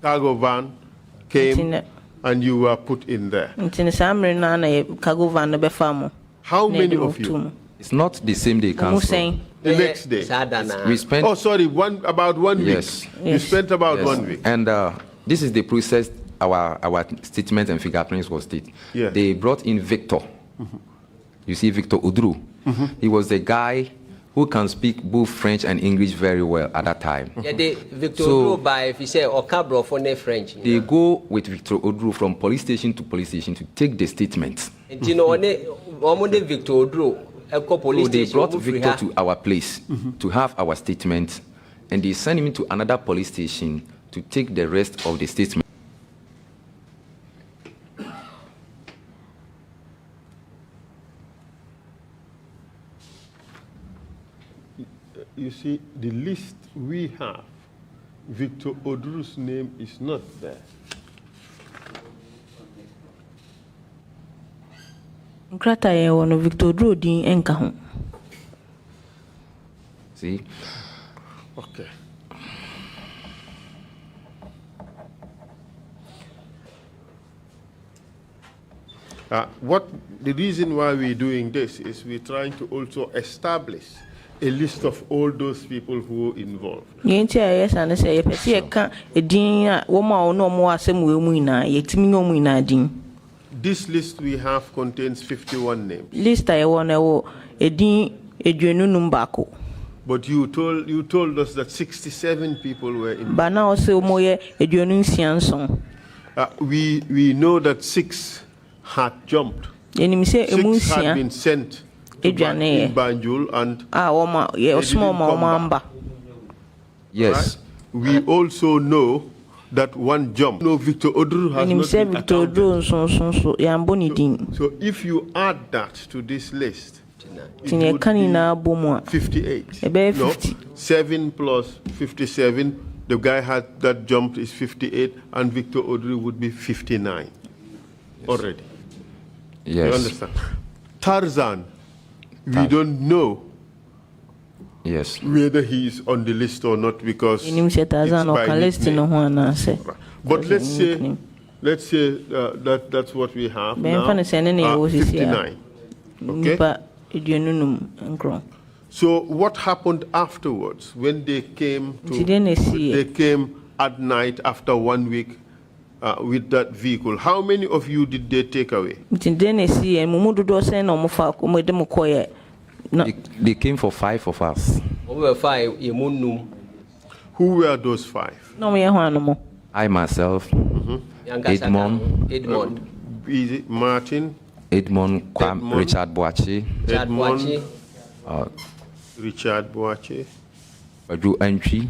cargo van came and you were put in there. Nti ne samre na na ye cargo van no be fa mo. How Na ye many de mo of to you? mo. It's not the same day, Mo council. saying The next day. Sadana. We spent. Oh, sorry, about 1 week. Yes. You Yes. spent about Yes. 1 week. And this is the process our statement and fingerprints was state. Yeah. They brought in Victor. You see Victor Udru. He was the guy who can speak both French and English very well at that time. Ye de Victor So- Odro ba if you say okabro for ne French. They go with Victor Udru from police station to police station to take the statement. Nti no one omo de Victor Odro e ko police So they station. brought omo free Victor ha. to our place to have our statement, and they sent him to another police station to take the rest of the statement. You see, the list we have, Victor Odru's name is not there. nkrata ye wo no Victor Dro din enka ho. See? Okay. What the reason why we're doing this is we're trying to also establish a list of all those people who were involved. Yes, and say, This list we have contains 51 names. List I want But you told us that 67 people were involved. but now say We know that 6 had jumped. 6 had been sent to Banjul and Yes. right? We also know that 1 jumped. No, Victor Odru has not been accounted. So if you add that to this list, it would be 58. No, 7 plus 57. The guy that jumped is 58, and Victor Odru would be 59 already. Yes. You understand? Tarzan, we don't know Yes. whether he is on the list or not because it's by nickname. But let's say that's what we have now. 59. Okay. So what happened afterwards when they came at night after 1 week with that vehicle? How many of you did they take away? They came for 5 of us. Who were those 5? I myself, Edmond, Martin, Edmond, Richard Boachi, Edmond, Richard Boache, Baju Entry,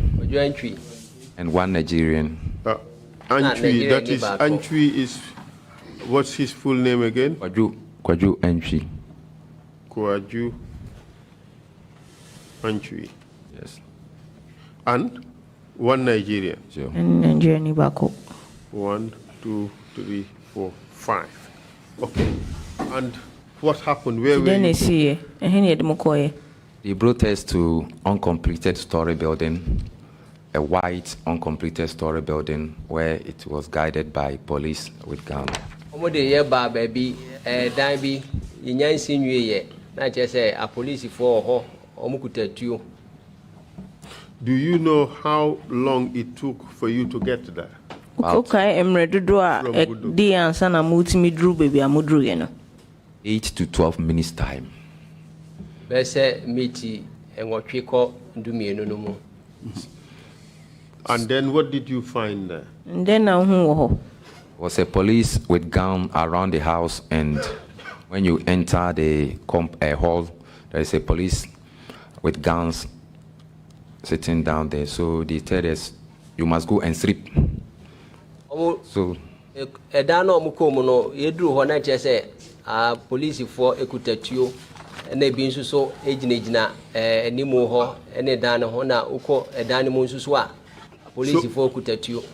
and 1 Nigerian. Antwi, that is, Antwi is, what's his full name again? Kwaju Entry. Kwaju Antwi. Yes. And 1 Nigerian. Sure. 1, 2, 3, 4, 5. Okay. And what happened? Where were you? They brought us to uncompleted story building, a white uncompleted story building where it was guided by police with guns. Do you know how long it took for you to get there? 8 to 12 minutes time. And then what did you find there? Was a police with gun around the house, and when you enter the hall, there is a police with guns sitting down there. So they tell us, you must go and sleep. So police for ekutatuo na bi nso so ejinejina enimo ho ene dan ho na uko edan mo nso so a police for ekutatuo.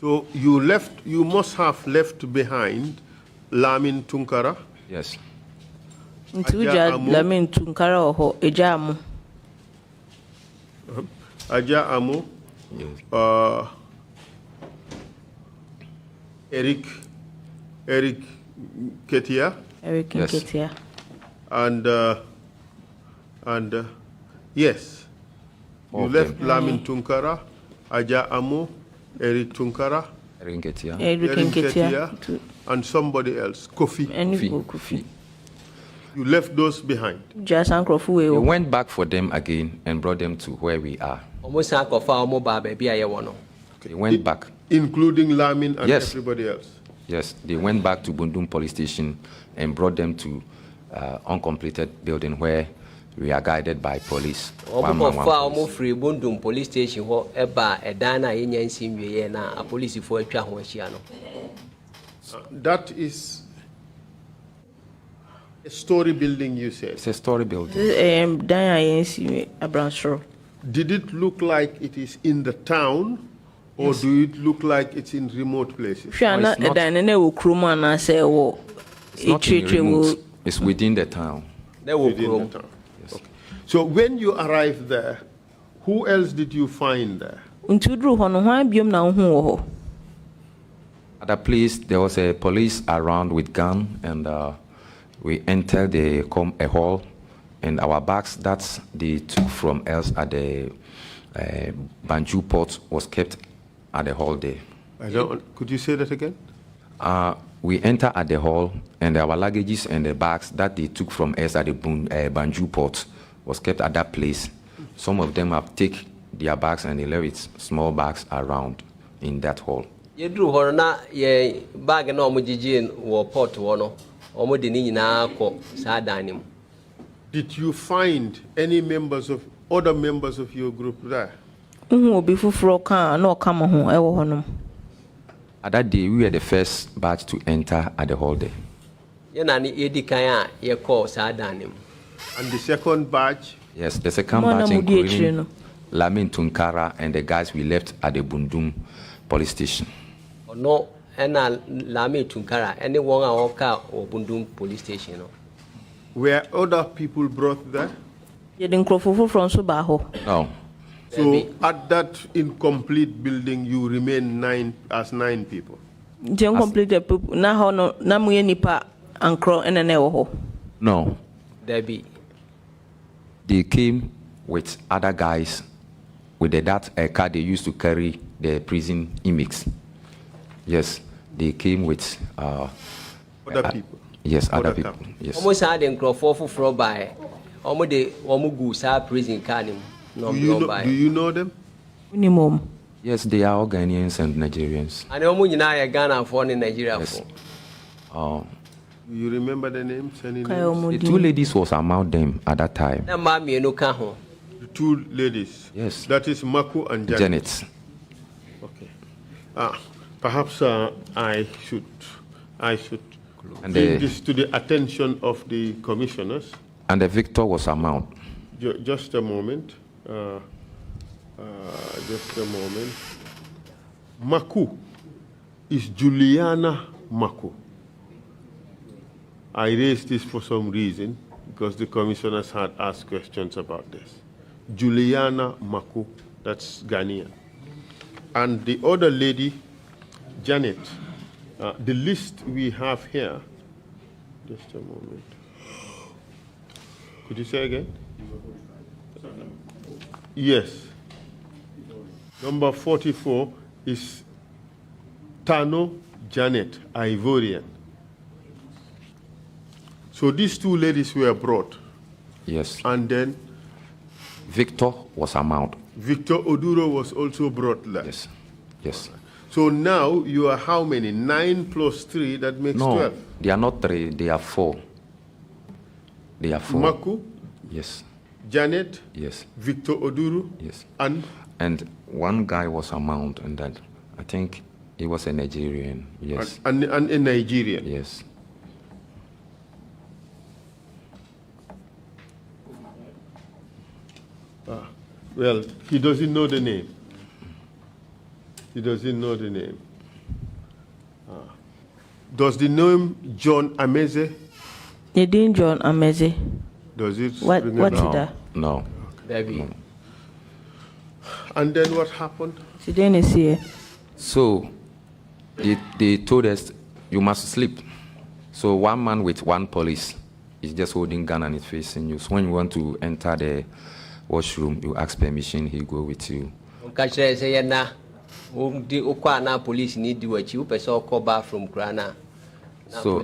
So you must have left behind Lamin Tunkara? yes. Lamin Tunkara oho ejamu. Aja Amo. Yes. Eric Ketia. Eric Yes. Ketia. And yes, you Okay. left Lamin Tunkara, Aja Amo, Eric Tunkara, Eric Ketia. Eric Ketia. and somebody else, Kofi. Kofi. You left those behind. Just Uncle We Fuwe. went back for them again and brought them to where we are. Almost They went back. Including Lamin and Yes. everybody else. Yes, they went back to Bundum police station and brought them to uncompleted building where we are guided by police. One man, one police. free Bundum police station ho eba edana yenya nsimwie na a police for atwa ho ahia no. That is a story building, you said. It's a story building. Did it look like it is in the town, or Yes. do it look like it's in remote places? It's not in remote. It's within the town. They will Within grow. the town. Okay. So when you arrived there, Who else did you find there? Ntudru ho no hwan biom na wo ho. At the place, there was a police around with gun, and we entered a hall, and our bags that they took from us at the Banjul port was kept at the hall there. Could you say that again? We entered at the hall, and our luggages and the bags that they took from us at the Banjul port was kept at that place. Some of them have taken their bags and they left small bags around in that hall. Yedru hɔ na ye bag na ɔmo gigi wɔ port hɔ no ɔmo de ni nyinaa kɔ saa dan ne mu. Did you find any other members of your group there? Obi fufuro ka na ɔka mo ho ɛwɔ hɔ no. At that day, we were the first batch to enter at the hall there. Ye na ni edi kan a ye kɔ saa dan ne mu. And the second batch? Yes, the second batch including Lamin Tunkara and the guys we left at the Bundum police station. No, ena Lamin Tunkara, anyone a oka or Bundum police station. No. Were other people brought there? No. So at that incomplete building, you remain 9 people? Incomplete people. No. Debbie. They came with other guys with that car they used to carry the prison inmates. Yes, they came with other people. Yes, other people. Yes. Almost had them for by almost the Omugu prison car. Do you know them? Minimum. Yes, they are all Ghanaians and Nigerians. And Omunina Ghana for in Nigeria. Yes. Do you remember the names? Any names? The two ladies was among them at that time. The two ladies? Yes. That is Maku and Janet. Okay. Perhaps I should bring this to the attention of the commissioners. And the victor was among. Just a moment. Just a moment. Maku is Juliana Maku. I raised this for some reason because the commissioners had asked questions about this. Juliana Maku, that's Ghanian. And the other lady, Janet, the list we have here, just a moment. Could you say again? Yes. Number 44 is Tano Janet, Ivorian. So these two ladies were brought. Yes. And then? Victor was among. Victor Oduro was also brought there. Yes. Yes. So now you are how many? 9 plus 3, that makes 12. They are not 3, they are 4. They are 4. Maku? Yes. Janet? Yes. Victor Oduro? Yes. And one guy was among, and that I think he was a Nigerian. Yes. And a Nigerian? Yes. Well, he doesn't know the name. He doesn't know the name. Does the name John Ameze? The name John Ameze. Does it? What is that? No. Baby. And then what happened? So they told us you must sleep. So one man with one police is just holding gun and it's facing you. So when you want to enter the washroom, you ask permission, he go with you. So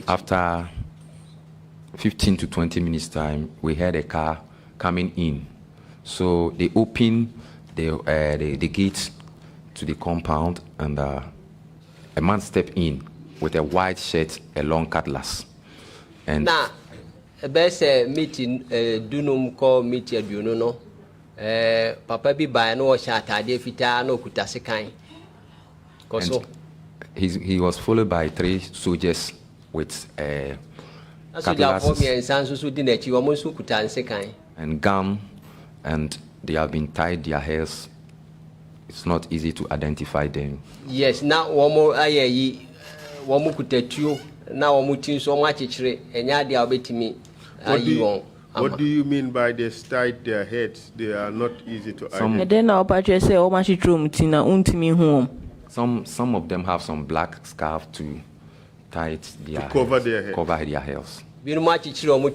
after 15 to 20 minutes time, we heard a car coming in. So they opened the gate to the compound, and a man stepped in with a white shirt, a long cutlass. And now, best meeting dunum call meeting you know. Papa bi by no shot ade fita no kutase kan. Koso. He was followed by 3 soldiers with cutlasses and gun, and they have been tied their hairs. It's not easy to identify them. Yes, now one more aye womu kutatuo na womu tin so ma chichire enya dia obetimi What do you mean by they tied their heads? They are not easy to identify. And then our patch say, "Oh, my room, Tina, untimi home." Some of them have some black scarf to tie their cover their head. Cover their heads. Binu ma chichiri omu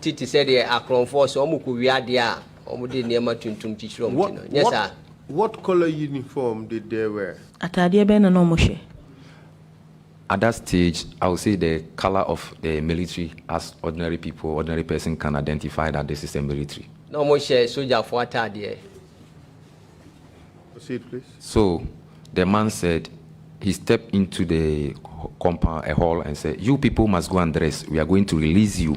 titi said the akronfo so omu ku wiade a omu de niema tuntum chichiri omu tino. Yes sir. What color uniform did they wear? Atade be na no mo hye. At that stage, I would say the color of the military, as ordinary people, ordinary person can identify that this is a military. No mo hye soldier for atade. Proceed, please. So the man said, he stepped into the compound, a hall, and said, "You people must go and dress. We are going to release you."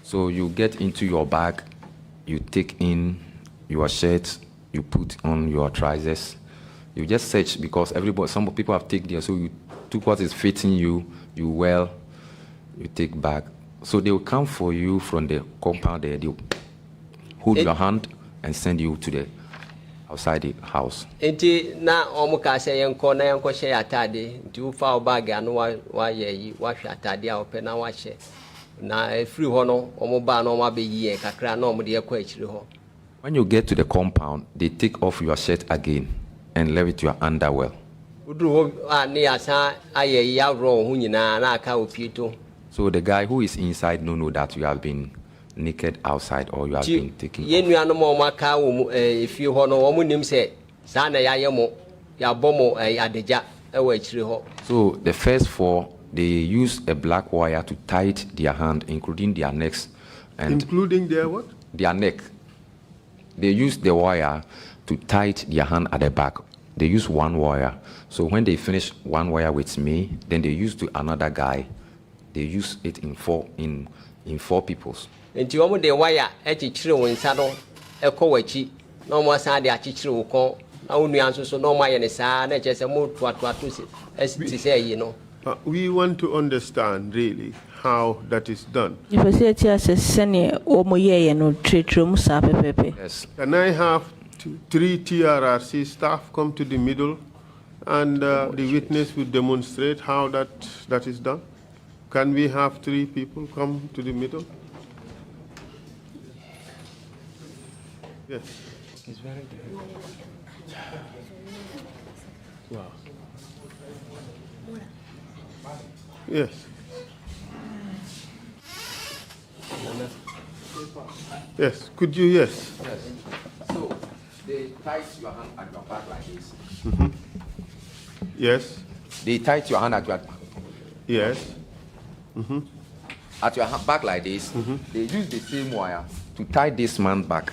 So you get into your bag, you take in your shirt, you put on your trousers. You just search because some people have taken there. So you took what is fitting you, you wear, you take back. So they will come for you from the compound there. They will hold your hand and send you to the outside the house. Enti na omuka say yenko na yenko hye atade nti u fa bag anu wa ye wa hwe atade a ope na wa hye na free ho no omo ba na omo abeyi en kakra na omo de ekọ akiri ho. When you get to the compound, they take off your shirt again and leave it your underwear. Udru ho ani asa aye ya ro ho nyina na aka opieto. So the guy who is inside know that you have been naked outside or you have been taken. Yenuano mo maka wo if you ho no wo nim se sa na ya yemo ya bomo adeja e wa akiri ho. So the first four, they use a black wire to tie their hand, including their necks. And including their what? Their neck. They use the wire to tie their hand at the back. They use one wire. So when they finish one wire with me, then they use to another guy. They use it in four peoples. Nti omo de wire echichire wo nsa no ekọ wachi na omo san de achichire wo kon na onu anso so na omo aye ne sa na eche se mo to se say yi no. We want to understand really how that is done. If I say sene omo ye no tretrom sa pepepe. Yes. Can I have 3 TRRC staff come to the middle and the witness will demonstrate how that is done? Can we have 3 people come to the middle? Yes. It's very difficult. Wow. Yes. Yes. Could you? Yes. Yes. So they tie your hand at your back like this. Mm-hmm. Yes. They tie your hand at your. Yes. Mm-hmm. At your back like this. Mm-hmm. They use the same wire to tie this man's back.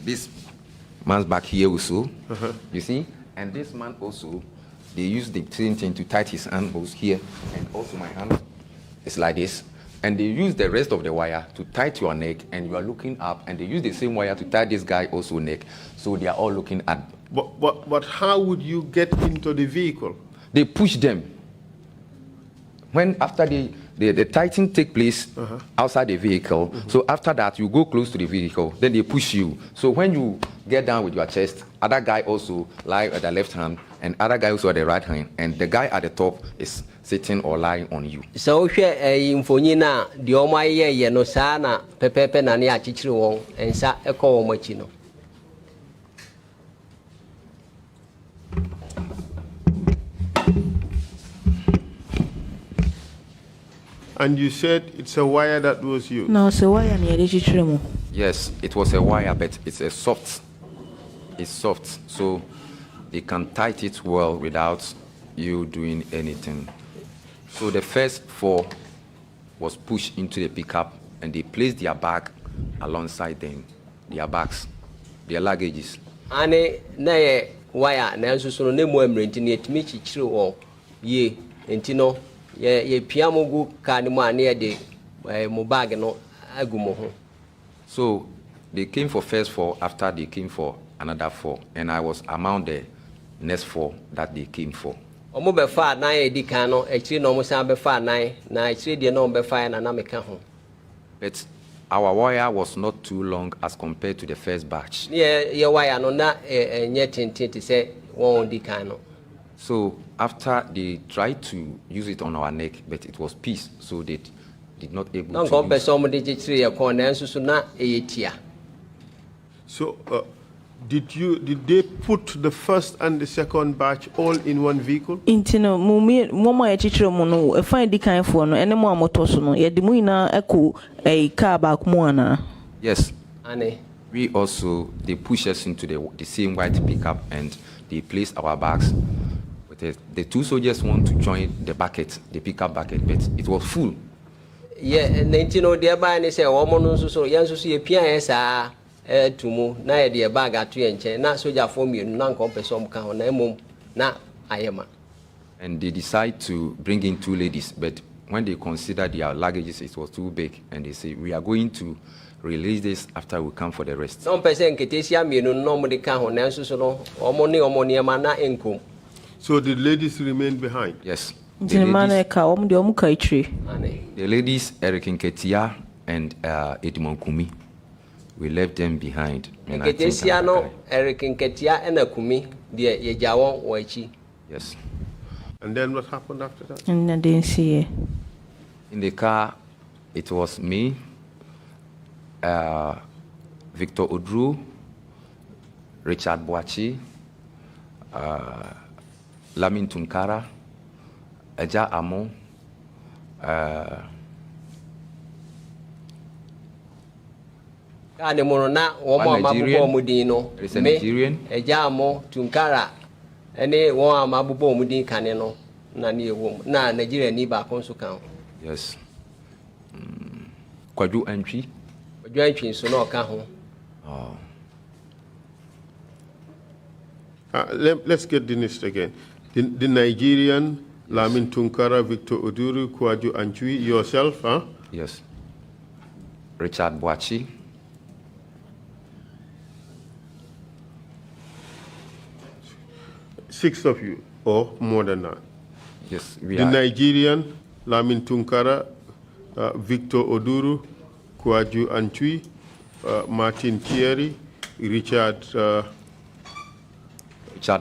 This man's back here also. You see, and this man also. They use the same thing to tie his elbows here, and also my hand is like this. And they use the rest of the wire to tie to your neck, and you are looking up, and they use the same wire to tie this guy also neck. So they are all looking at. But how would you get into the vehicle? They push them. When after the tightening take place outside the vehicle, so after that you go close to the vehicle, then they push you. So when you get down with your chest, other guy also lie at the left hand, and other guy also at the right hand, and the guy at the top is sitting or lying on you. So infoni na di omo ye no sa na pepepe na ne achichiri won ensa ekọ wo machi no. And you said it's a wire that was used? No, it's a wire near the. Yes, it was a wire, but it's a soft. It's soft, so they can tighten it well without you doing anything. So the first 4 was pushed into the pickup, and they placed their bag alongside them, their bags, their luggages. Ane na ye wire na nso so no ne mu amrenti ne etimi chichiri wo ye enti no ye piamogu ka ne mu ane ye de mo bag no agumo ho. So they came for first 4 after they came for another 4, and I was among the next 4 that they came for. Omo be fa na ye di kan no ekiri no mo san be fa na ekiri de no be fa na meka ho. But our wire was not too long as compared to the first batch. Ye wire no na enye tintin ti se won di kan no. So after they tried to use it on our neck, but it was peace, so they did not able na to nko use. pese omo de chichire ye kon na nsusu na eyetia. So, did they put the first and the second batch all in one vehicle? Intino mumi momo ya chichiro mu no e fan di kan fo no ene mo amoto so no ye de mu ina eko e car back mu ana. Yes. Ane. We also, they push us into the same white pickup and they place our bags. But the two soldiers want to join the bucket, the pickup bucket, but it was full. Yeah, 19 de ba ni se omo no nsusu ya nsusu ye pia esa tumu na ye de bag atu ye nche na soldier form you na nko pese omo ka ho na emom na ayema. And they decide to bring in two ladies, but when they consider their luggages, it was too big, and they say, we are going to release this after we come for the rest. No person ketesia mienu no mo de ka ho na nsusu no omo ni ema na enkom. So the ladies remained behind? The Yes. ladies, Eric Nketia and Edmond Kumi, we left them behind. Ketesia no Eric Nketia and Kumi de ye jawon wo echi. Yes. And then what happened after that? And I didn't see it. In the car, it was me, Victor Odru, Richard Boachi, Lamin Tunkara, Eja Amo, Kane mono na womo amabubo omudin no. There's a Nigerian. Eja Amo Tunkara ene won amabubo omudin kane no na ne ewom na Nigeria ni ba konso kan. Yes. Kwaju entry. Kwaju entry so na oka ho. Oh. Let's get the list again. The Nigerian, Lamin Tunkara, Victor Oduru, Kwaju Anchui, yourself, huh? Yes. Richard Boachi. Six of you, or more than that? Yes, the Nigerian, Lamin Tunkara, Victor Oduru, Kwaju Anchui, Martin Kyere, Richard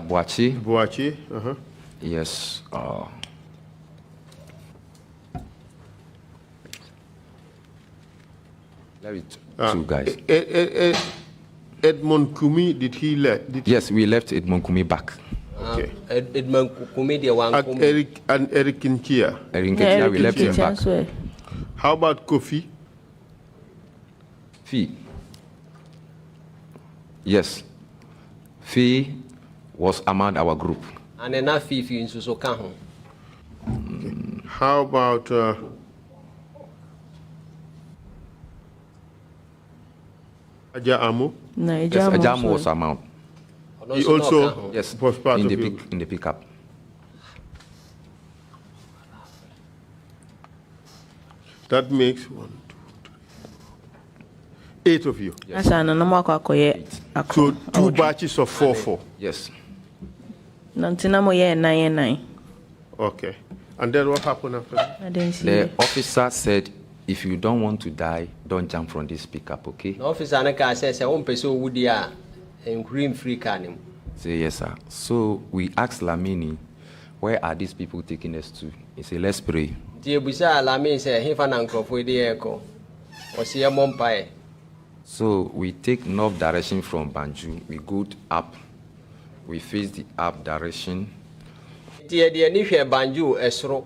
Boachi. Boachi, Yes. Two guys. Edmond Kumi, did he left? Yes, we left Edmond Kumi back. Okay. Edmond Kumi de wan Kumi. Eric Nkia. Eric Nkia, we left him back. How about Kofi? Fee. Yes. Fee was among our group. And then that Fee in so kan ho. How about Aja Amo? No, yes, Ajamo was among. He also yes, was part in of in the pickup. That makes 1, 2, 3, 4, 8 of you. Yes. So 2 batches of 4. Yes. Okay. And then what happened after that? I didn't see The it. officer said, if you don't want to die, don't jump from this pickup, okay? The officer na ka say won pese owudi a green free car nim. Say yes, sir. So we asked Lamini, where are these people taking us to? He said, let's pray. Die busa Lamin say he fa na nkrofo de eko. O se mompae. So we take north direction from Banjul. We go up. We face the up direction. Die ni hwe Banjul esro.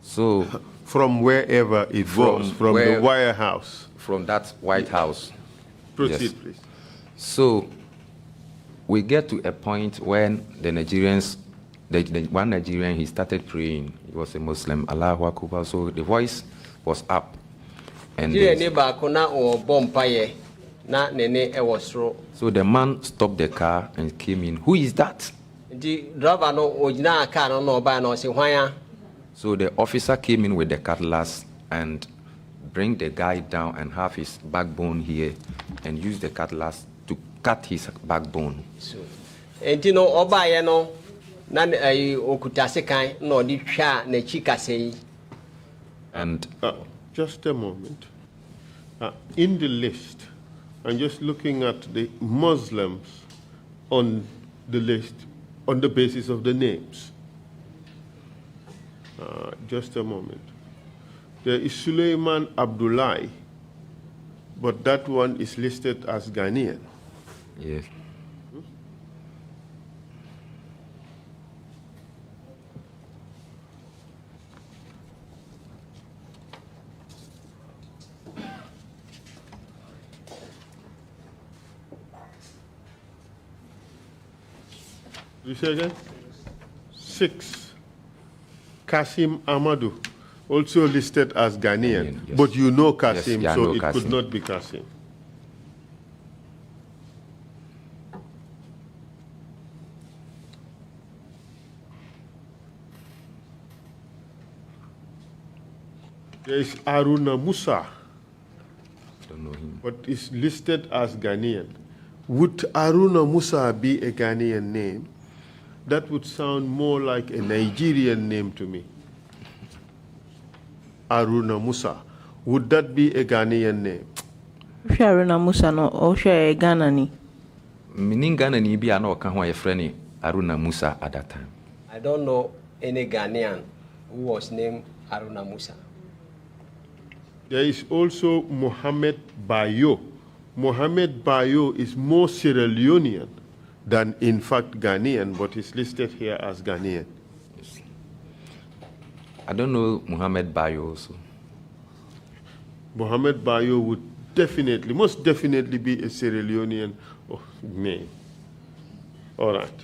So from wherever it was, from the wire house. From that White House. Proceed, yes. please. So we get to a point when the Nigerians, the one Nigerian, he started praying. He was a Muslim, Allahu Akbar. So the voice was up. And so the man stopped the car and came in. Who is that? So the officer came in with the cutlass and bring the guy down and have his backbone here and use the cutlass to cut his backbone. And you know, Oba, no, none okutasekai no di sha ne chikasei. And just a moment. In the list, I'm just looking at the Muslims on the list on the basis of the names. Just a moment. There is Suleiman Abdullahi, but that one is listed as Ghanaian. Yes. You say again? 6. Kasim Amadou, also listed as Ghanaian, Yes. but you know Kasim, Yes, yeah, I so know it Kasim. could not be Kasim. There is Aruna Musa, Don't know him. but is listed as Ghanaian. Would Aruna Musa be a Ghanaian name? That would sound more like a Nigerian name to me. Aruna Musa. Would that be a Ghanaian name? Aruna Musa no o hwe Ghana ni. Meaning Ghana ni bi ana oka ho a friend Aruna Musa at that time. I don't know any Ghanaian who was named Aruna Musa. There is also Mohamed Bayo. Mohamed Bayo is more Sierra Leonean than in fact Ghanaian, but is listed here as Ghanaian. I don't know Muhammad Bayo also. Mohamed Bayo would definitely, most definitely be a Sierra Leonean name. All right.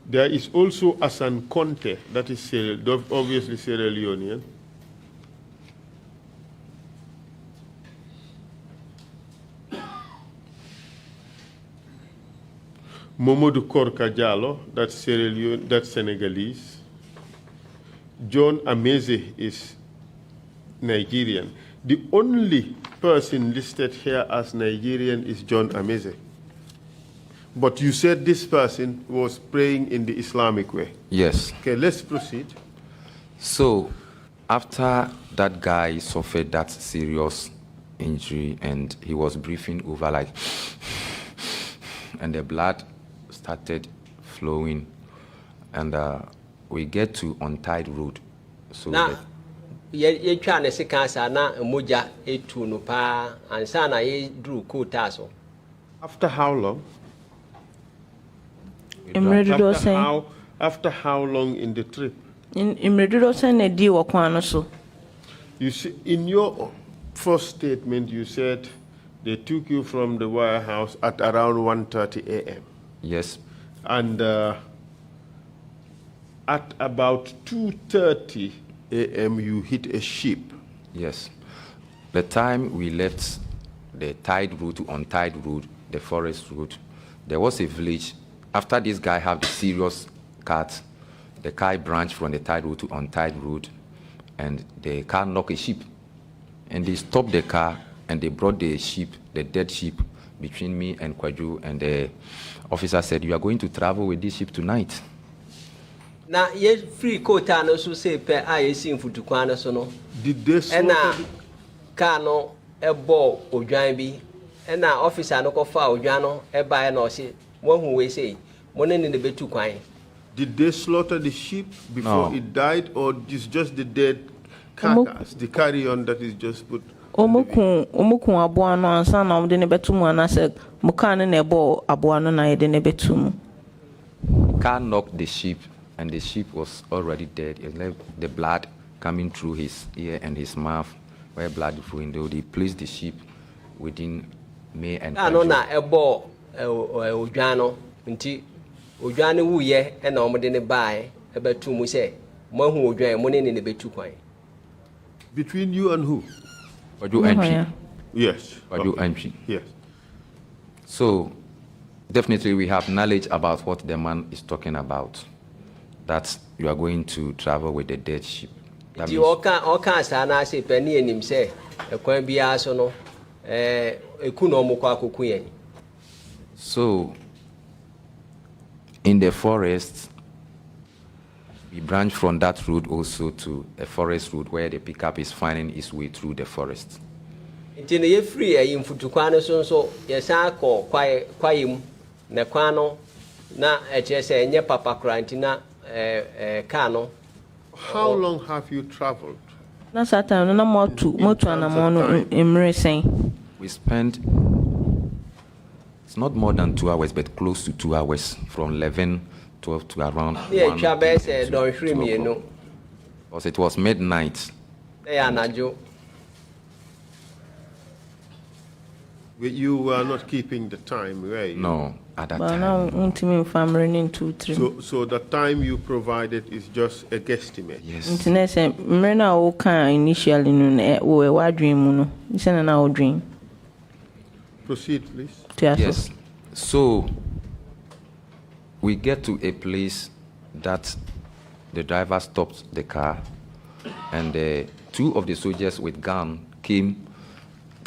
There is also Asan Conte, that is obviously Sierra Leonean. Momodou Korka Diallo, that's Sierra Leone, that's Senegalese. John Ameze is Nigerian. The only person listed here as Nigerian is John Ameze. But you said this person was praying in the Islamic way. Yes. Okay, let's proceed. So, after that guy suffered that serious injury and he was breathing over like, and the blood started flowing, and we get to Untied Road. So Na ye twa ne sika sa na moja etu no pa ansa na ye dru quota so. After how long? After how long in the trip? Imredudo sen na di wo kwan no so. You see, in your first statement, you said they took you from the warehouse at around 1:30 a.m. yes, And at about 2:30 a.m., you hit a sheep. yes. The time we left the tied road to Untied Road, the forest road, there was a village. After this guy had the serious cut, the car branched from the tied road to Untied Road, and the car knocked a sheep. And they stopped the car, and they brought the sheep, the dead sheep, between me and Kwaju, and the officer said, "You are going to travel with this sheep tonight." Na ye free quota no so say pe a ye sin futukwan no so no. Did they And slaughter the- car no e bo odwan bi. And officer no ko fa odwan no e ba na o se won hu we say mo ne ne betu kwan. Did they slaughter the sheep before No. it died, or is just the dead carcass, the carrion that is just put? Omukun aboa no ansa na omde ne betu mu anase muka ne na ebo aboa no na ye de ne betu mu. Car knocked the sheep, and the sheep was already dead. It left the blood coming through his ear and his mouth, where blood flowing. They placed the sheep within me and No Kwaju. na e bo odwan no nti odwan wu ye e na omde ne bae e betu mu say mo hu odwan mo ne ne betu kwan. Between you and who? Kwaju entry. Yeah. Yes. Kwaju Okay. entry. Yes. So, definitely we have knowledge about what the man is talking about. That you are going to travel with the dead sheep. That Nti means- oka sa na say pe ne enim say e kwan bia so no eku no mo kwa koku yen. So, in the forest, we branch from that road also to a forest road where the pickup is finding its way through the forest. Nti ne ye free e mfutukwan no so ye san ko kwaye mu ne kwano na eche se enye papa quarantine kano. How long have you traveled? Na satan na motu anamono imresen. We spent, it's not more than 2 hours, but close to 2 hours, from 11, 12 to around 1. Because it was midnight. You were not keeping the time, were you? No, at that But time. now running 2 3. So the time you provided is just a guesstimate. Yes. Internet say mrena o kan initially no we wa dream no. Isen na o dream. Proceed, please. Yes. So we get to a place that the driver stopped the car, and 2 of the soldiers with gun came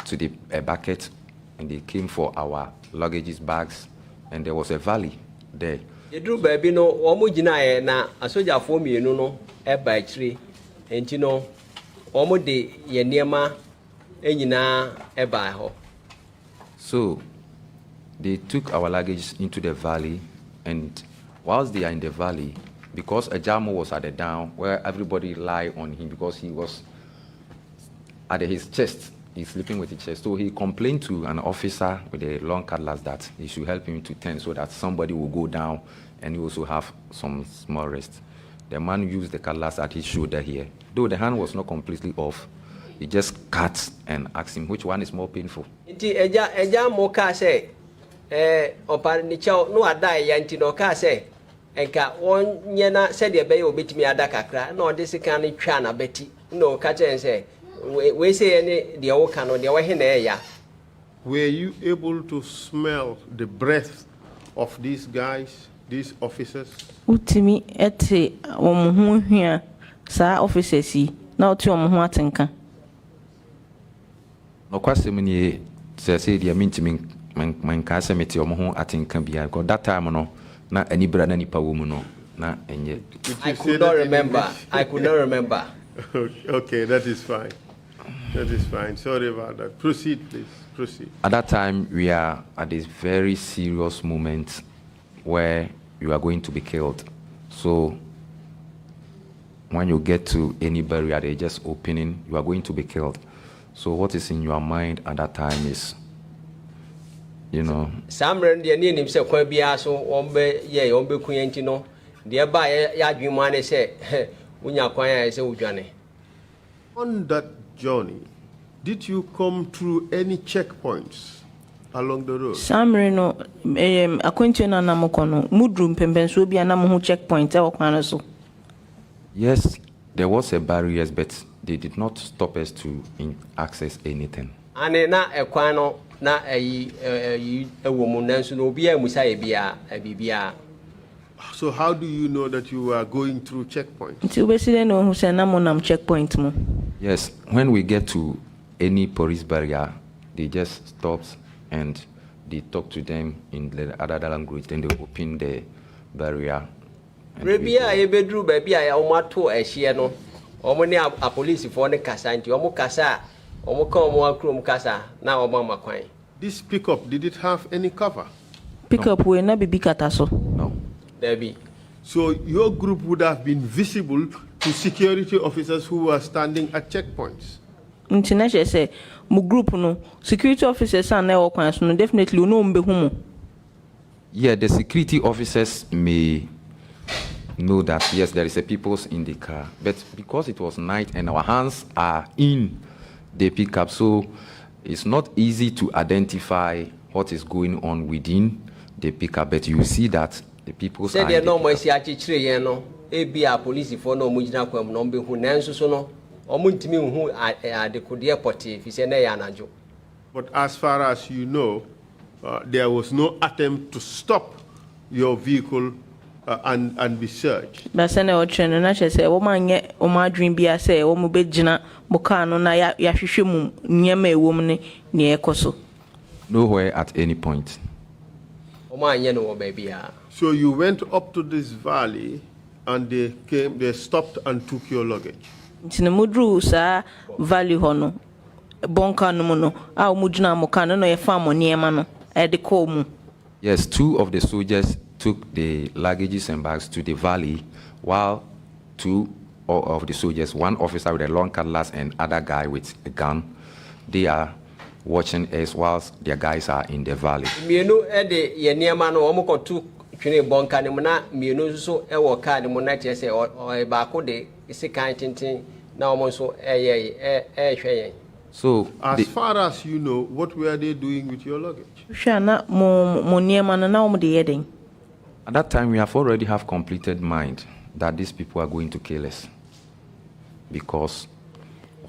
to the bucket, and they came for our luggages, bags, and there was a valley there. Yedru baby no omo gina na asoja fo mienu no e ba akire enti no omo de ye niema enyina e ba ho. So they took our luggage into the valley, and whilst they are in the valley, because a jamo was at the down where everybody lie on him because he was at his chest, he's sleeping with his chest. So he complained to an officer with a long cutlass that he should help him to turn so that somebody will go down and he also have some small rest. The man used the cutlass at his shoulder here. Though the hand was not completely off, he just cut and asked him which one is more painful. Nti eja mo ka say opa ni chao no ada ya nti no ka say enka wonye na said e be ye obetimi ada kakra na ode sika ne twa na beti no ka chen say we say any the wo ka no the wo he na ya. Were you able to smell the breath of these guys, these officers? Utimi ete omo hia sa officers yi na otu omo ho atenka. No kwasem ni say dia mintimi man ka se meti omo ho atenka bia because that time no na anibra na nipa wo mu no na enye. I could not remember. Okay, that is fine. That is fine. Sorry about that. Proceed, please. Proceed. At that time, we are at this very serious moment where you are going to be killed. So when you get to any barrier, they just opening, you are going to be killed. So what is in your mind at that time is, you know. Samren de ni nim se kwa bia so ombe ye ombe kuyanti no de ba ya adwuma say unya kwan ya se udwane. On that journey, did you come through any checkpoints along the road? Samre no akwantu na namoko no mudru mpempenso bia na mo ho checkpoint e wakwan so. Yes, there was a barrier, but they did not stop us to access anything. Ane na ekwan no na ewomu nanso no obi amusa ye bia. So how do you know that you are going through checkpoints? Nti obesile no hu se na mo nam checkpoint mo. Yes, when we get to any police barrier, they just stop and they talk to them in the other language, then they open the barrier. Rebia e bedru baby a omato ehie no. Omo ne a police for ne kasa nti omo kasa omo ka omo akrom kasa na omo makwan. This pickup, did it have any cover? Pickup we na bibi kata so. No. Debbie. So your group would have been visible to security officers who were standing at checkpoints. International say mu group no security officers are na okwan so no definitely no mbe hu mo. Yeah, the security officers may know that yes, there is a people in the car, but because it was night and our hands are in the pickup, so it's not easy to identify what is going on within the pickup. But you see that the people said they no more see achichire yen no e bia police for no mu gina kwam no mbe hu nanso so no omo ntimi hu adekode airport fi se na ya anajo. But as far as you know, there was no attempt to stop your vehicle and be searched. But say na o train na say wo manye o ma adwin bia say wo mu be gina mo car no na ya hwehwe mu nyema ewom ne ne ekoso. Nowhere at any point. So you went up to this valley and they stopped and took your luggage. Ntina mudru sa valley hono bonka no no a muduna mo kan no ye fa mo niema no e de ko mu. Yes, 2 of the soldiers took the luggages and bags to the valley, while 2 of the soldiers, 1 officer with a long cutlass and other guy with a gun, they are watching us whilst their guys are in the valley. Mienu ede ye niema no omo kotu twene bonka ne mu na mienu so e wo car ne mu na tie se o ba ko de isikan tintin na omo so hwe. So, as far as you know, what were they doing with your luggage? At that time, we have already have completed mind that these people are going to kill us, because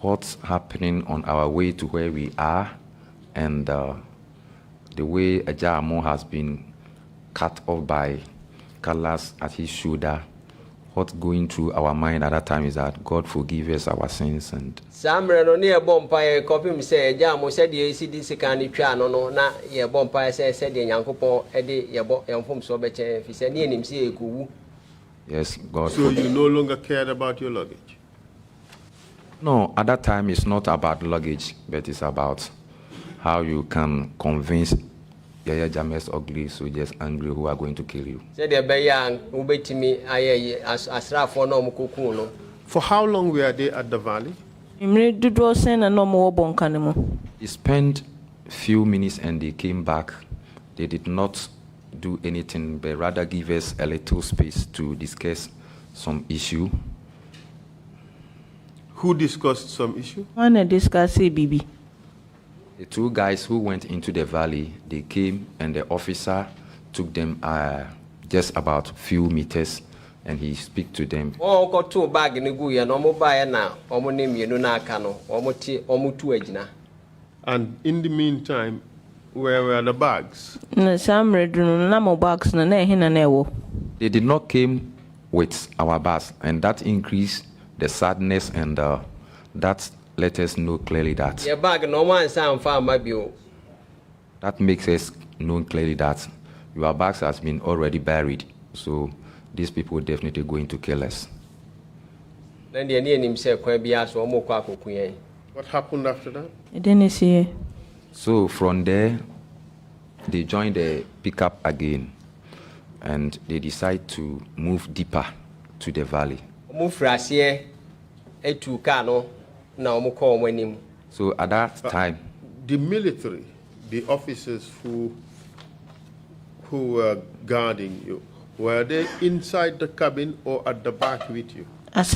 what's happening on our way to where we are, and the way Ajamo has been cut off by Kalas at his shoulder. What's going through our mind at that time is that God forgive us our sins. And Samre no ne bompa e kopim se Ajamo said ye si di sika ni twa no na ye bompa se said ye Nyankopon e de ye bo emfom so be che fi se ne enim se ekuwu. Yes, God. So you no longer cared about your luggage? No, at that time it's not about luggage, but it's about how you can convince Yaya James ugly soldiers angry who are going to kill you. For how long were they at the valley? They spent few minutes and they came back. They did not do anything, but rather give us a little space to discuss some issue. Who discussed some issue? The 2 guys who went into the valley, they came and the officer took them just about few meters and he speak to them. And in the meantime, where were the bags? They did not came with our bags, and that increased the sadness, and that let us know clearly that that makes us know clearly that your bags has been already buried. So these people are definitely going to kill us. What happened after that? So from there, they joined the pickup again, and they decide to move deeper to the valley. So at that time, the military, the officers who were guarding you, were they inside the cabin or at the back with you? At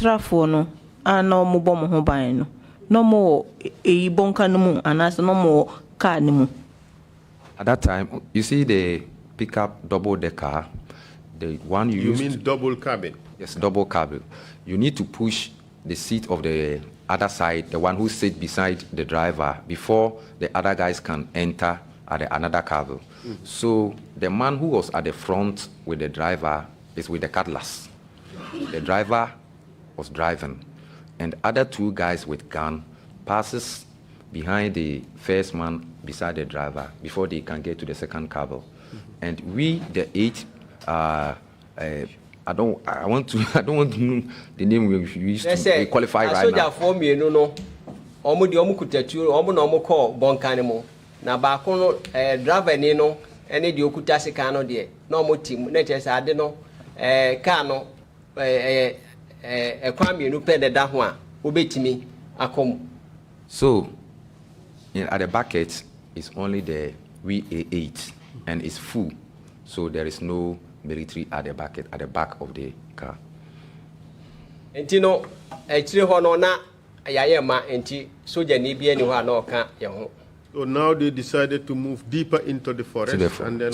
that time, you see the pickup double-decker, the one you used. You mean double cabin? Yes, double cabin. You need to push the seat of the other side, the one who sits beside the driver, before the other guys can enter at another cabin. So the man who was at the front with the driver is with the cutlass. The driver was driving, and other 2 guys with gun passes behind the first man beside the driver before they can get to the second cabin. And we, the 8, I don't want to know the name we used to qualify right now. Na ba ko no driver ni no ene de okuta sika no de na omo tim na chese ade no car no kwa mienu pe de da ho a obetimi akom. So at the bucket is only the VA8 and it's full, so there is no military at the bucket at the back of the car. Enti no chire ho no na yaye ma enti soja ni bia ni ho na oka ye ho. So now they decided to move deeper into the forest, and then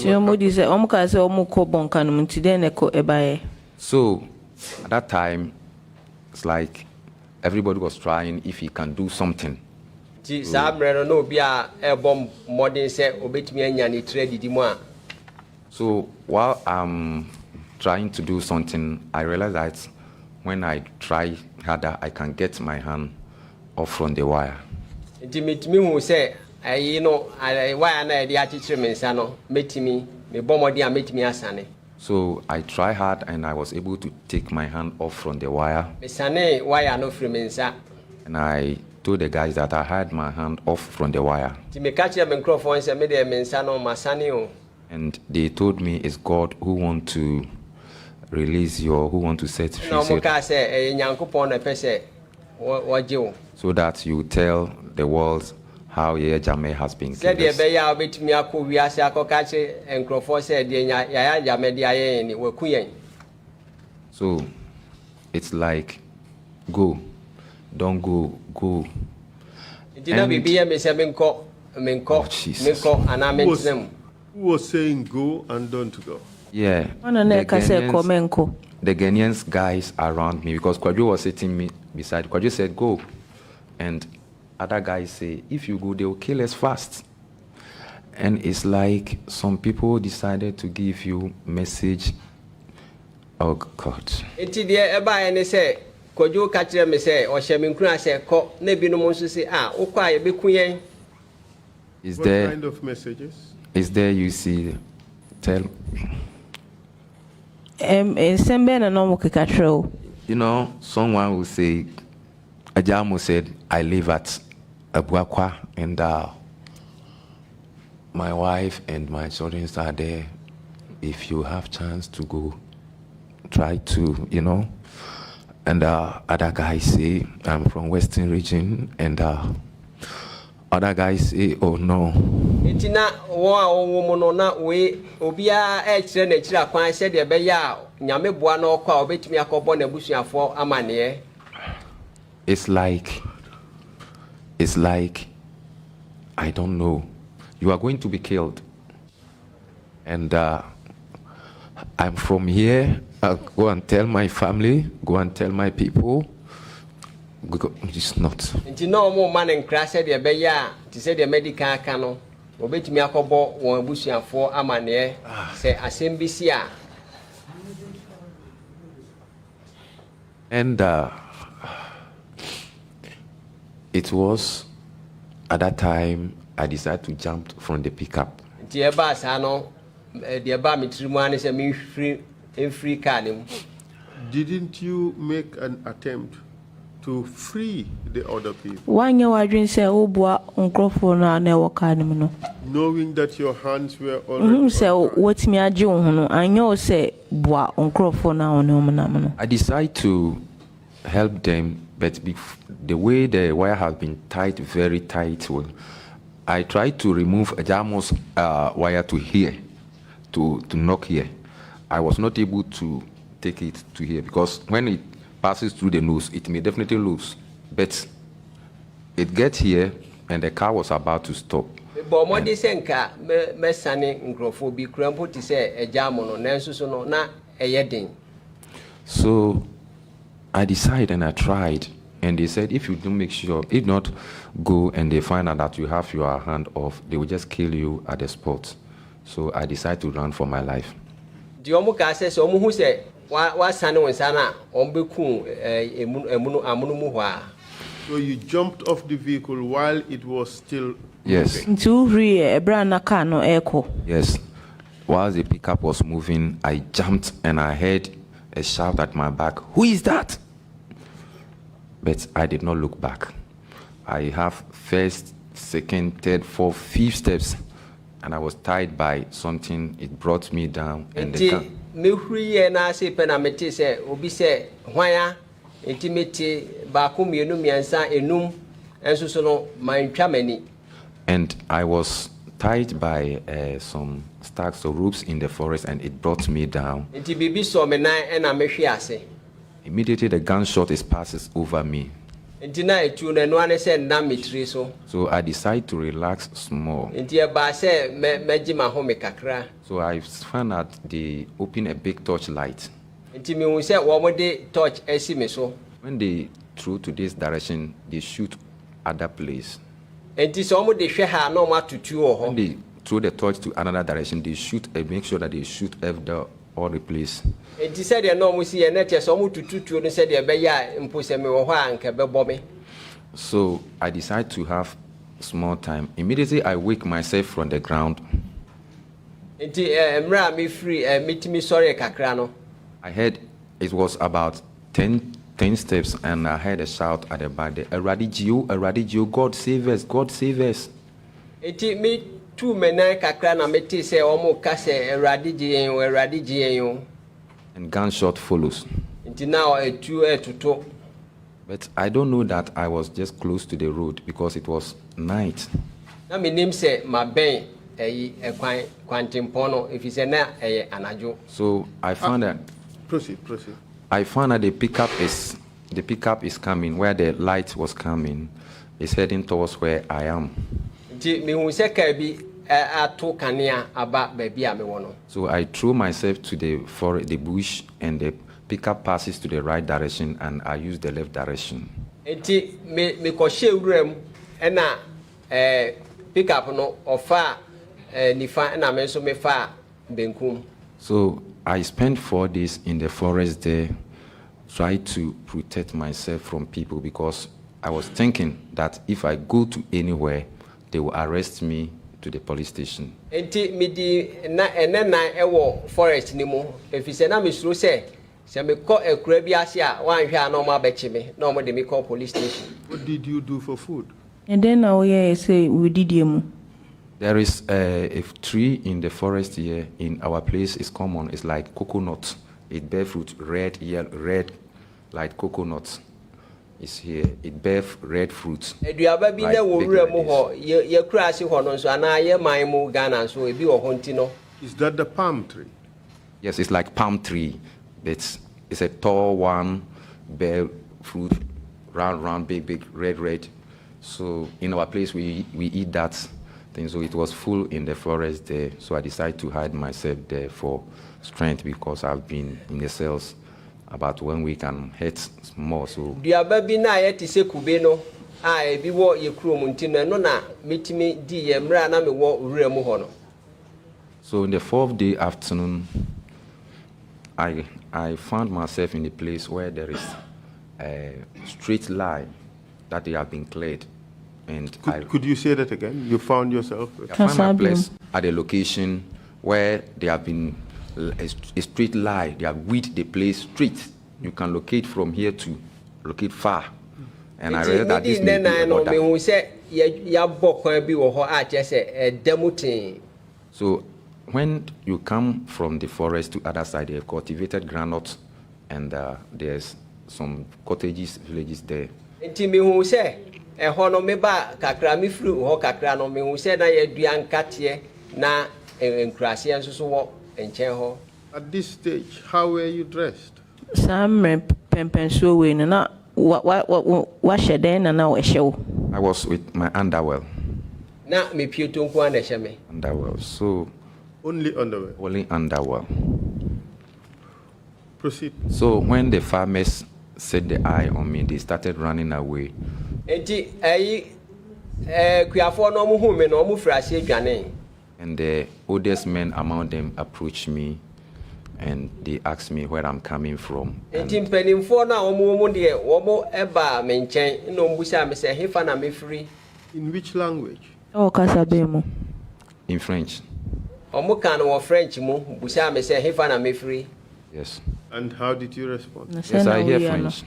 so at that time, it's like everybody was trying if he can do something. So while I'm trying to do something, I realized that when I try harder, I can get my hand off from the wire. So I tried hard and I was able to take my hand off from the wire. And I told the guys that I had my hand off from the wire. And they told me it's God who want to release you, who want to set free, Na mo ka say Nyankopon na pese wo so that you tell the world how Yaya Jammeh has been said killed. the beya obetimi akowiase akoka che enkrofo said the Yaya Jammeh de ayen ni wakuyen. So it's like, go, don't go, go. Dina bibi ye me se menko Jesus. ana mentsem. Who was saying go and don't go? Yeah. Wana na ka say komenko. The Ghanaians guys around me, because Kwadwo was sitting me beside. Kwadwo said, go. And other guys say, if you go, they will kill us fast. And it's like some people decided to give you message. Oh, God. Enti de eba ene say Kwadwo ka kire me say o hye me nkura say ko na bi no mo nso say ukwa ye bekuyen. Is What there, kind of messages? is there, you see, tell, Sembe na no mo keka treo. you know, someone will say, Ajamo said, I live at Abuakwa, and my wife and my children are there. If you have chance to go, try to, you know. And other guys say, I'm from Western region, and other guys say, oh no. Enti na wo a wo mo no na we obia e kire na kire akwan se de be ya nyame boa na okwa obetimi akobo na busuafo amane. It's like, I don't know. You are going to be killed. And I'm from here. I'll go and tell my family, go and tell my people. It's not. Enti na omo man nkra se de be ya ti se de medical aka no obetimi akobo won busuafo amane se asembisi a. And it was at that time I decided to jump from the pickup. Enti e ba sa no de ba mitrimu ane se mi free car nem. Didn't you make an attempt to free the other people? Wanya wadwin say obua nkrofo na na woka nim no. Knowing that your hands were already Say wotimi age wo ho no anyo say bua nkrofo na ono no. I decided to help them, but the way the wire has been tied, very tight, I tried to remove Ajamo's wire to here, to knock here. I was not able to take it to here, because when it passes through the nose, it may definitely lose. But it gets here, and the car was about to stop. But mo di senka me sane nkrofo bi krampo ti se Ajamo no nanso so no na eyedin. So I decided and I tried, and they said, if you don't make sure, if not, go and they find out that you have your hand off, they will just kill you at the spot. So I decided to run for my life. Di omo ka se so omo hu se wa sane won sana ombeku amunu mu hwa. So you jumped off the vehicle while it was still Yes. moving. Nti uhri ebra na car no eko. Yes. While the pickup was moving, I jumped and I heard a shout at my back, who is that? But I did not look back. I have first, second, third, fourth, fifth steps, and I was tied by something. It brought me down. And the car. Enti me huri na se pe na meti se obi se hwan enti meti ba ko mienu miensa enum enso so no mantwa mani. And I was tied by some stacks of ropes in the forest, and it brought me down. Enti bibi so me nan na me hwe ase. Immediately the gunshot passes over me. Enti na etu na no ane se na metri so. So I decided to relax small. Enti e ba se meji ma ho me kakra. So I found out they open a big torchlight. Enti me hu se wo mo de torch esi me so. When they throw to this direction, they shoot other place. Enti so mo de hwe ha na mo atutu wo ho. When they throw the torch to another direction, they shoot and make sure that they shoot all the place. Enti se de no mo si e net so mo tututu no se de be ya mpo se me wo ho anka be bo me. So I decided to have small time. Immediately I wake myself from the ground. Enti emra me free mitimi sorry kakra no. I heard it was about 10 steps, and I heard a shout at the back there, Eradigio, God save us, God save us. Enti me two menan kakra na meti se omo ka se Erade gye yen and gunshot follows. Nti now etu etuto. But I don't know that I was just close to the road because it was night. Na menim se maben ekwan kwantempon no if se na anajo. So I found that Proceed. I found that the pickup is coming where the light was coming. It's heading towards where I am. Nti me hu se ka bi ato kanea aba baby a me wono. So I threw myself to the bush, and the pickup passes to the right direction, and I use the left direction. Nti me ko hye wuram na pickup no ofa nifa na me so me fa benkum. So I spent 4 days in the forest there, trying to protect myself from people because I was thinking that if I go to anywhere, they will arrest me to the police station. Enti me di na enena ewo forest ni mu efise na me suro se me ko ekura bi ase a wan hwe na omo abechi me na omo de me call police station. What did you do for food? And then now we say we did mu. There is a tree in the forest here in our place. It's common. It's like coconut. It bears fruit, red, yellow, red, like coconut. It's here. It bears red fruit. Eduaba bi na wo wura mu ho ye kura ase ho no so ana ye man mu Ghana so ebi wo ho nti no. Is that the palm tree? Yes, it's like palm tree, but it's a tall one, bear fruit, round, big, red. So in our place we eat that thing. So it was full in the forest there. So I decided to hide myself there for strength because I've been in the cells about 1 week and hurt more. So Duaba bi na ye ti se kube no a ebi wo ye kuro mu nti no na metimi di ye mra na me wo wura mu ho no. So in the 4th day afternoon, I found myself in a place where there is a straight line that they have been cleared. And Could you say that again? You found yourself? I found my place at a location where they have been a straight line. They have width the place straight. You can locate from here to locate far. And I read that this may be a border. Me hu se ya bokwan bi wo ho a che se demutin. So when you come from the forest to other side, they have cultivated groundnut, and there's some cottages, villages there. Nti me hu se ho no me ba kakra me fru ho kakra no me hu se na ye dua nkate na enkrase enso so wo enchen ho. At this stage, how were you dressed? Some pempensuo we na what shede na we show. I was with my underwear. Na me pieto nko na hye me. Underwear. So Only underwear. only underwear. Proceed. So when the farmers set the eye on me, they started running away. Enti kuafo no mo hu me no mo frase adwane. And the oldest men among them approached me, and they asked me where I'm coming from. Enti mpanimfo na omo de omo eba me nchen no mbusa me se hefa na me free. In which language? Oh, kasabemo. In French. Omo kan wo French mu busa me se hefa na me free. Yes. And how did you respond? Yes, I hear French.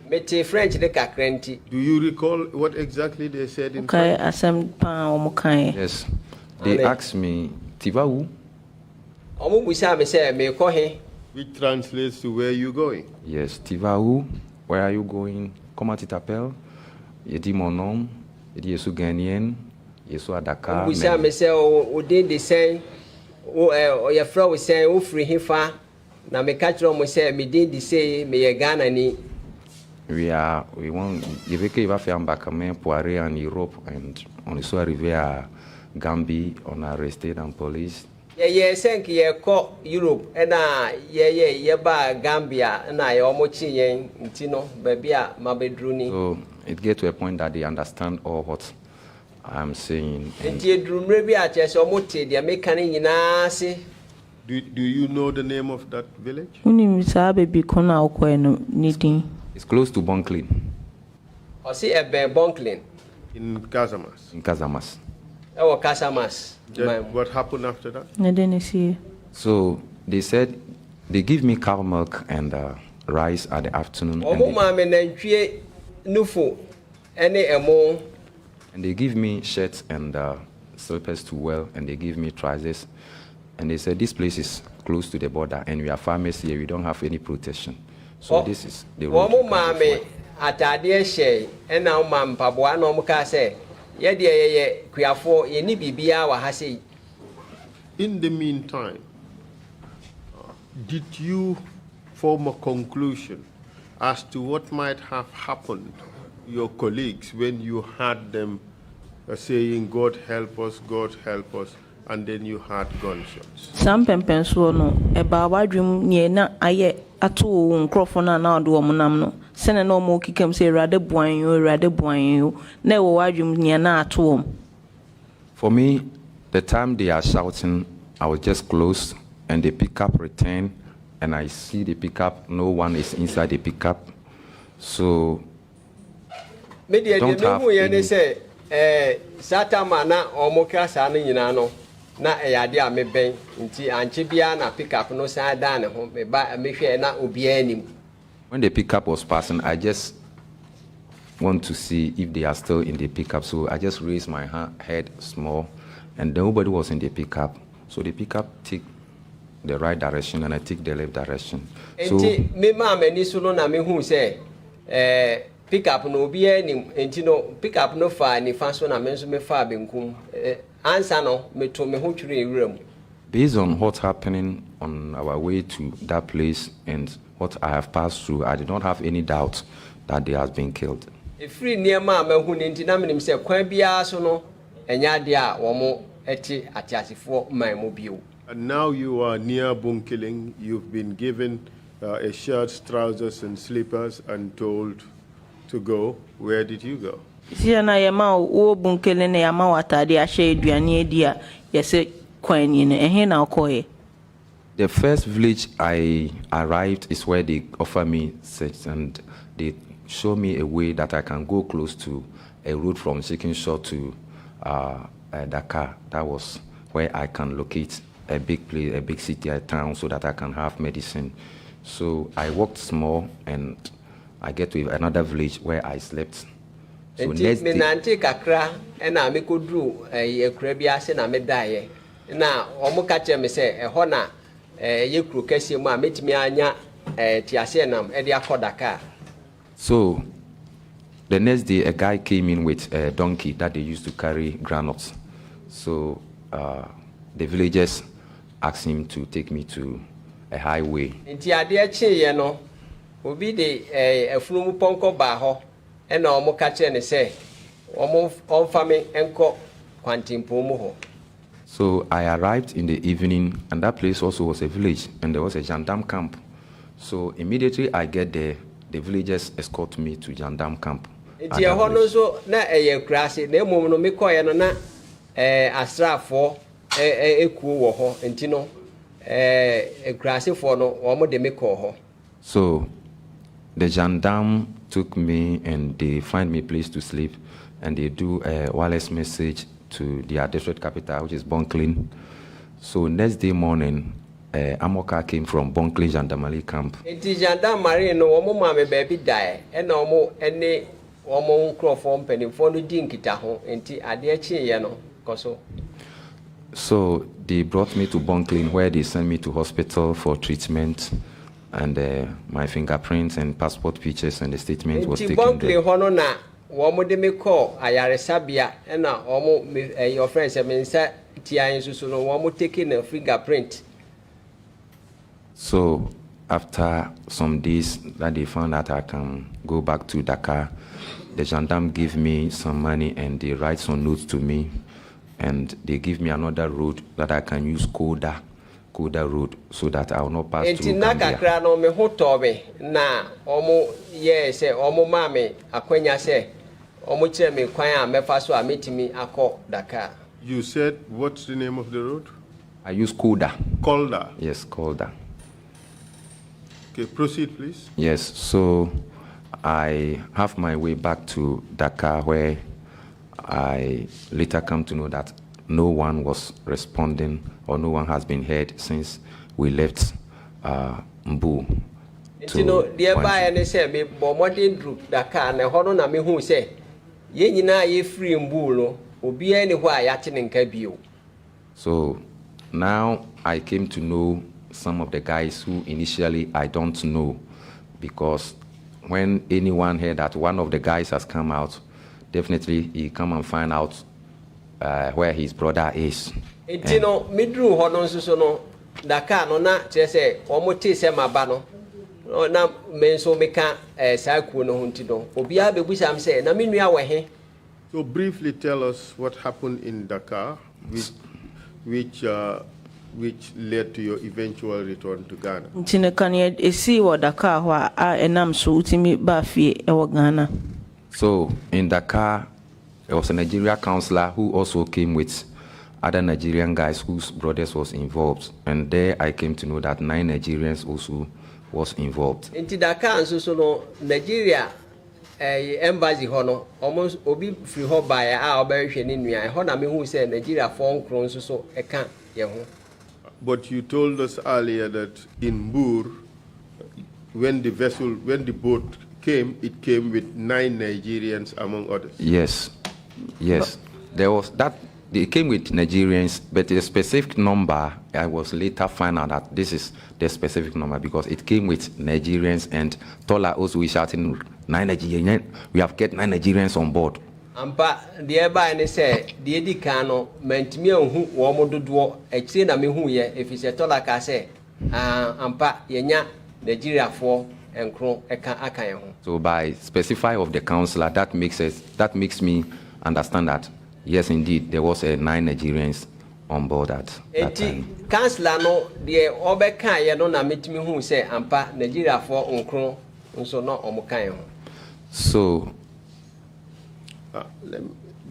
Mete French de kakrenti. Do you recall what exactly they said in Okay, French? asem pa omo kan. Yes. They asked me, "Tu vas où?" Omo busa me se me ko he. Which translates to where you going? Yes. "Tu vas où? Where are you going? Comment tu t'appelles?" J'ai dit mon nom. J'ai dit je suis Ghanian. Je suis à Dakar. Busa me se o de sen o ye fra o sen o free hefa na me catch mo se me de say me ye Ghana ni. We want. Je veux qu'il va faire un embarquement pour aller en Europe, and on est arrivé à Gambie. On a resté dans la police. Ye senk ye ko Europe na ye ba Gambia na ye omo chi yen ntino baby a mabedru ni. So it get to a point that they understand all what I'm saying. Nti edrumre bi a chese omo te de me kan nyina se. Do you know the name of that village? Unim sa baby kona okwa no nidin. It's close to Bonklin. O si ebe Bonklin In Casamas. In Casamas. e wo Casamas. Then what happened after that? Na den see. So they said they give me cow milk and rice at the afternoon. Omo ma me nantwie nufo ene emo. And they give me shirts and slippers to wear, and they give me trousers. And they said, this place is close to the border, and we are farmers here, we don't have any protection. So this is the road. Atade she na umam paboa no muka se ye de ye kuafo ye ni bibia wa ha sei. In the meantime, did you form a conclusion as to what might have happened your colleagues when you had them saying God help us, and then you had gunshots? Some pempenso no e ba wadwum nie na aye ato wo nkrofo na do omunam no sene no mo kikam say rade buan yo na wo wadwum nie na ato wo. For me, the time they are shouting, I was just close, and the pickup returned, and I see the pickup, no one is inside the pickup. So don't have any... say Satama na omoka sa no nyina no na eyade a meben nti anche bia na pickup no sa da ne ho me ba me hwe na obi anim. When the pickup was passing, I just want to see if they are still in the pickup. So I just raised my head small, and nobody was in the pickup. So the pickup took the right direction, and I took the left direction. So me ma mani so no na me hu say pickup no obi anim enti no pickup no fa ni fa so na me so me fa benkum answer no me to me ho twire ewuram. Based on what's happening on our way to that place and what I have passed through, I did not have any doubt that they has been killed. Free near ma hu ni nti na me nim say kwan bia so no enya de a wo mo eti atiasifo man mo bio. And now you are near Bunkiling. You've been given a shirt, trousers, and slippers, and told to go. Where did you go? The first village I arrived is where they offer me sex, and they show me a way that I can go close to a road from Chicken Shore to Dakar. That was where I can locate a big place, a big city, a town, so that I can have medicine. So I walked small, and I get to another village where I slept. So next day, kakra na me kodru ekura bia se na me dae na omo ka che me se ho na yekuru kase mu a metimi anya tiase nam e de akodaka. So the next day, a guy came in with a donkey that they used to carry granules. So the villagers asked him to take me to a highway. Nti ade a cheye no obi de afunumu ponko ba ho e na omo ka che ne se omo onfa me enko kwantimpo mu ho. So I arrived in the evening, and that place also was a village, and there was a gendarme camp. So immediately I get there, the villagers escort me to gendarme camp. Nti ho no so na krase na emom no me koye no na asrafo ekuo wo ho nti no krase for no omo de me ko ho. So the gendarme took me, and they find me a place to sleep, and they do a wireless message to their district capital, which is Bunkiling. So next day morning, Amoka came from Bunkiling Gendarmerie camp. Nti gendarmerie no omo ma me baby die e na omo ene omo nkrofo mpanimfo no di nkita ho nti ade a cheye no koso. So they brought me to Bunkiling, where they sent me to hospital for treatment, and my fingerprints and passport pictures and the statement was taken there. Bunkiling hono na womo de me call ayaresabia e na omo your friends say me nsa tia nsusu no womo taking a fingerprint. So after some days that they found out I can go back to Dakar, the gendarme gave me some money, and they write some notes to me, and they give me another road that I can use, Koda road, so that I will not pass through Gambia. Kakra no me hotobe na omo ye se omo mame akwanya se omo kire me kwan a mefa so a metimi akọ Dakar. You said, what's the name of the road? I use Koda. Kolda. Yes, Koda. Okay, proceed, please. Yes, so I have my way back to Dakar, where I later come to know that no one was responding, or no one has been heard since we left Mbu. You know, thereby and say me modern group Dakar na hono na me hu say ye nyina ye free Mbu no obi any why yatin in Kabio. So now I came to know some of the guys who initially I don't know, because when anyone heard that one of the guys has come out, definitely he come and find out where his brother is. Intino midru honon susono Dakar no na chese omote se mabano na menso meka saku no huntido obi abebusa am say na menua we. So briefly tell us what happened in Dakar, which led to your eventual return to Ghana. Ntine kan ye esi wo Dakar ho a enam so utimi ba fie e wo Ghana. So in Dakar, there was a Nigeria counselor who also came with other Nigerian guys whose brothers was involved, and there I came to know that 9 Nigerians also was involved. In Dakar so no Nigeria embassy hono almost obi free ho by a obehwe ni nua ho na me hu say Nigeria phone kron so e kan ye ho. But you told us earlier that in Bur, when the boat came, it came with 9 Nigerians among others. Yes. There was that. They came with Nigerians, but the specific number, I was later find out that this is the specific number because it came with Nigerians, and Tola also we shouting 9 Nigerians. We have get 9 Nigerians on board. Ampa thereby ne say the edikano mentimi ohu wo mododo akire na mehu ye efise Tola ka say ampa yenya Nigeria for enkro eka akan ye ho. So by specify of the counselor, that makes me understand that yes, indeed, there was 9 Nigerians on board at that time. Councillor no the obeka ye no na metimi hu say ampa Nigeria for onkro nso no omukan ho. So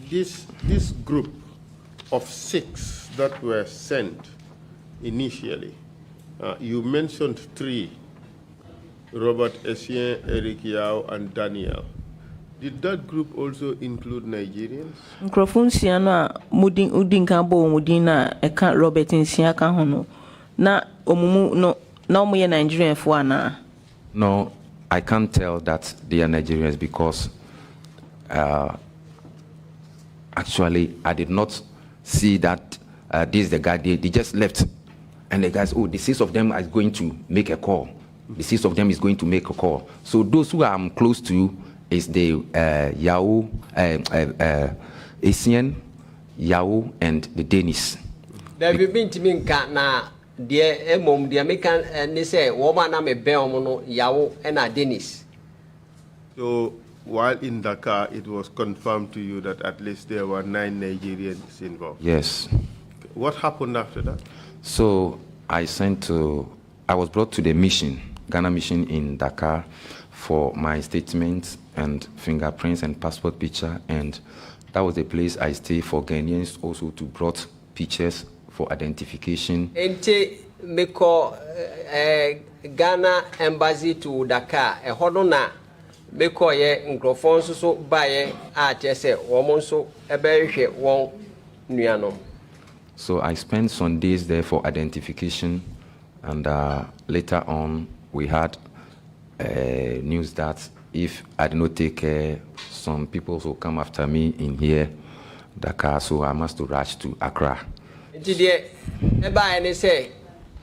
this group of 6 that were sent initially, you mentioned 3, Robert Essien, Eric Yao, and Daniel. Did that group also include Nigerians? Microphone no mudin udin kan bo mudin na e kan Robert Nsia kan hono na omumu no na omu ye Nigerian fo ana. No, I can't tell that they are Nigerians because actually I did not see that this is the guy. They just left, and the guys, the 6 of them are going to make a call. The 6 of them is going to make a call. So those who I'm close to is the Yao, Asian, Yao, and the Danish. There have been to me na dear emom the American and they say woman am a beomono Yao and a Danish. So while in Dakar, it was confirmed to you that at least there were 9 Nigerians involved. Yes. What happened after that? So I was brought to the mission, Ghana mission in Dakar, for my statements and fingerprints and passport picture, and that was the place I stayed for Ghanaians also to brought pictures for identification. Ente me call Ghana embassy to Dakar. E hono na me call ye nkrofon so baye a chese won so ebehwe won nuanom. So I spent some days there for identification, and later on we had news that if I did not take care, some people will come after me in here, Dakar, so I must rush to Accra. Today, everybody say,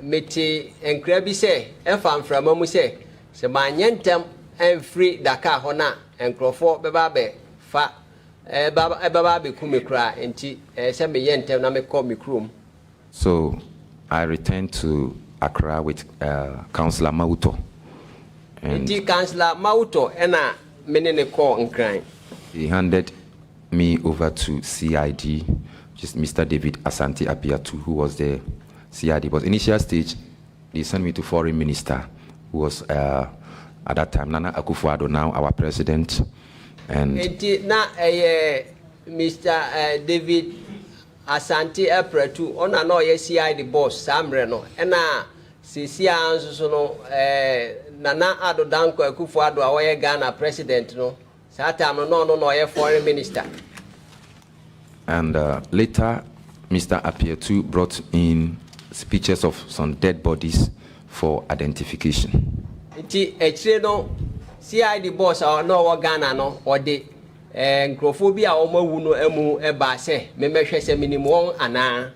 Meti and Krabby say, if I'm from Mamu say, so my yentem and free Dakar Hona and Crawford Bababe, fa Bababe Kumikra, and tea, send me yentem, na me call me crum. So I returned to Accra with Councillor Mauto. And Councillor Mauto and I many call and crying. He handed me over to CID, just Mr. David Asante Apiatu, who was the CID. But initial stage, they sent me to Foreign Minister, who was at that time Nana Akufo-Addo, now our president. And now Mr. David Asante Apiatu, on an oil CID boss, Samreno, and Sisia so no Nana Addo Danko Akufo-Addo our Ghana president no Satam no foreign minister. And later Mr. Apiatu brought in pictures of some dead bodies for identification. Iti no CID boss or no Ghana no or the nkrofobia omawu no emu eba se memehwe se minimum ana.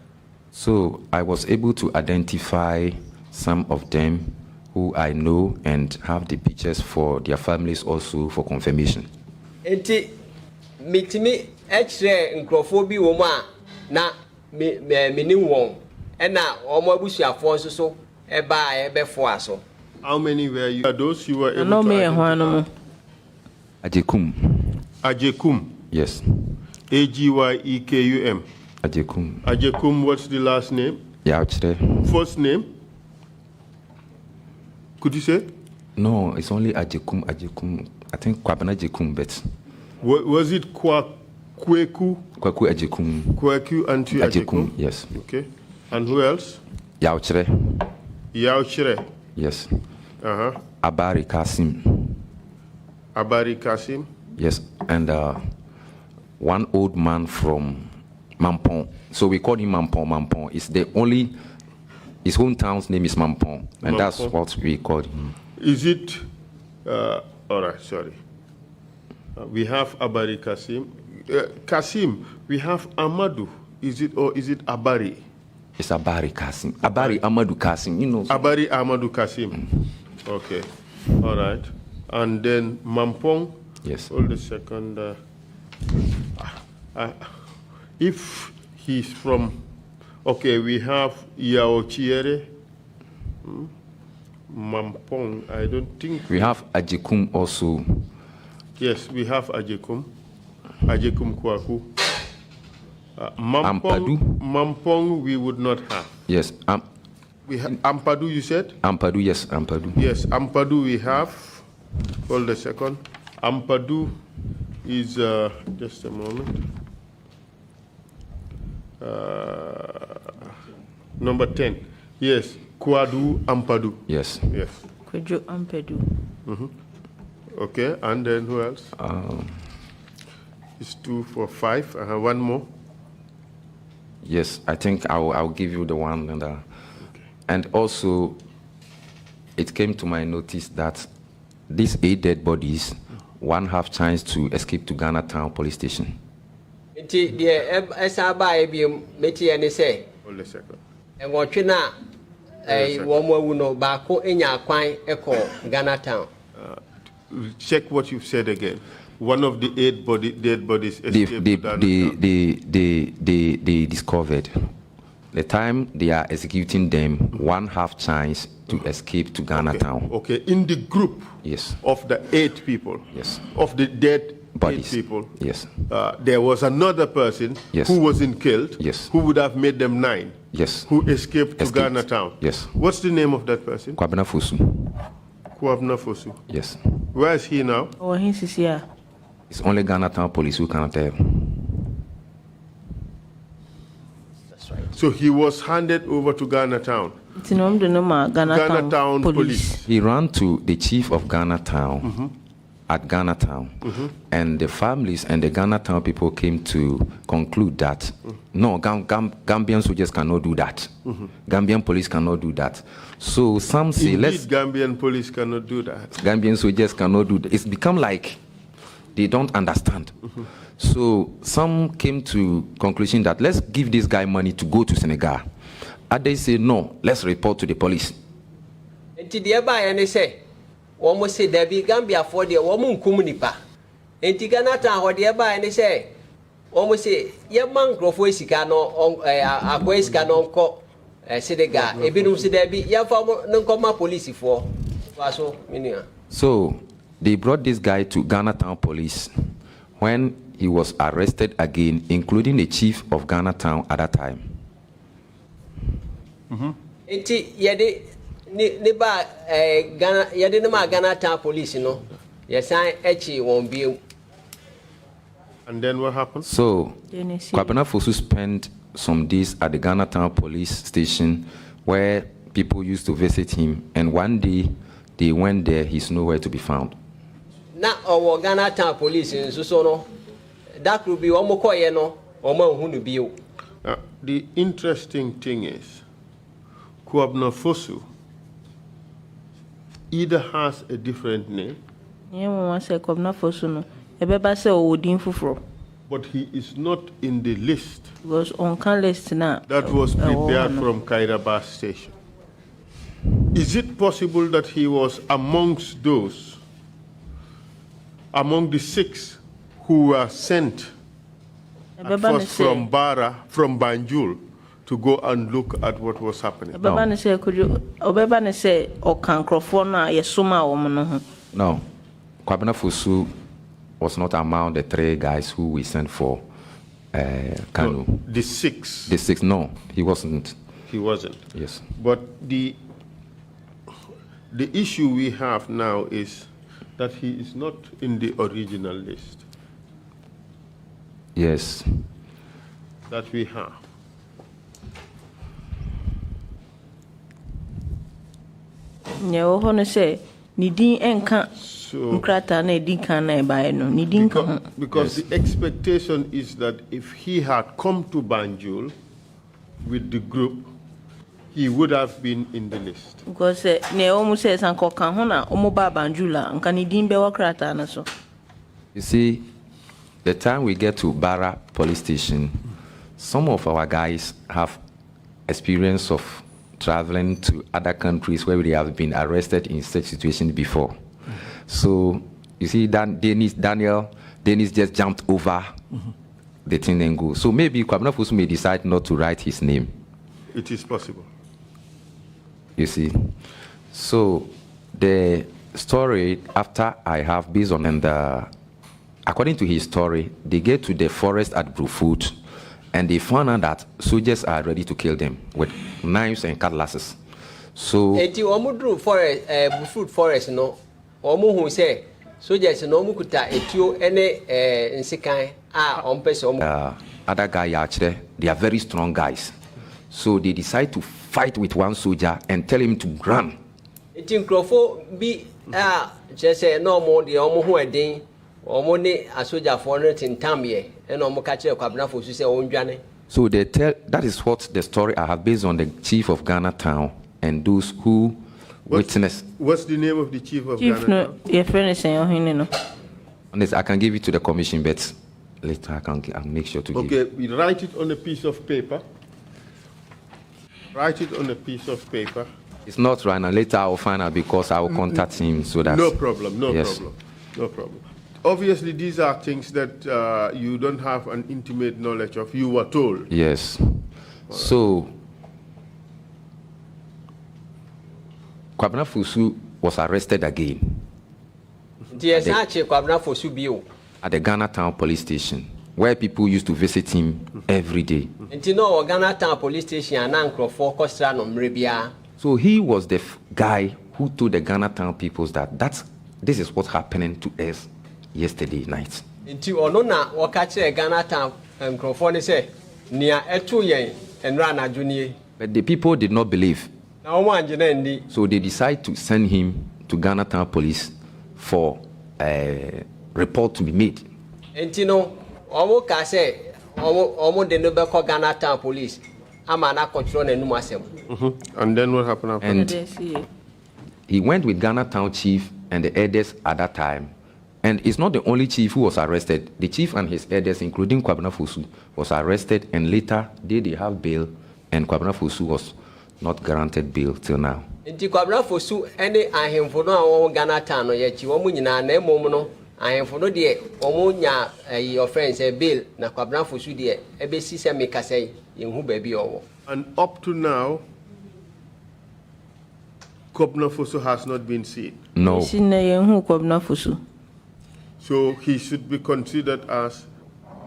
So I was able to identify some of them who I know and have the pictures for their families also for confirmation. Enti mitimi ekre nkrofobi wo mu a na minim won ena omo abusuafo nso so eba ebefo aso. How many were you? Those you were able No to me identify? Ajekum. Ajekum. Yes. Agyekum. Ajekum. Ajekum, what's the last name? Yauchre. First name? Could you say? No, it's only Ajekum. Ajekum. I think Kwabena Ajekum, but. Was it Kweku? Kwaku Ajekum. Kweku and Ajekum? Yes. Okay. And who else? Yauchre. Yauchre. Yes. Uh-huh. Abari Kasim. Abari Kasim? Yes. And one old man from Mampong. So we call him Mampong. Mampong is the only, his hometown's name is Mampong. And that's what we call him. Is it, all right, sorry. We have Abari Kasim. Kasim, we have Amadou. Is it, or is it Abari? It's Abari Kasim. Abari Amadou Kasim, you know. Abari Amadou Kasim. Okay. All right. And then Mampong. Yes. Hold a second. If he's from, okay, we have Kyere. Mampong, I don't think. We have Ajekum also. Yes, we have Ajekum. Ajekum Kwaku. Mampong, we would not have. Yes. We have Ampadu, you said? Ampadu, yes, Ampadu. Yes, Ampadu we have. Hold a second. Ampadu is, just a moment. Number 10. Yes, Kwadu Ampadu. Yes. Yes. Kwejo Ampadu. Okay, and then who else? It's 2, 4, 5. One more. Yes, I think I'll give you the one. And also, it came to my notice that these 8 dead bodies, one have chance to escape to Ghana Town Police Station. Hold a second. Ghana Town. Check what you've said again. One of the 8 dead bodies escaped to Ghana Town. They discovered. The time they are executing them, one have chance to escape to Ghana Town. Okay, in the group. Yes. Of the 8 people. Yes. Of the dead bodies. 8 people. Yes. There was another person. Yes. Who wasn't killed. Yes. Who would have made them 9. Yes. Who escaped to Ghana Town. Yes. What's the name of that person? Kwabena Fosu. Kwabena Fosu. Yes. Where is he now? Oh, he's here. It's only Ghana Town Police who can tell. That's right. So he was handed over to Ghana Town. Ghana Town Police. He ran to the chief of Ghana Town at Ghana Town, and the families and the Ghana Town people came to conclude that no, Gambian soldiers cannot do that. Gambian police cannot do that. So some say, Indeed, Gambian police cannot do that. Gambian soldiers cannot do that. It's become like they don't understand. So some came to conclusion that let's give this guy money to go to Senegal. Others say no, let's report to the police. Womo say Debbie Gambia for the woman communipa. And Tiganata or the eba and they say, Womo say, Ye man grofo on a quest canon co Sedega, a bit of Debbie, Yafamo non comma police for. So they brought this guy to Ghana Town Police when he was arrested again, including the chief of Ghana Town at that time. Ghana, you didn't know Ghana Town Police, you know. Yes, I actually won't be. And then what happened? So, Kwabena Fosu spent some days at the Ghana Town Police Station where people used to visit him, and one day they went there, he's nowhere to be found. Now, our Ghana Town Police in Susono, that could be Omokoyeno or Mohunu. The interesting thing is, Kwabena Fosu either has a different name. Ebeba se o din fufuro. But he is not in the list Because on can list na. that was prepared from Kyere bus station. Is it possible that he was amongst those, among the 6 who were sent at first from Banjul to go and look at what was happening? Ebeba ne se kuju obeba ne se o kan krofo na yesuma wo no ho. No. Kwabena Fosu was not among the 3 guys who we sent for Kanu. No, the 6. The 6, no, he wasn't. He wasn't. Yes. But the issue we have now is that he is not in the original list Yes. that we have. Nye wo ho ne se ni din enka nkrata na din kan na ebae no ni din kan. Because the expectation is that if he had come to Banjul with the group, he would have been in the list. Because ne o mu se san ko kan ho na o mu ba Banjula nka ni din be wo krata na so. You see, the time we get to Barra police station, some of our guys have experience of traveling to other countries where they have been arrested in such situations before. So, you see, Dennis just jumped over the thing and go. So maybe Kwabena Fosu may decide not to write his name. It is possible. You see. So the story after I have based on, and according to his story, they get to the forest at Brufut and they found out that soldiers are ready to kill them with knives and cutlasses. So eti omudru forest Brufut forest no omu hu say soldiers no omu kuta etio ene nsikan a ompese omu other guy actually, they are very strong guys. So they decide to fight with one soldier and tell him to run. eti nkrofo bi a chese no mo de omu hu edin omu ne asoja for no tintamye ene omu ka kire Kwabena Fosu say ondwane. So they tell, that is what the story I have based on the chief of Ghana town and those who witnessed. What's the name of the chief of Chief Ghana? no your friend is saying ohine no. Honest, I can give it to the commission, but later I'll make sure to give Okay, it. we write it on a piece of paper. Write it on a piece of paper. It's not right now. Later I'll find out because I will contact him so that. No problem, no Yes. problem, no problem. Obviously, these are things that you don't have an intimate knowledge of. You were told. Yes. So Kwabena Fosu was arrested again Nti esache Kwabena Fosu bio. at the Ghana town police station where people used to visit him every day. Nti no Ghana Town police station ana nkrofo kostra no mre bia. So he was the guy who told the Ghana town peoples that this is what's happening to us yesterday night. Nti ono na woka kire Ghana Town nkrofo ne say nia etu yen enra na dwonie. But the people did not believe. Na omo anje na ndi. So they decided to send him to Ghana town police for a report to be made. Nti no omo ka say omo de no be ko Ghana Town police ama na control na num asem. And then what happened after? And he went with Ghana town chief and the elders at that time. And it's not the only chief who was arrested. The chief and his elders, including Kwabena Fosu, was arrested, and later they have bail, and Kwabena Fosu was not granted bail till now. Nti Kwabena Fosu ene ahemfo no awon Ghana Town no ye chi omo nyina na emom no ahemfo no de omo nya offense bail na Kwabena Fosu de ebesi se meka say yenhu ba bi owo. And up to now, Kwabena Fosu has not been seen. No. Sinna yenhu Kwabena Fosu. So he should be considered as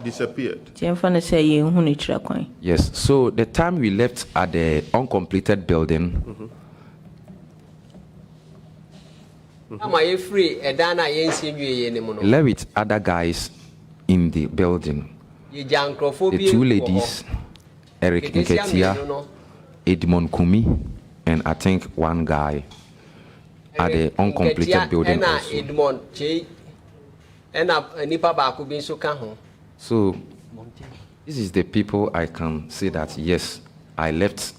disappeared. Tiemfa ne say yenhu ne kira kwan. Yes. So the time we left at the uncompleted building, Ama ye free eda na ye nsienwie ye ne mu no. we left with other guys in the building. Ye jankrofo bi. The two ladies, Eric Nketia, Edmond Kumi, and I think one guy at the uncompleted building also. also. So this is the people I can say that yes, I left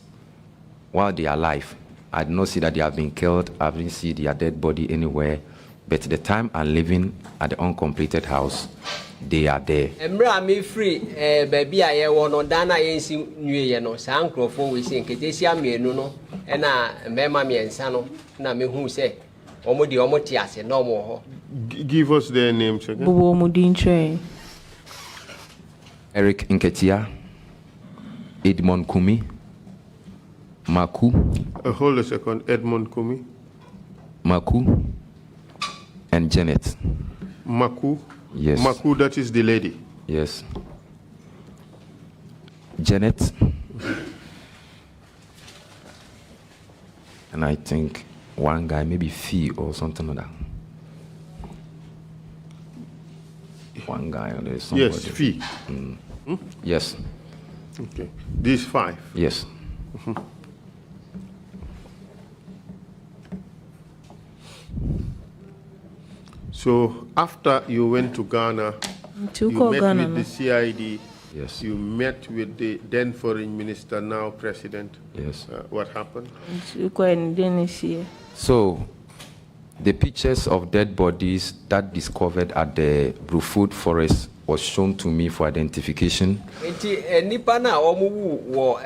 while they are alive. I did not see that they have been killed. I didn't see their dead body anywhere. But the time I'm living at the uncompleted house, they are there. Embra me free baby aye wono dana yensi nwie no sa nkrofo we se nketesi amienu no na mema miensa no na me hu se omodi omoti ase no mo ho. Give us their names again. Bobo Mudinche. Eric Nketia, Edmond Kumi, Maku. Hold a second. Edmond Kumi. Maku and Janet. Maku. Yes. Maku, that is the lady. Yes. Janet. And I think one guy, maybe Fee or something like that. One guy or there's somebody. Yes, Fee. Yes. Okay. These 5. Yes. So after you went to Ghana, you met with the CID. Yes. You met with the then foreign minister, now president. Yes. What happened? So, the pictures of dead bodies that discovered at the Brufut forest was shown to me for identification. Nipa na omu wo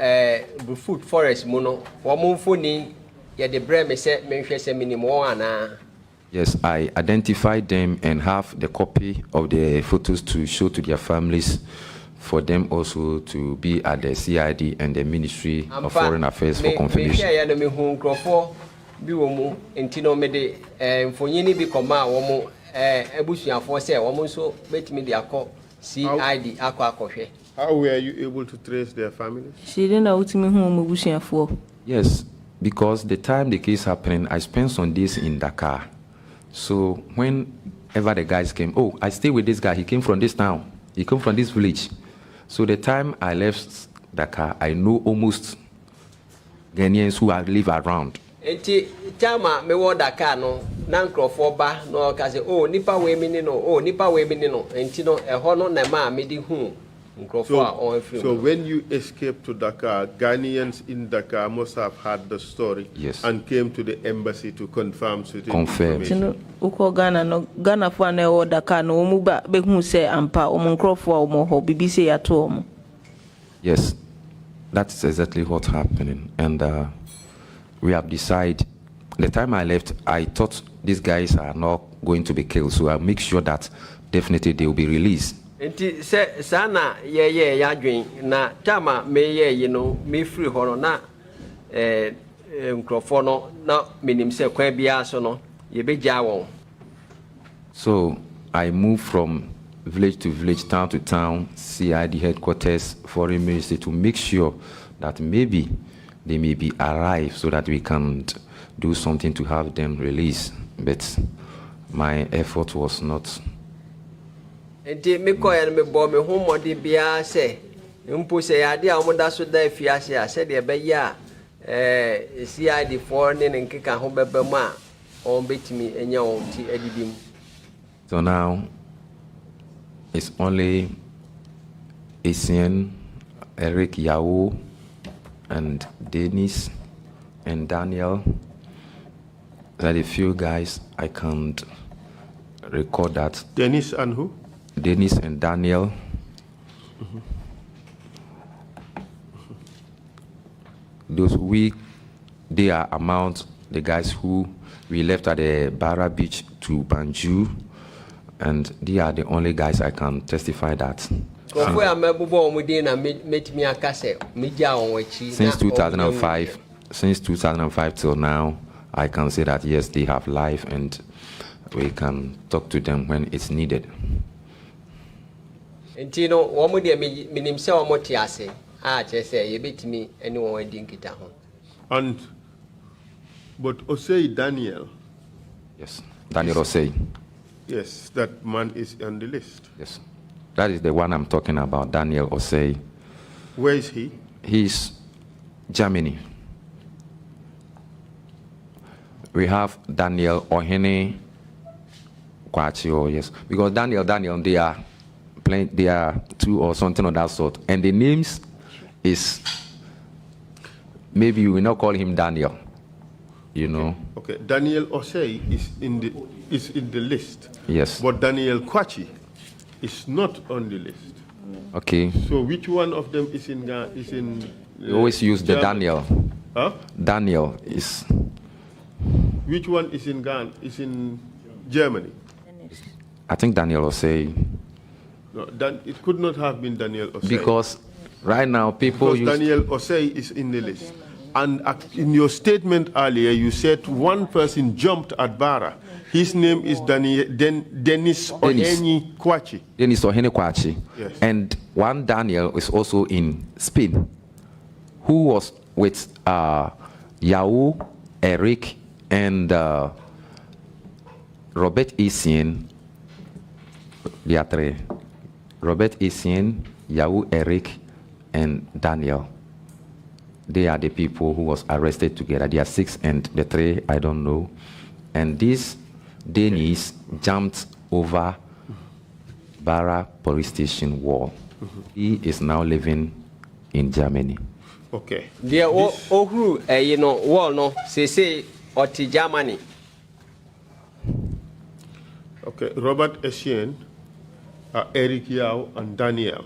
Brufut forest mu no omu mfoni ye de bre me se menhwe se minimo ana. Yes, I identified them and have the copy of the photos to show to their families for them also to be at the CID and the Ministry of Foreign Affairs for confirmation. Bi wo mu entino me de mfonyini bi koma wo mu ebusuafo se wo mu so betimi de akọ CID akọ akọhwe. How were you able to trace their families? She didn't know to me who ebusuafo. Yes, because the time the case happened, I spent some days in Dakar. So whenever the guys came, oh, I stay with this guy. He came from this town. He came from this village. So the time I left Dakar, I know almost Ghanaians who live around. Enti chama me wo Dakar no na nkrofo ba no ka se oh nipa we mi ni no oh nipa we mi ni no enti no eho no na ma me di hu nkrofo a on free. So when you escaped to Dakar, Ghanaians in Dakar must have had the story. Yes. And came to the embassy to confirm certain Confirm. information. Uko Ghana no Ghana fo na wo Dakar no mu ba be hu se ampa o nkrofo a o ho bibi se ya to o. Yes, that's exactly what's happening. And we have decided, the time I left, I thought these guys are not going to be killed. So I'll make sure that definitely they will be released. Enti se sana ye ya dwen na chama me ye yi no me free ho na nkrofo no na menim se kwan bia so no ye begya won. So I moved from village to village, town to town, CID headquarters, foreign ministry, to make sure that maybe they may be arrived so that we can do something to have them released. But my effort was not. Enti me ko ya me bo me hu modi bia se mpo se ya de a omoda so da afiase a se de be ya CID for ne nkeka ho beba mu a on betimi enya on ti adidim. So now it's only Asian, Eric Yao, and Dennis and Daniel. There are a few guys I can't record that. Dennis and who? Dennis and Daniel. They are among the guys who we left at the Barra Beach to Banjul, and they are the only guys I can testify that. Since 2005 till now, I can say that yes, they have life and we can talk to them when it's needed. But Osei Daniel. Yes, Daniel Osei. Yes, that man is on the list. Yes, that is the one I'm talking about, Daniel Osei. Where is he? He's Germany. We have Daniel Ohene Kwachio, yes, because Daniel, they are two or something of that sort, and the names is maybe you will not call him Daniel. you know. Okay, Daniel Osei is in the list. Yes. But Daniel Kwachi is not on the list. Okay. So which one of them is in We always use the Germany? Daniel. Huh? Daniel is. Which one is in Ghana? Is in Germany? I think Daniel will say No, it could not have been Daniel Osei. because right now people Because use Daniel Osei is in the list. And in your statement earlier, you said one person jumped at Bara. His name is Dennis Oheni Kwachi. Dennis Ohene Kwachi. Yes. And one Daniel is also in Spain, who was with Yahoo, Eric, and Robert Essien. There are three. Robert Essien, Yahoo, Eric, and Daniel. They are the people who was arrested together. There are 6 and the 3, I don't know. And this Dennis jumped over Barra police station wall. He is now living in Germany. Okay. Dear Ohru, you know, wall no, say, or Germany. Okay, Robert Essien, Eric Yao, and Daniel.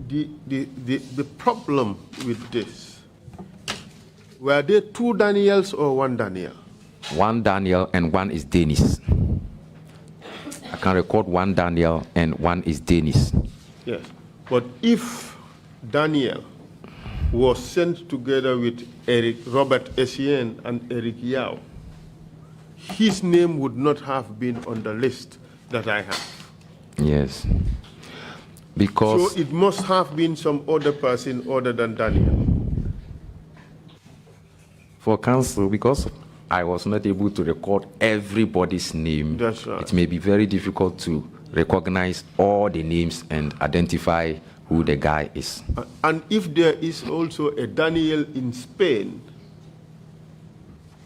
The problem with this, were there 2 Daniels or 1 Daniel? One Daniel and one is Dennis. I can record one Daniel and one is Dennis. Yes. But if Daniel was sent together with Robert Essien and Eric Yao, his name would not have been on the list that I have. Yes. Because So it must have been some other person other than Daniel. for council, because I was not able to record everybody's name, That's right. it may be very difficult to recognize all the names and identify who the guy is. And if there is also a Daniel in Spain,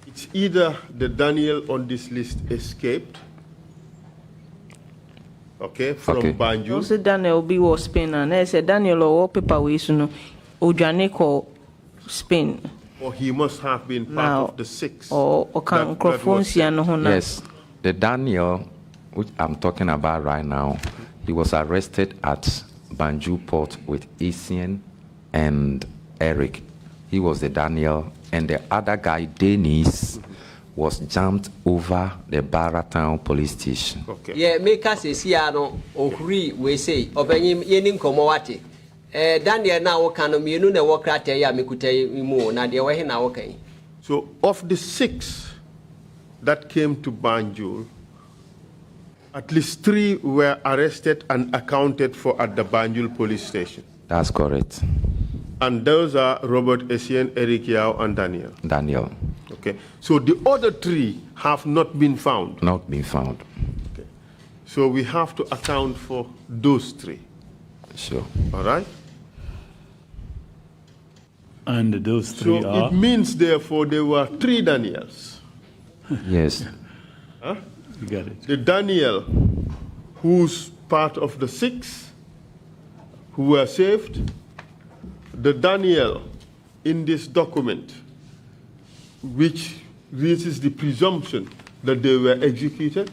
it's either the Daniel on this list escaped, okay, from Okay. Banjul. Also Daniel B was Spain and I said Daniel or paper we no Ojaneko Spain. Or he must have been part Now, of the 6. Or can that was microphones ya no hona. Yes, the Daniel, which I'm talking about right now, he was arrested at Banjul port with Essien and Eric. He was the Daniel, and the other guy, Dennis, was jumped over the Barra Town police station. Okay. Yeah, make us see no Ohri, we say, Obenim Yenin Komowati. Daniel now can you know the work at ya Mikute Mo, Nadia Wahina, okay. So of the 6 that came to Banjul, at least 3 were arrested and accounted for at the Banjul police station. That's correct. And those are Robert Essien, Eric Yao, and Daniel. Daniel, Okay. So the other 3 have not been found. not been found. Okay. So we have to account for those 3. Sure. All right? And those 3 So are? it means, therefore, there were 3 Daniels. Yes. You got it. The Daniel, who's part of the 6 who were saved, the Daniel in this document, which raises the presumption that they were executed,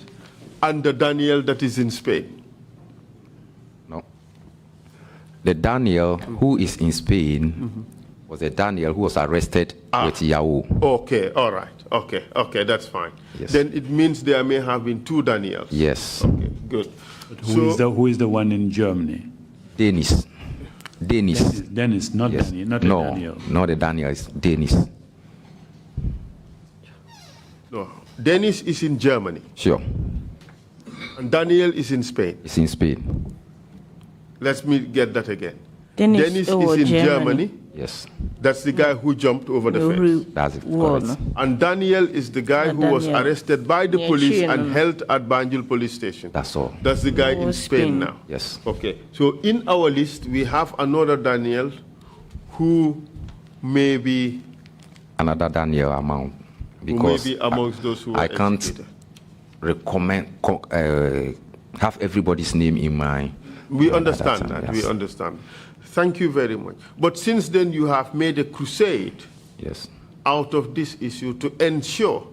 and the Daniel that is in Spain. No. The Daniel who is in Spain was a Daniel who was arrested with Yahoo. Okay, all right. Okay, that's fine. Yes. Then it means there may have been 2 Daniels. Yes. Okay, good. But who is the one in Germany? Dennis. Dennis, not Yes. Daniel, not No, Daniel. not the Daniel, it's Dennis. No, Dennis is in Germany, Sure. and Daniel is in Spain. It's in Spain. Let me get that again. Dennis is in Germany. Yes. That's the guy who jumped over the fence. That's it. Wall, Correct. And Daniel is the guy who was Daniel. arrested by the Yeah, police she and and- held at Banjul police station. That's all. That's the guy Oh, in Spain Spain. now. Yes. Okay. So in our list, we have another Daniel who may be, Another Daniel amount. Because amongst those who were I can't executed. have everybody's name in my. We at understand time, that. yes. We understand. Thank you very much. But since then, you have made a crusade Yes. out of this issue to ensure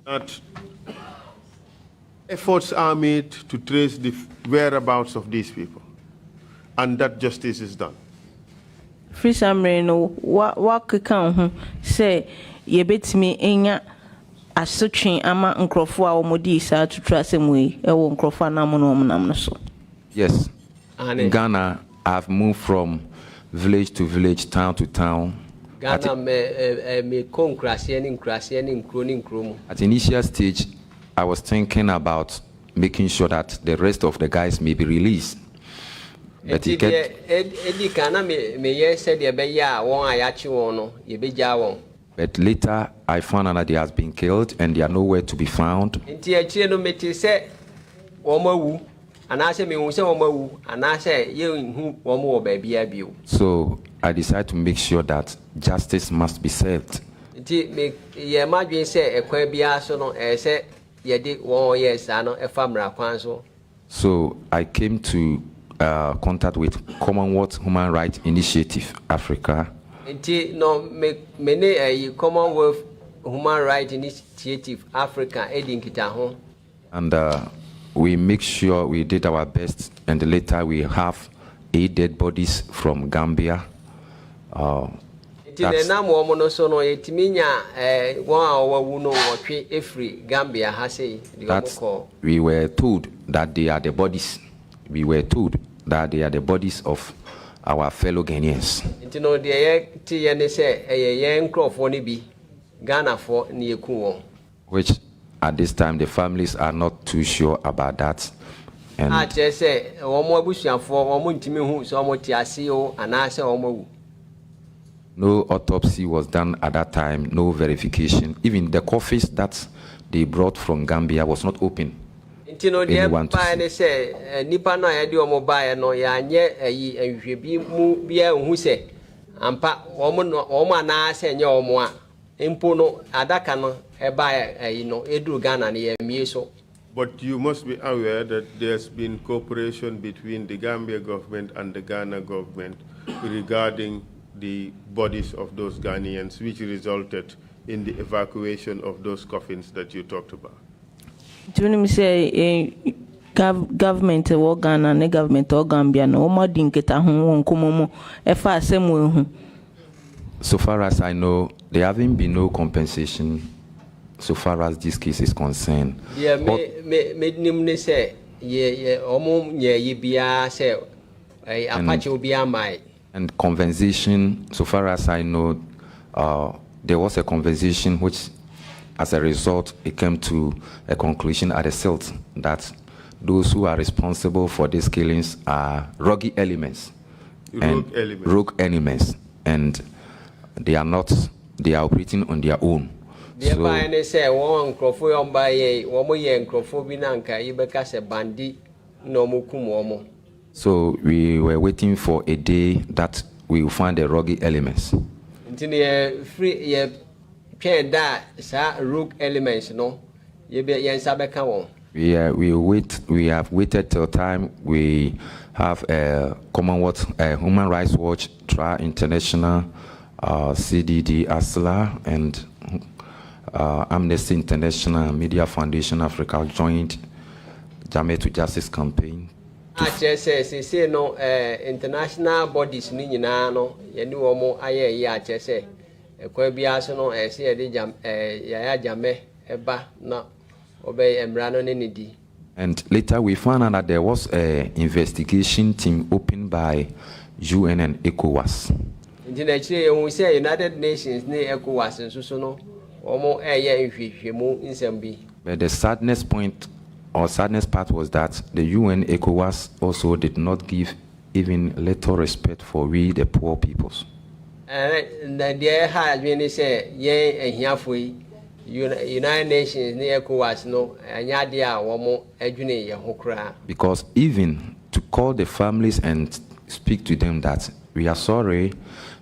that efforts are made to trace the whereabouts of these people and that justice is done. Free Samre no wa keka ho say ye betimi enya asotwe ama nkrofo a omodi isa tutu asemu yi e wo nkrofo na mo no nam no so. Yes. In Ghana, I've moved from village to village, town to town. Ghana me konkrasie ni nkro mu. At initial stage, I was thinking about making sure that the rest of the guys may be released. But he kept, but later I found out that they has been killed and they are nowhere to be found. So I decided to make sure that justice must be served. So I came to contact with Commonwealth Human Rights Initiative Africa. Commonwealth Human Rights Initiative Africa And we make sure we did our best, and later we have 8 dead bodies from Gambia. That we were told that they are the bodies. We were told that they are the bodies of our fellow Ghanaians. Which at this time the families are not too sure about that. And no autopsy was done at that time, no verification. Even the coffins that they brought from Gambia was not open. Anyone to see. But you must be aware that there's been cooperation between the Gambia government and the Ghana government regarding the bodies of those Ghanaians, which resulted in the evacuation of those coffins that you talked about. Do you say government or Ghana and government or Gambia no more dinketa ho nkomomo e fa asemu hu? So far as I know, there haven't been no compensation so far as this case is concerned. Yeah, me say say and compensation, so far as I know, there was a conversation which, as a result, it came to a conclusion at the SILT that those who are responsible for these killings are rogue elements. Rogue elements. And they are not, they are operating on their own. So we were waiting for a day that we will find the rogue elements. We have waited till time we have a Commonwealth Human Rights Watch, TRRC International, CDD, ASLA, and Amnesty International, Media Foundation Africa joined Jame to Justice campaign. International bodies no and later we found out that there was an investigation team opened by UN and ECOWAS. United Nations But the sadness part was that the UN ECOWAS also did not give even little respect for we the poor peoples. United Nations because even to call the families and speak to them that we are sorry,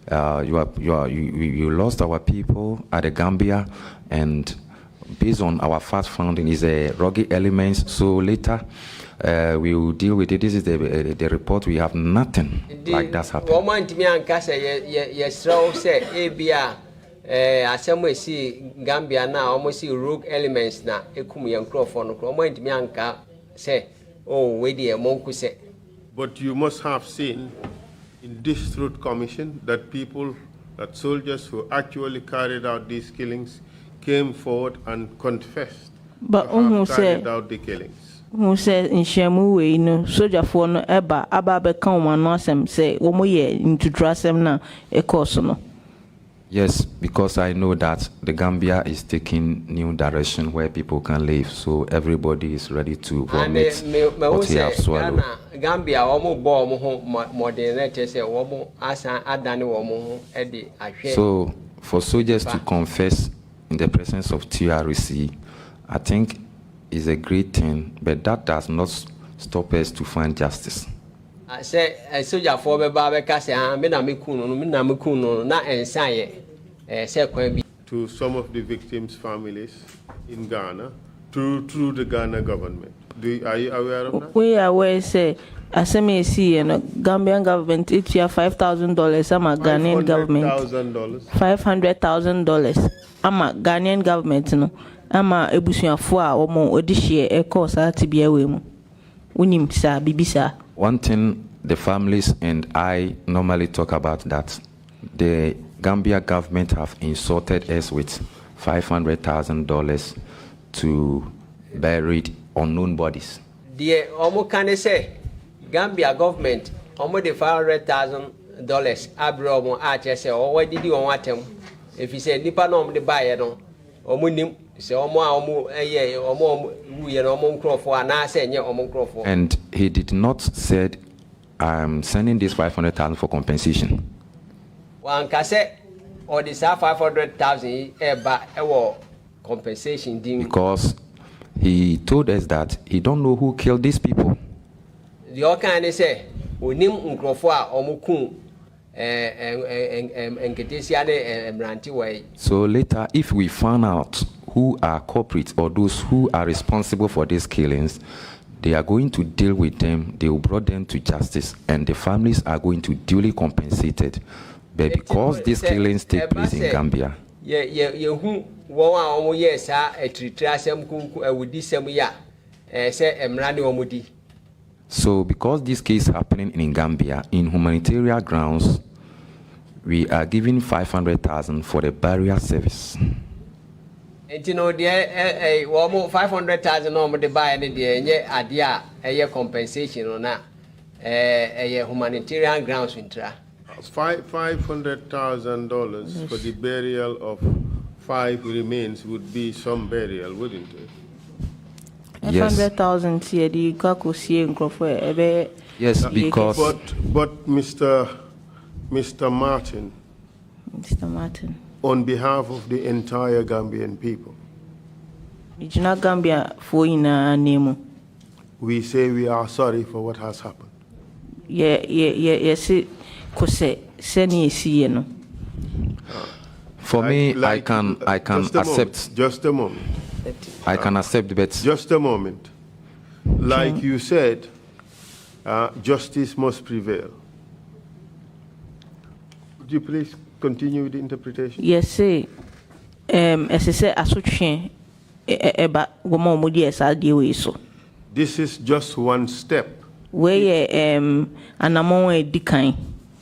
you lost our people at the Gambia, and based on our fast founding is a rogue elements. So later we will deal with it. This is the report. We have nothing like that's happened. asɛm esi Gambia na almost see rogue elements na ekum yɛn nkurɔfoɔ no almost ntimi anka sɛ oh we dey monku sɛ. But you must have seen in this Truth Commission that soldiers who actually carried out these killings came forward and confessed but to have carried out the killings. Who said in Shamu way no soldier for no aba be come one asem say womo ye into drasem na e course no. Yes, because I know that the Gambia is taking new direction where people can live, so everybody is ready to vomit what he has swallowed. Gambia omo bo omo ho modernate say omo asa adane omo ho e de ahwe. So for soldiers to confess in the presence of TRRC, I think is a great thing, but that does not stop us to find justice. I say a soldier for be ba ka say me na me kunu na ensaye say kwan bi to some of the victims' families in Ghana through the Ghana government. Are you aware of that? We are aware say SMAC and Gambian government it $5,000 ama Ghanaian government $500,000 ama Ghanaian government no ama ebusuafo a omo odihie e course atibia we mu unim sa bibisa. One thing the families and I normally talk about that the Gambia government have insulted us with $500,000 to bury unknown bodies. The omo can say Gambia government omo the $500,000 abro omo ache say o wadi di on watem if you say nipa no omo de baye no omo nim say omo a omo eye omo wuye no omo nkrofo ana say nye omo nkrofo. And he did not said I'm sending this 500,000 for compensation. One can say or this 500,000 eba ewo compensation dim because he told us that he don't know who killed these people. The all kind say onim nkrofo a omo kun so later if we find out who are culprits or those who are responsible for these killings, they are going to deal with them, they will bring them to justice, and the families are going to duly compensated. But because these killings take place in Gambia, so because this case is happening in Gambia, in humanitarian grounds, we are giving 500,000 for the burial service. And you know, the 500,000 no the buy any day, idea a compensation on that a humanitarian grounds winter. $500,000 for the burial of 5 remains would be some burial, wouldn't it? Yes. 500,000 here, the Kakusi and Crawford. Yes, because. But Mr. Martin. Mr. Martin. On behalf of the entire Gambian people, Gambia for name. We say we are sorry for what has happened. Yes, for me, I can accept. Just a moment. I can accept, but just a moment. Like you said, justice must prevail. Would you please continue with the interpretation? Yes, sir. As I say, this is just one step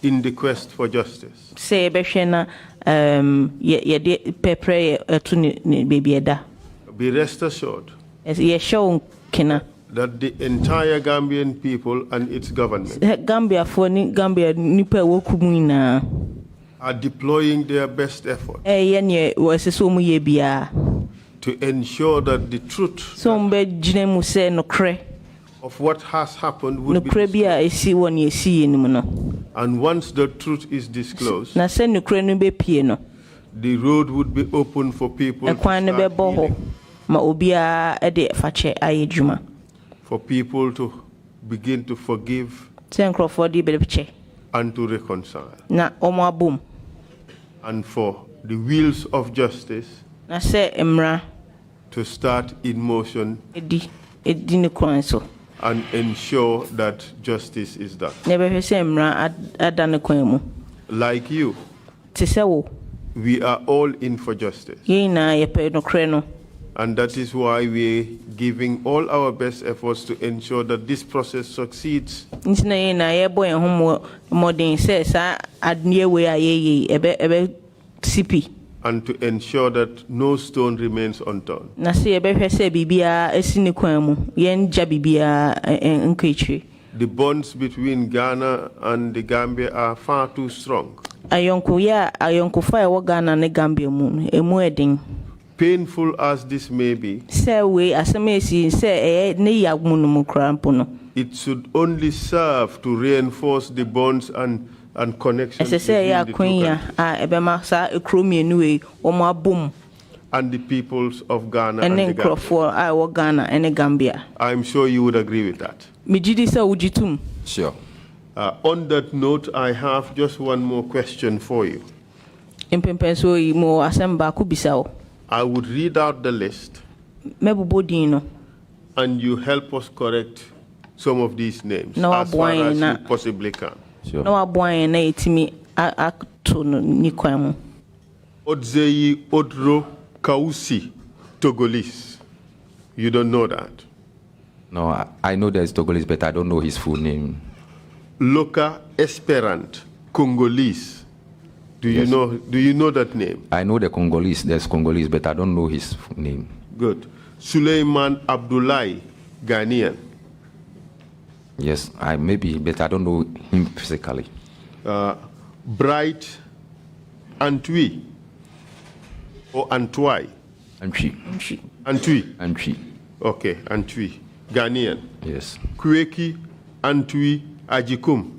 in the quest for justice. Say, be rest assured that the entire Gambian people and its government are deploying their best effort to ensure that the truth of what has happened will be disclosed. And once the truth is disclosed, the road would be open for people to start healing, for people to begin to forgive and to reconcile, and for the wheels of justice to start in motion and ensure that justice is done. Like you, We are all in for justice. Yɛn nyinaa yɛpɛ nokorɛ no. And that is why we're giving all our best efforts to ensure that this process succeeds. Nti na yɛn nyinaa yɛbɔ yɛn ho mmɔden sɛ saa adeɛ wei a yɛyɛ ɛbɛ sipi. And to ensure that no stone remains unturned. Na sɛ yɛbɛhwɛ sɛ biribiara esi ne kwan mu, yɛngya biribiara nkɔ akyire. The bonds between Ghana and the Gambia are far too strong. Ayɔnkoyɛ a ayɔnkofa a ɛwɔ Ghana ne Gambia mu no, emu ɛden. Painful as this may be, Sɛ wei asɛm esi sɛ ɛyɛ ne yamu no mu koraa mpo no. it should only serve to reinforce the bonds and connections Ɛsɛ sɛ ɛyɛ between the two akonya a ɛbɛma saa ekuro mmienu wei wɔn abom and the peoples of Ghana and ɛne the Gambia. nkurɔfoɔ a ɛwɔ Ghana ɛne Gambia. I'm sure you would agree with that. Megye di sɛ wogye tom. Sure. On that note, I have just one more question for you. Mpempɛnso yi mo asɛm baako bisa wo. I would read out the list Mɛbobɔ din no. and you help us correct some of these names No, as far boy, as na- you possibly can. Sure. Na waboa yɛn na yɛtumi ato no ni kwan mu. Odzeyi Odro Kausi Togolese. You don't know that. No, I know there's Togolese, but I don't know his full name. Loka Esperant Congolese. Do you Yes. know that name? I know the Congolese, there's Congolese, but I don't know his full name. Good. Suleiman Abdullahi Ghanian. Yes, I maybe, but I don't know him physically. Bright Antwi or Antwi? Antwi. Antwi. Okay, Antwi. Ghanaian. Yes. Kweki Antwi Ajikum.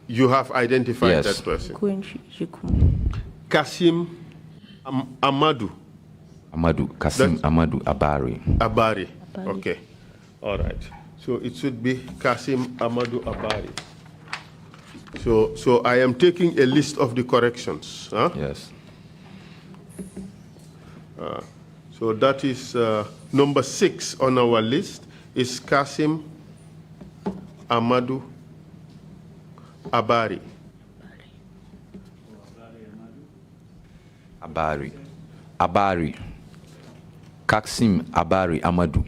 You have identified Yes. that person. Kuentwi jikum. Kasim Amadou Kasim Amadou Abari. Abari. Okay. All right. So it should be Kasim Amadou Abari. So I am taking a list of the corrections. Huh? Yes. So that is number 6 on our list is Kasim Amadou Abari. Abari. Kasim Abari Amadou.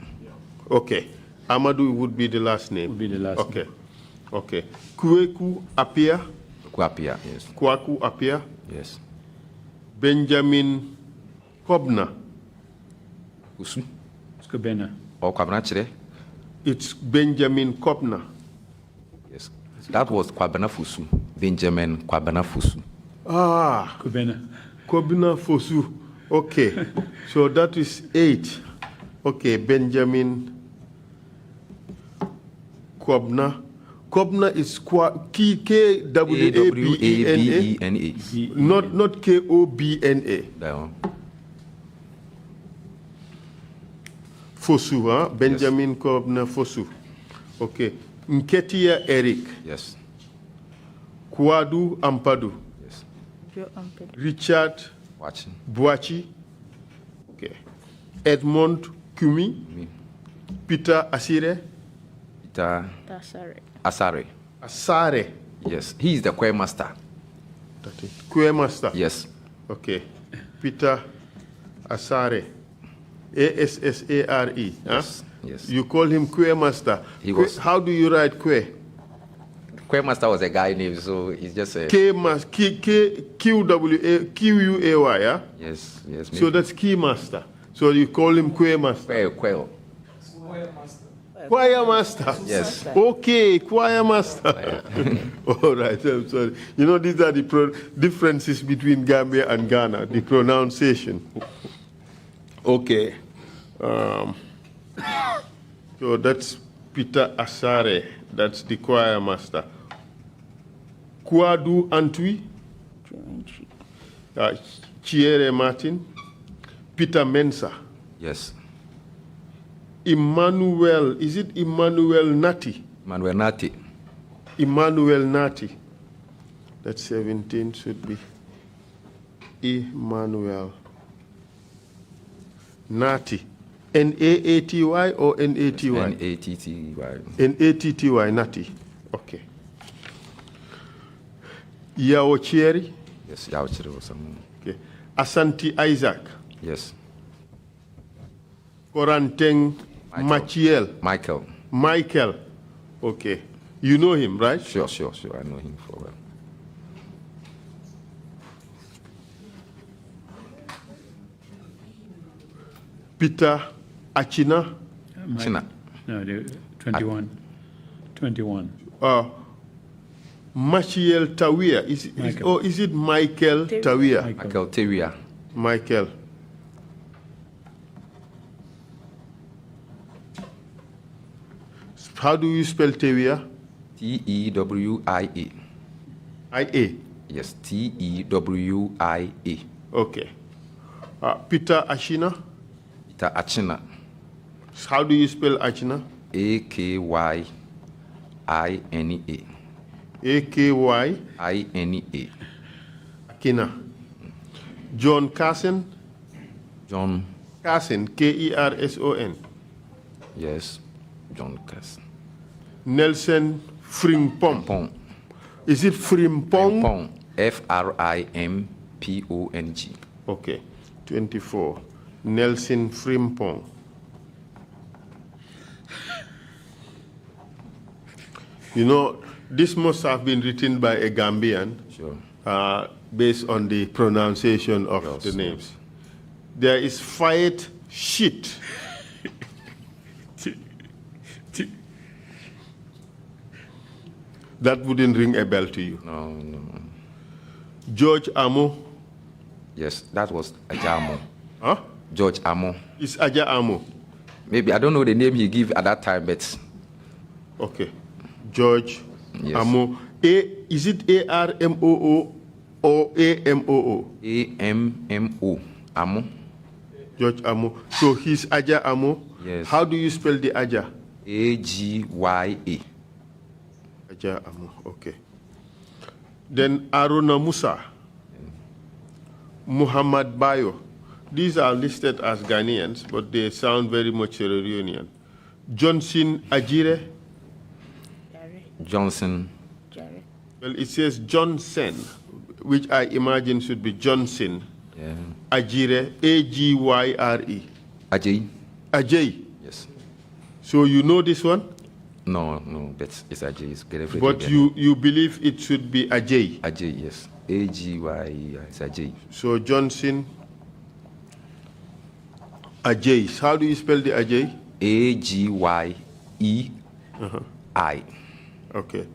Okay. Amadou would be the last name. Would be the last Okay. Okay. Kweku Apia. Kwapia, yes. Kwaku Apia. Yes. Benjamin Kobna. Usu. Skobena. Or Kwabnachre? It's Benjamin Kobna. Yes. That was Kwabena Fusu. Benjamin Kwabena Fusu. Ah, Skobena. Kobna Fosu. Okay. So that is 8. Okay, Benjamin Kobna. Kobna is Kwabena. Not Kobna. That one. Fosu, huh? Benjamin Kobna Fosu. Okay. Nketia Eric. Yes. Kwadu Ampadu. Yes. Richard Watching. Buachi. Okay. Edmond Kumi. Peter Asire. Peter Asare. Yes. He is the choir master. That is Choir Master. Yes. Okay. Peter Asare. Assare. Yes. Huh? Yes. You call him Choir Master. He was. How do you write Choir? Choir master was a guy named, so he's just a. Q-U-A-Y, yeah? Yes. Yes. So that's Key Master. So you call him Choir Master. Choir. Choir Master. Yes. Okay, Choir Master. All right, I'm sorry. You know, these are the differences between Gambia and Ghana, the pronunciation. Okay. So that's Peter Asare. That's the Choir Master. Kwadu Antwi. Kyere Martin. Peter Mensah. Yes. Emmanuel, is it Emmanuel Nati? Manuel Nati. Emmanuel Nati. That 17 should be Emmanuel Nati. N-A-A-T-Y or N-A-T-Y? N-A-T-T-Y. N-A-T-T-Y, Nati. Okay. Yaocheri. Yes, Yaochiri was some. Okay. Asante Isaac. Yes. Koranteng Machiel. Michael. Okay. You know him, right? Sure. I know him for well. Peter Achina. China. No, 21. 21. Machiel Tawia. Is it Michael Tawia? Michael Tewia. Michael. How do you spell Tewia? Tewia. I-A. Yes, Tewia. Okay. Peter Achina. Peter Achina. How do you spell Achina? Akyina. A-K-Y. Akina. John Carson. John. Carson. K-E-R-S-O-N. Yes, John Carson. Nelson Frimpong. Pong. Is it Frimpong? Pong. Frimpong. Okay. 24. Nelson Frimpong. You know, this must have been written by a Gambian. Sure. Based on the pronunciation of the names. There is fight shit. That wouldn't ring a bell to you. No. George Amo. Yes, that was Ajamo. Huh? George Amo. It's Aja Amo. Maybe I don't know the name he gave at that time, but Okay. George yes. Amo. Is it A-R-M-O-O or A-M-O-O? AMMO. Amo. George Amo. So he's Aja Amo. Yes. How do you spell the Aja? AGYA. Aja Amo. Okay. Then Aruna Musa. Muhammad Bayo. These are listed as Ghanaians, but they sound very much Sierra Leonean. Johnson Ajire. Johnson. Well, it says Johnson, which I imagine should be Johnson. Yeah. Ajire, A-G-Y-R-E. Ajay. Ajay. Yes. So you know this one? No, but it's Ajay. It's But you believe it should be Ajay. Ajay, yes. AGY, it's Ajay. So Johnson Ajay. How do you spell the Ajay? AGYEI. Okay.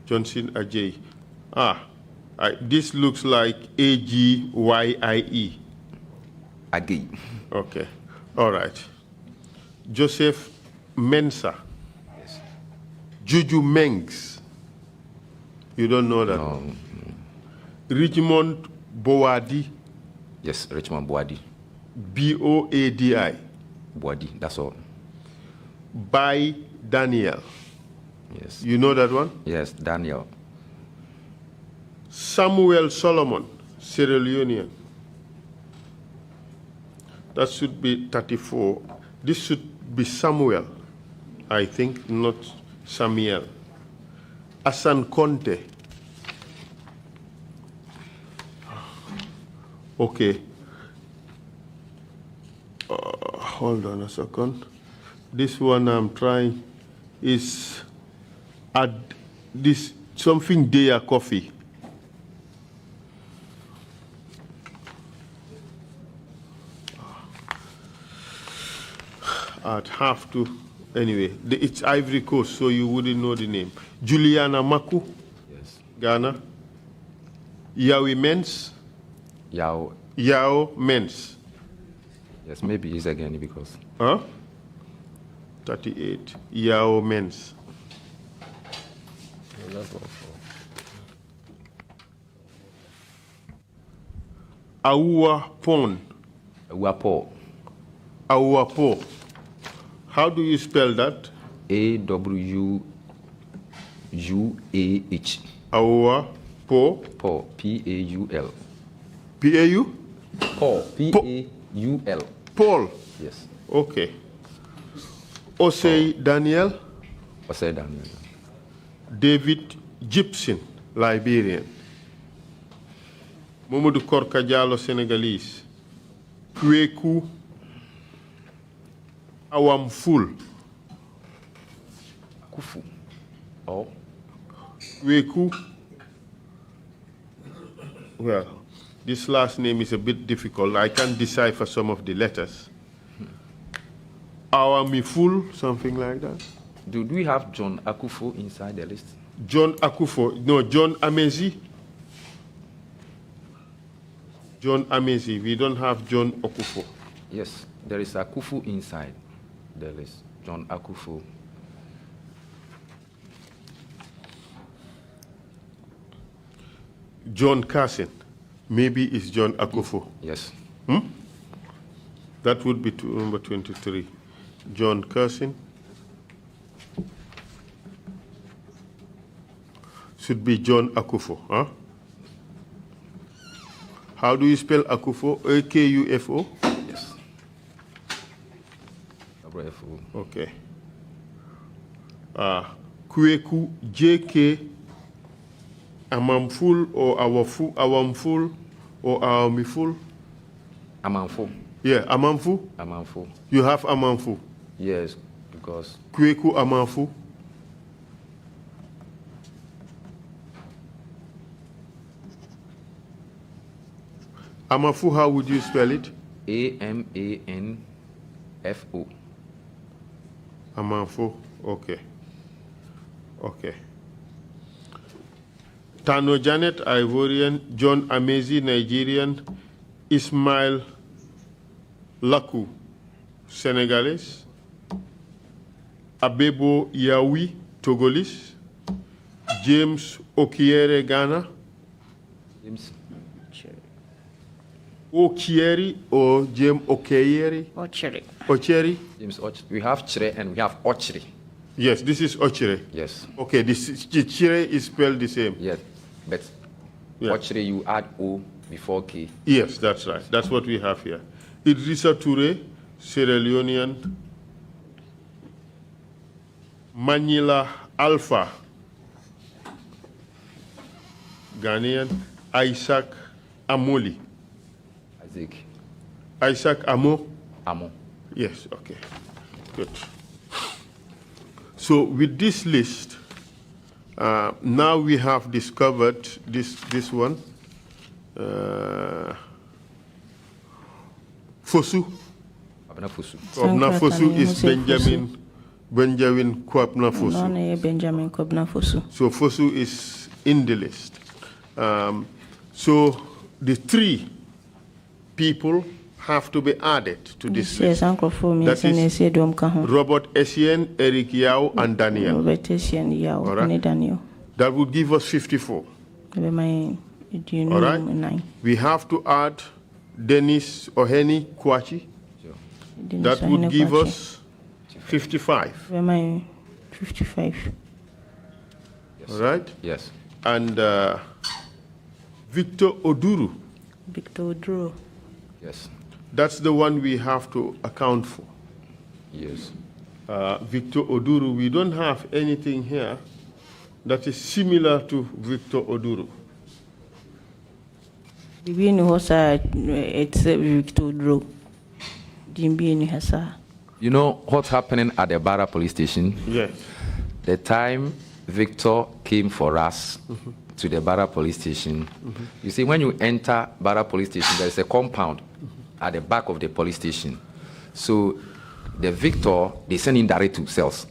Johnson Ajay. This looks like A-G-Y-I-E. Agay. Okay. All right. Joseph Mensah. Yes. Juju Mengs. You don't know that? No. Richmond Boadi. Yes, Richmond Boadi. B-O-A-D-I. Boadi, that's all. By Daniel. Yes. You know that one? Yes, Daniel. Samuel Solomon, Sierra Leonean. That should be 34. This should be Samuel, I think, not Samuel. Asan Conte. Okay. Hold on a second. This one I'm trying is add this something there coffee. I'd have to, anyway, it's Ivory Coast, so you wouldn't know the name. Juliana Maku, Yes. Ghana. Yawi Mens. Yao. Yao Mens. Yes, maybe he's again because. Huh? 38. Yao Mens. Aua Pon. Wapo. Aua Po. How do you spell that? AWUUAH. Aua Po. Paul. PAUL. P-A-U? Paul. PAUL. Paul. Yes. Okay. Osei Daniel. Osei Daniel. David Gibson, Liberian. Mamadou Korka Diallo, Senegalese. Kweku Awamful. Kufu. Oh. Kweku. Well, this last name is a bit difficult. I can't decipher some of the letters. Awamiful, something like that. Do we have John Akufo inside the list? John Akufo. No, John Amezi. John Amezi. We don't have John Akufo. Yes, there is Akufo inside the list. John Akufo. John Carson. Maybe it's John Akufo. Yes. That would be number 23. John Carson. Should be John Akufo, huh? How do you spell Akufo? A-K-U-F-O? Yes. F-O. Okay. Kweku, J-K, Amamful or Awamful or Awamiful? Amanfo. Yeah, Amamfu? Amanfo. You have Amamfu. Yes, because Kweku Amamfu. Amafu, how would you spell it? A-M-A-N-F-O. Amanfu, okay. Okay. Tano Janet, Ivorian. John Amezi, Nigerian. Ismail Laku, Senegalese. Abebo Yawi, Togolese. James Okiere, Ghana. James. Okieri or James Okieri? Ochiri. Ocheri? James Och. We have Chire and we have Ochri. Yes, this is Ochere. Yes. Okay, this Chire is spelled the same. Yes. But Yeah. Ochri, you add O before K. Yes, that's right. That's what we have here. Idrissa Toure, Sierra Leonean. Manila Alpha, Ghanian. Isaac Amoli. Isaac Amo? Amo. Yes, okay. Good. So with this list, now we have discovered this one. Fosu. Abna Fosu. Kwabna Fosu is Benjamin Kwabna Fosu. No, Benjamin Kwabna Fosu. So Fosu is in the list. So the 3 people have to be added to this list. That is Robert Essien, Eric Yao, and Daniel. Robert Essien, Yao, and Daniel. That would give us 54. All right. We have to add Dennis Oheni Kwachi. That would give us 55. 55. Yes. All right. Yes. And Victor Oduru. Victor Oduru. Yes. That's the one we have to account for. Yes. Victor Oduru, we don't have anything here that is similar to Victor Oduru. It's Victor Oduru. You know what's happening at the Barra police station? Yes. The time Victor came for us to the Barra police station, you see, when you enter Barra police station, there is a compound at the back of the police station. So the Victor, they send him direct to cells.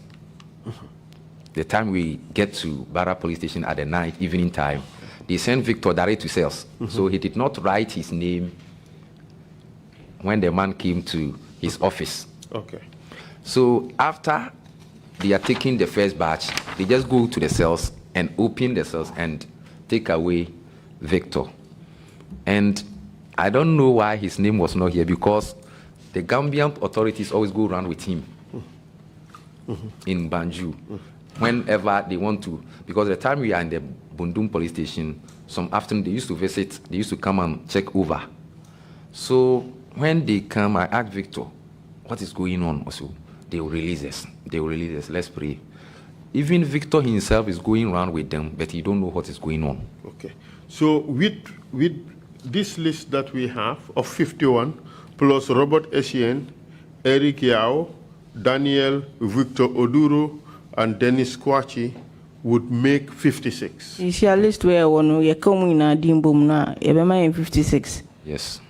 The time we get to Barra police station at the night, evening time, they send Victor direct to cells. So he did not write his name when the man came to his office. Okay. So after they are taking the first batch, they just go to the cells and open the cells and take away Victor. And I don't know why his name was not here, because the Gambian authorities always go around with him in Banjul whenever they want to. Because the time we are in the Bundum police station, some afternoon they used to visit, they used to come and check over. So when they come, I asked Victor, what is going on? Also, they will release us. They will release us. Let's pray. Even Victor himself is going around with them, but he don't know what is going on. Okay. So with this list that we have of 51, plus Robert Essien, Eric Yao, Daniel Victor Oduro, and Dennis Kwachi, would make 56. Is your list where one you come in a dimbum na? You 56. Yes.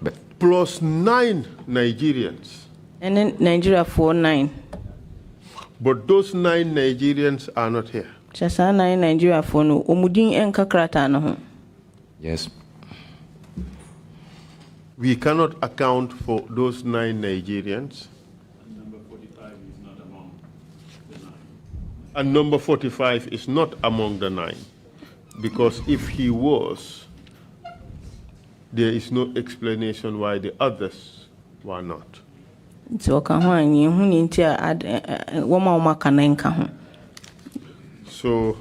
But Plus 9 Nigerians. And then Nigeria 9. But those 9 Nigerians are not here. Just 9 Nigeria no. Omudin enka krata na ho. yes, We cannot account for those 9 Nigerians. And number 45 is not among the 9. Because if he was, there is no explanation why the others were not. So So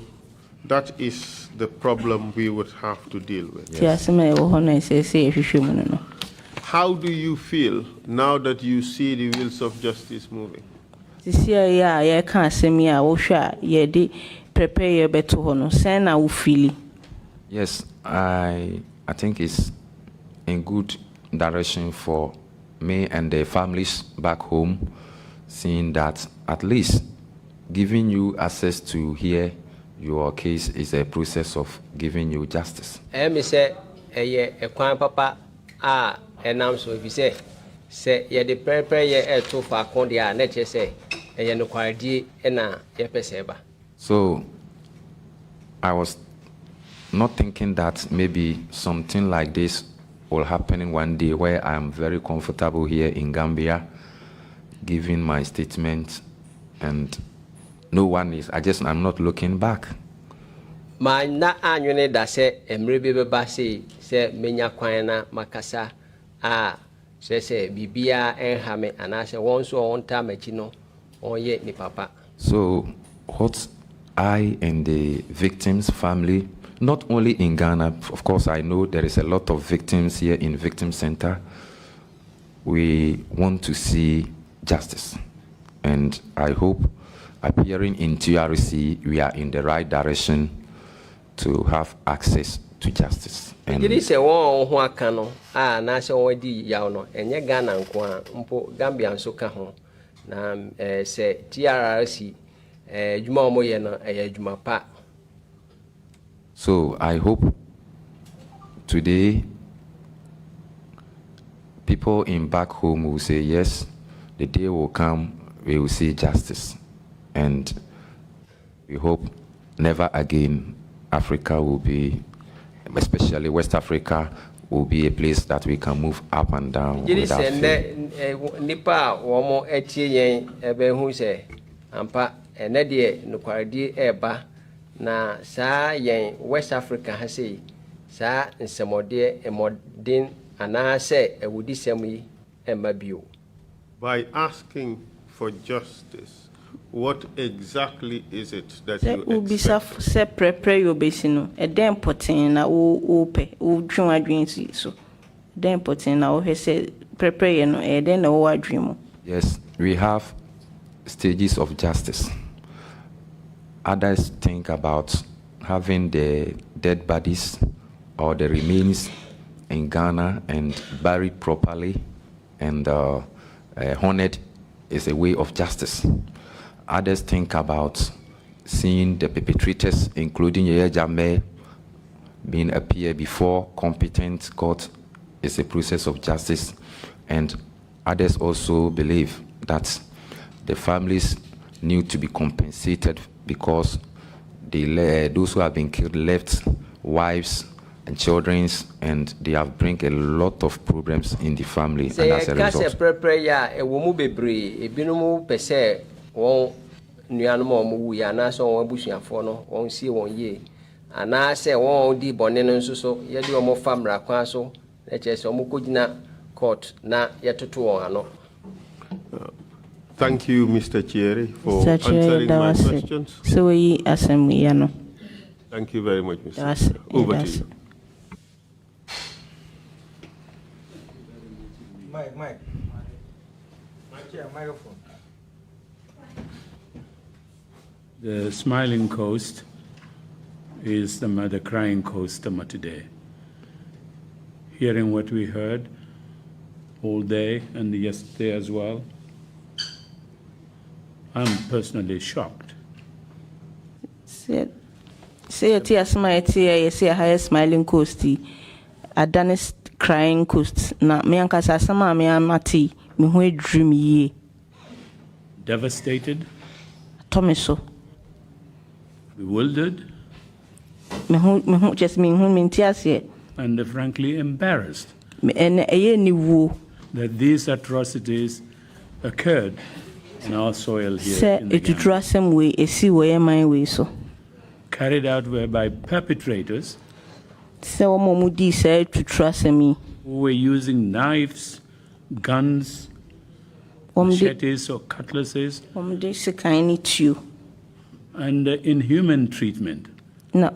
that is the problem we would have to deal with. How do you feel now that you see the wheels of justice moving? yes, I think it's in good direction for me and the families back home, seeing that at least giving you access to hear your case is a process of giving you justice. Me say a kwan papa enam so bi say ye de prepare ye to fa kon dia na che say ye no kwardi na ye pese ba. So I was not thinking that maybe something like this will happen in one day where I'm very comfortable here in Gambia giving my statement and no one is, I'm not looking back. Ma na anwene da se emre be ba se menya kwan na makasa se bibia enha me anase won so on ta machi no onye ni papa. So what I and the victims' family, not only in Ghana, of course I know there is a lot of victims here in Victim Center, we want to see justice. And I hope appearing in TRRC, we are in the right direction to have access to justice. And Jiri se won ho aka no na se won di yaw no enye Ghana nko a mpo Gambia nso ka ho na se TRRC juma omo ye no juma pa. so I hope today people in back home will say yes, the day will come we will see justice, and we hope never again Africa will be, especially West Africa, will be a place that we can move up and down without fear. Nipa womo etie yen ebe hu se ampa ene de nokwaredi eba na saa yen West Africa ha sei saa nsemode emodin ana se ewudi semi emma bio. By asking for justice, what exactly is it that you expect? Se prepare your basino, a damn potin na ope, dream dreams so. Damn potin na o say prepare no e then o dream. Yes, we have stages of justice. Others think about having the dead bodies or the remains in Ghana and buried properly and honored is a way of justice. Others think about seeing the perpetrators, including Yaya Jammeh, being appeared before competent court is a process of justice. And others also believe that the families need to be compensated because those who have been killed left wives and children, and they have bring a lot of problems in the family. And as a result, won nuanom omo wu ya na so won abusuafo no won sie won ye ana se won di bone no nso so ye di omo famra kwan so na che se omo kogina court na ye toto won ano. Thank you, Mr. Kyere, for answering my questions. So we assembly no. Thank you very much, Mr. Kyere. Over to you. Mike. Microphone. The smiling coast is the crying coast today. hearing what we heard all day and yesterday as well, I'm personally shocked. Say it here, smile it here, you see a higher smiling coast, a Danis crying coast. Na me ankasa sama me amati, me hu dream ye. Devastated, Tomiso. bewildered, Me hu just me hu me ntiase. and frankly embarrassed Me ene eye ni wo. that these atrocities occurred in our soil here Say in the it Gambia, trust way esi wo my way so. carried out by perpetrators Say wo mo di say to trust me. who were using knives, guns, Om de machetes or cutlasses, sekan ni tu. and inhuman treatment. Na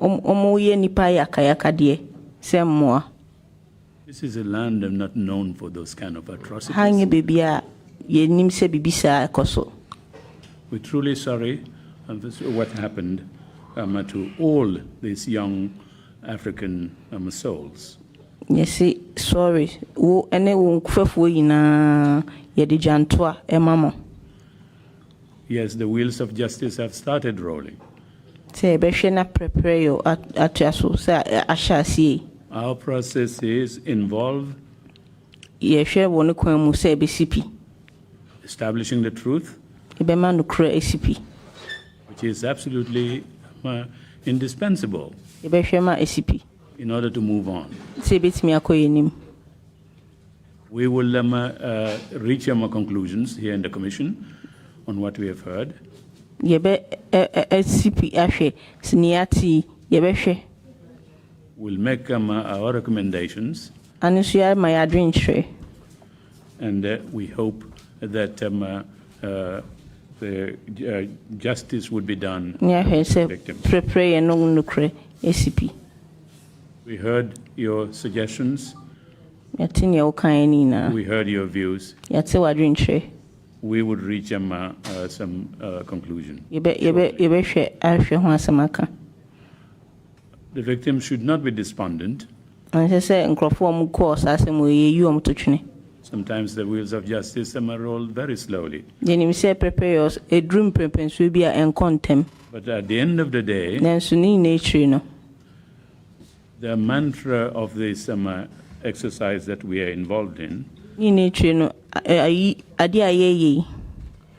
ye nipa yakayaka de. Say mo. This is a land not known for those kind of atrocities. Hanye baby a ye nim se bibisa ekoso. We're truly sorry for what happened to all these young African souls. Yes, sorry. Wo ene wo nkufafo yina ye de jantoa emamo. Yes, the wheels of justice have started rolling. Say be hwe na prepare yo atuaso say ahyasie. Our processes involve Ye hwe wo ne kwan mu say be sipi. establishing the truth, E be ma no kra esipi. which is absolutely indispensable E be hwe ma esipi. in order to move on. Say betimi akoyenim. We will reach conclusions here in the Commission on what we have heard. Ye be esipi ahwe siniati ye be hwe. We'll make our recommendations, Anu so ya my adwin hwe. and we hope that the justice would be done. Nya hwe say Victims. prepare ye no no kra esipi. We heard your suggestions. Yatin ye wo kan ni na. We heard your views. Yate wadwin hwe. We would reach some conclusion. Ye be hwe ahwe ho asamaka. The victims should not be despondent. And say nkrofo mu course asem ye yi om to twene. Sometimes the wheels of justice roll very slowly. Denim say prepare yours a dream prepensu bia enkontem. But at the end of the day, Nanso ni nature no. the mantra of this exercise that we are involved in Ni nature no adi ayeye.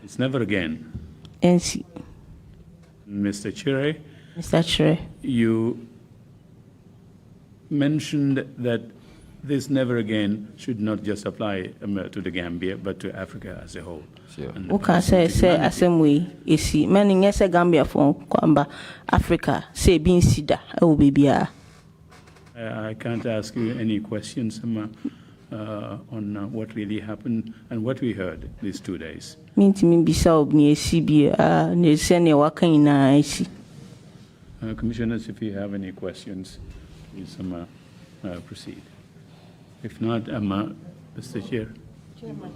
is never again. Ensi Mr. Kyere, Mr. Chere. you mentioned that this never again should not just apply to the Gambia, but to Africa as a whole. Sure. And Wo ka say to humanity. asem we esi mani nye say Gambia for kwamba Africa say bi nsida e wo bibia. I can't ask you any questions on what really happened and what we heard these 2 days. Mintimi bisa obni esi bia ne se ne waka ina esi. Commissioners, if you have any questions, please proceed. If not, Mr. Chair. Chairman.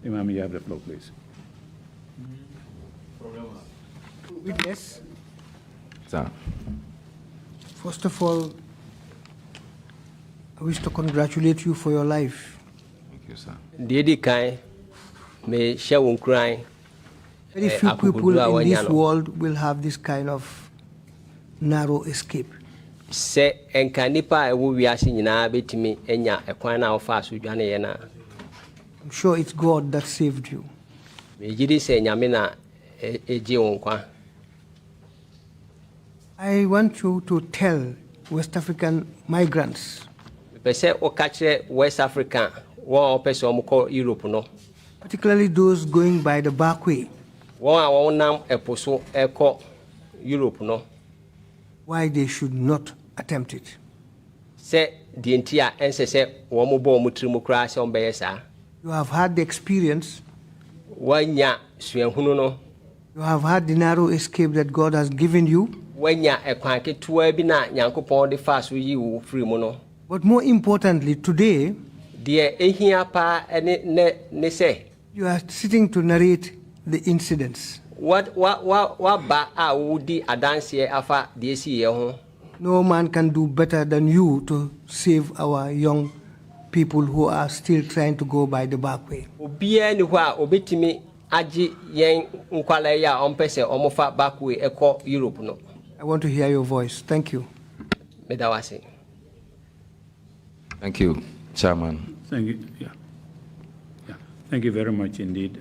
Imam, you have the floor, please. Witness, Sir. first of all, I wish to congratulate you for your life. Thank you, sir. Dedi kan me hye wo nkran. Very few people in this world will have this kind of narrow escape. Se enka nipa e wo wiase nyina betimi enya ekwan na ofa so dwane ye na. I'm sure it's God that saved you. Me gidi se nyame na eji wo nkwa. I want you to tell West African migrants, Pese o ka kire West Africa won pese o mko Europe no. particularly those going by the back way, Won a won nam eposo eko Europe no. why they should not attempt it. Se di entia ense se wo mo bo mo trimu kra se on beye sa. You have had the experience, Wanya suahunu no. you have had the narrow escape that God has given you, Wanya ekwan ketua bi na Nyankopon de fa so yi wo free mu no. but more importantly, today, De ehia pa ne se you are sitting to narrate the incidents. what ba a wudi adanse afa de si ye ho. No man can do better than you to save our young people who are still trying to go by the back way. Obia ni hwa obetimi agi yen nkwala ya ompese omofa back way eko Europe no. I want to hear your voice. Thank you. Medawase. Thank you, Chairman. Thank you. Yeah. Thank you very much indeed.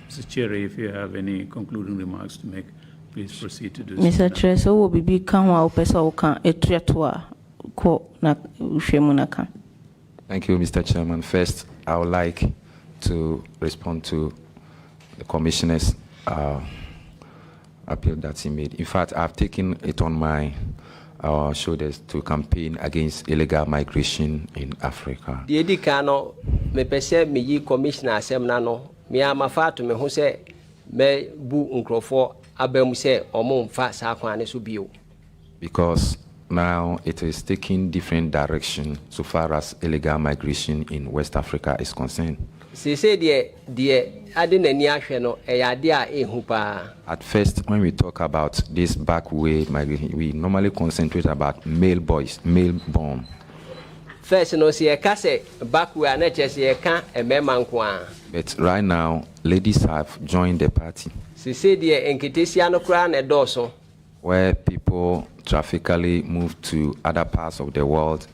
Mr. Chair, if you have any concluding remarks to make, please proceed to do so. Mr. Chair, so will be kanwa upesa uka etriatua ko na ushemunaka. Thank you, Mr. Chairman. First, I would like to respond to the Commissioner's appeal that he made. In fact, I've taken it on my shoulders to campaign against illegal migration in Africa. The edikano me pese me yi commissioner asem na no me amafa to me ho se me bu nkrofo abam se omo mfa sa kwan ne so bio. Because now it is taking different direction so far as illegal migration in West Africa is concerned. Se de ade nani ahwe no e yade a ehu pa. At first, when we talk about this back way migration, we normally concentrate about male born. First, no see se back way na che se ka e mema nko a. But right now, ladies have joined the party. Se de enketesia no kra na doso. Where people traffically move to other parts of the world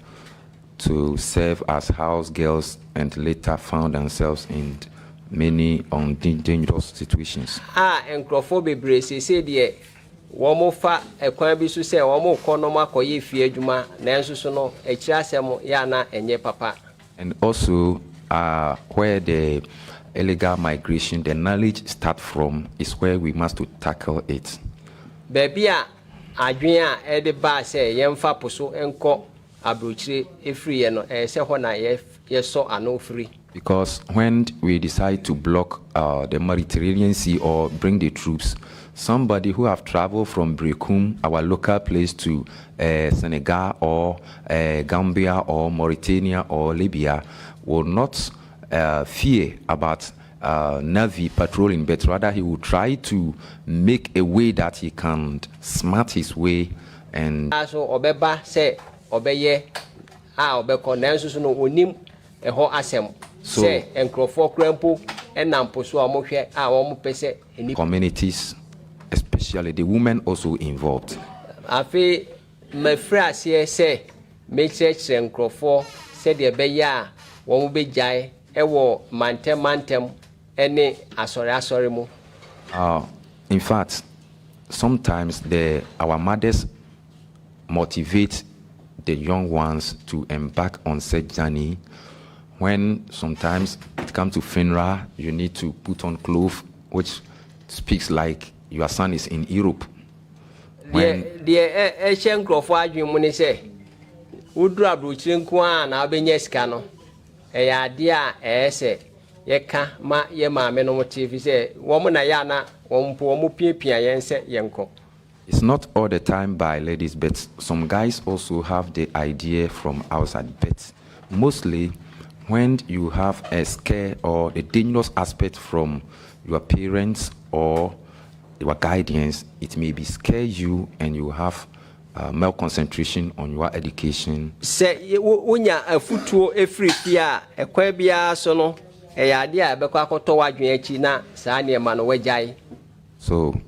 to serve as house girls and later found themselves in many dangerous situations. Enkrofo bebre se de womo fa ekwan bi so se womo konoma koye fie adwuma na enso so no ekirasem ya na enye papa. And also where the illegal migration, the knowledge start from is where we must to tackle it. Baby adwen a ede ba se yemfa poso enko abrochire efri no se ho na yeso ano free. Because when we decide to block the Mediterranean Sea or bring the troops, somebody who have traveled from Brekum, our local place, to Senegal or Gambia or Mauritania or Libya will not fear about Navy patrolling, but rather he will try to make a way that he can smart his way and so obeba say obeye obeko nanso so no onim eho asem say enkrofo krampo enampo so amohwe omo pese eni communities, especially the women also involved. Afi mafra say make church enkrofo say de beya wo be jai ewo mantem any asori mu. In fact, sometimes our mothers motivate the young ones to embark on such journey. When sometimes it comes to funeral, you need to put on clothes which speaks like your son is in Europe. The Asian Crawford, you money say, would drop Ruchin na Benyesca no. A idea, say, Yeka, ma ye mamma no motive, say, woman ayana, one poor pia yense yanko. It's not all the time by ladies, but some guys also have the idea from outside. But mostly, when you have a scare or a dangerous aspect from your parents or your guardians, it may be scare you and you have malconcentration on your education. Say, unya a futu a free fear, a quabia sono, a idea, Becquaco China, Sania Manowajai. So,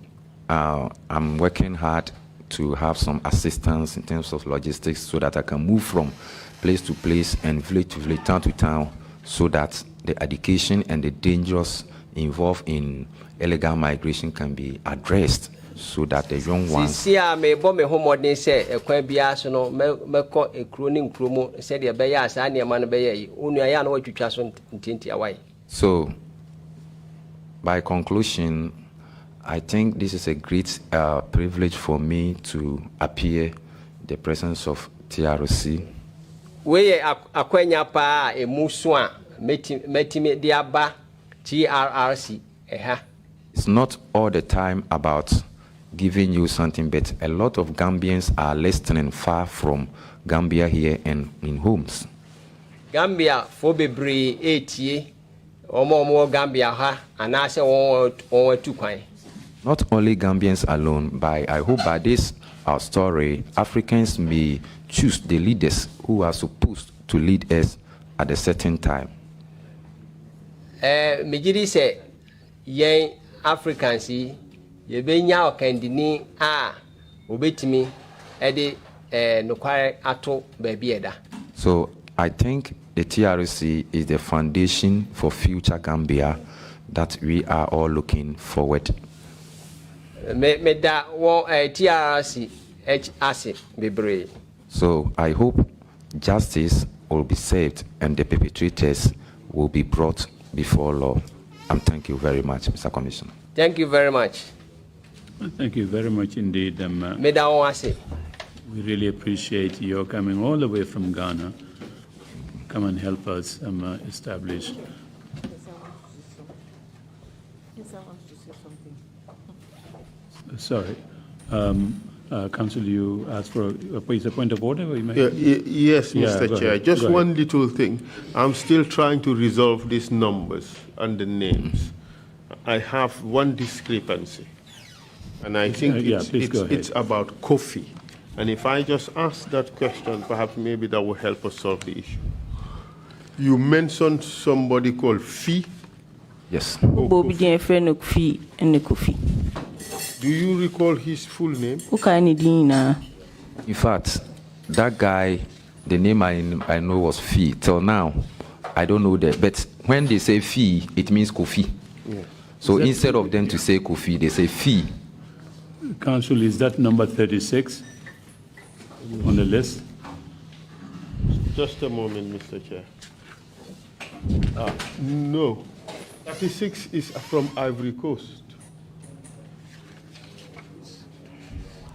I'm working hard to have some assistance in terms of logistics so that I can move from place to place and village to village, town to town, so that the education and the dangers involved in illegal migration can be addressed so that the young ones... See, I may bomb a home modern say, a quabiasono, Melco, a crooning chromo, said your bayas, and your man bay, only I know what you trust on Tinty away. So, by conclusion, I think this is a great privilege for me to appear in the presence of TRRC. We akwenya pa e muswa metime diaba TRRC It's not all the time about giving you something, but a lot of Gambians are listening far from Gambia here and in homes. Gambia for bebre etie omo Gambia ha anase won tu kwan. Not only Gambians alone, but I hope by this our story, Africans may choose the leaders who are supposed to lead us at a certain time. Mijiri se yen Africans yi yebenya okandini a obetimi ede nokware ato baby eda. So I think the TRRC is the foundation for future Gambia that we are all looking forward. Me da wo TRRC ase bebre. So I hope justice will be served and the perpetrators will be brought before law. And thank you very much, Mr. Commissioner. Thank you very much. Thank you very much indeed. Me da wo ase. We really appreciate your coming all the way from Ghana. Come and help us establish. Sorry. Council, you asked for a point of order? Yes, Mr. Chair. Ahead. Just one little thing. I'm still trying to resolve these numbers and the names. I have one discrepancy, and I think it's about coffee. And if I just ask that question, perhaps maybe that will help us solve the issue. You mentioned somebody called Fee. Yes. Do you recall his full name? In fact, that guy, the name I know was Fee. Till now, I don't know that. But when they say Fee, it means Kofi. Yeah. So instead of them to say Kofi, they say Fee. Council, is that number 36 on the list? Just a moment, Mr. Chair. No. 36 is from Ivory Coast.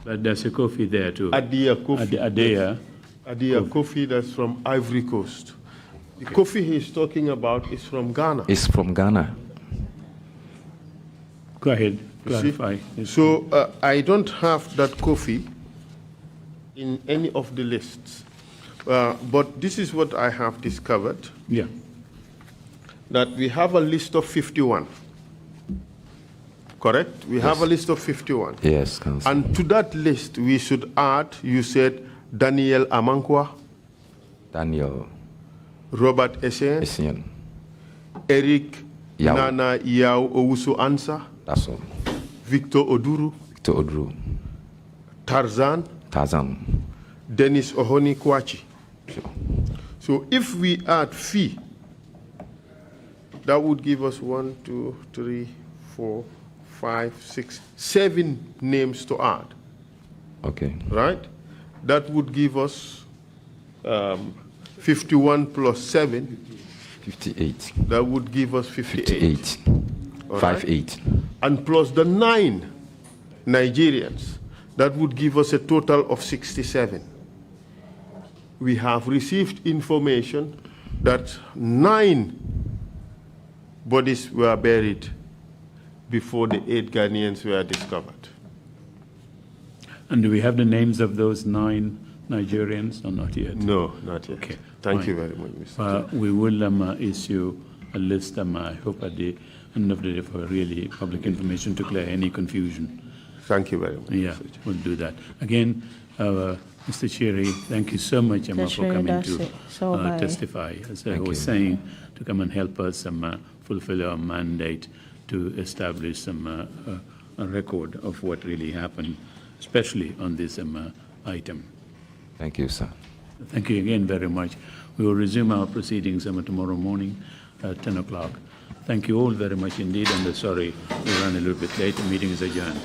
But there's a Kofi there too. Adia Kofi. Adia Kofi, that's from Ivory Coast. The Kofi he's talking about is from Ghana. It's from Ghana. Go ahead, clarify. So I don't have that Kofi in any of the lists. But this is what I have discovered. Yeah. That we have a list of 51. Correct? We have a list of 51. Yes, Council. And to that list, we should add, you said, Daniel Amankwa. Daniel. Robert Essien. Eric Yao. Nana Yao Owusu Ansa. That's all. Victor Oduru. Victor Oduru. Tarzan. Dennis Ohoni Kwachi. Sure. So if we add Fee, that would give us 1, 2, 3, 4, 5, 6, 7 names to add. Okay. Right? That would give us 51 plus 7. 58. That would give us 58. 58. All 58. Right? And plus the 9 Nigerians, that would give us a total of 67. We have received information that 9 bodies were buried before the 8 Ghanaians were discovered. And do we have the names of those 9 Nigerians or not yet? No, not yet. Okay. Thank you very much, Mr. We will issue a list, I hope at the end of the day, for really public information to clear any confusion. Thank you very much. Yeah, we'll do that. Again, Mr. Kyere, thank you so much, for coming to testify. As I was saying, to come and help us fulfill our mandate to establish a record of what really happened, especially on this item. Thank you, sir. Thank you again very much. We will resume our proceedings tomorrow morning at 10 o'clock. Thank you all very much indeed, and sorry we ran a little bit late. The meeting is adjourned.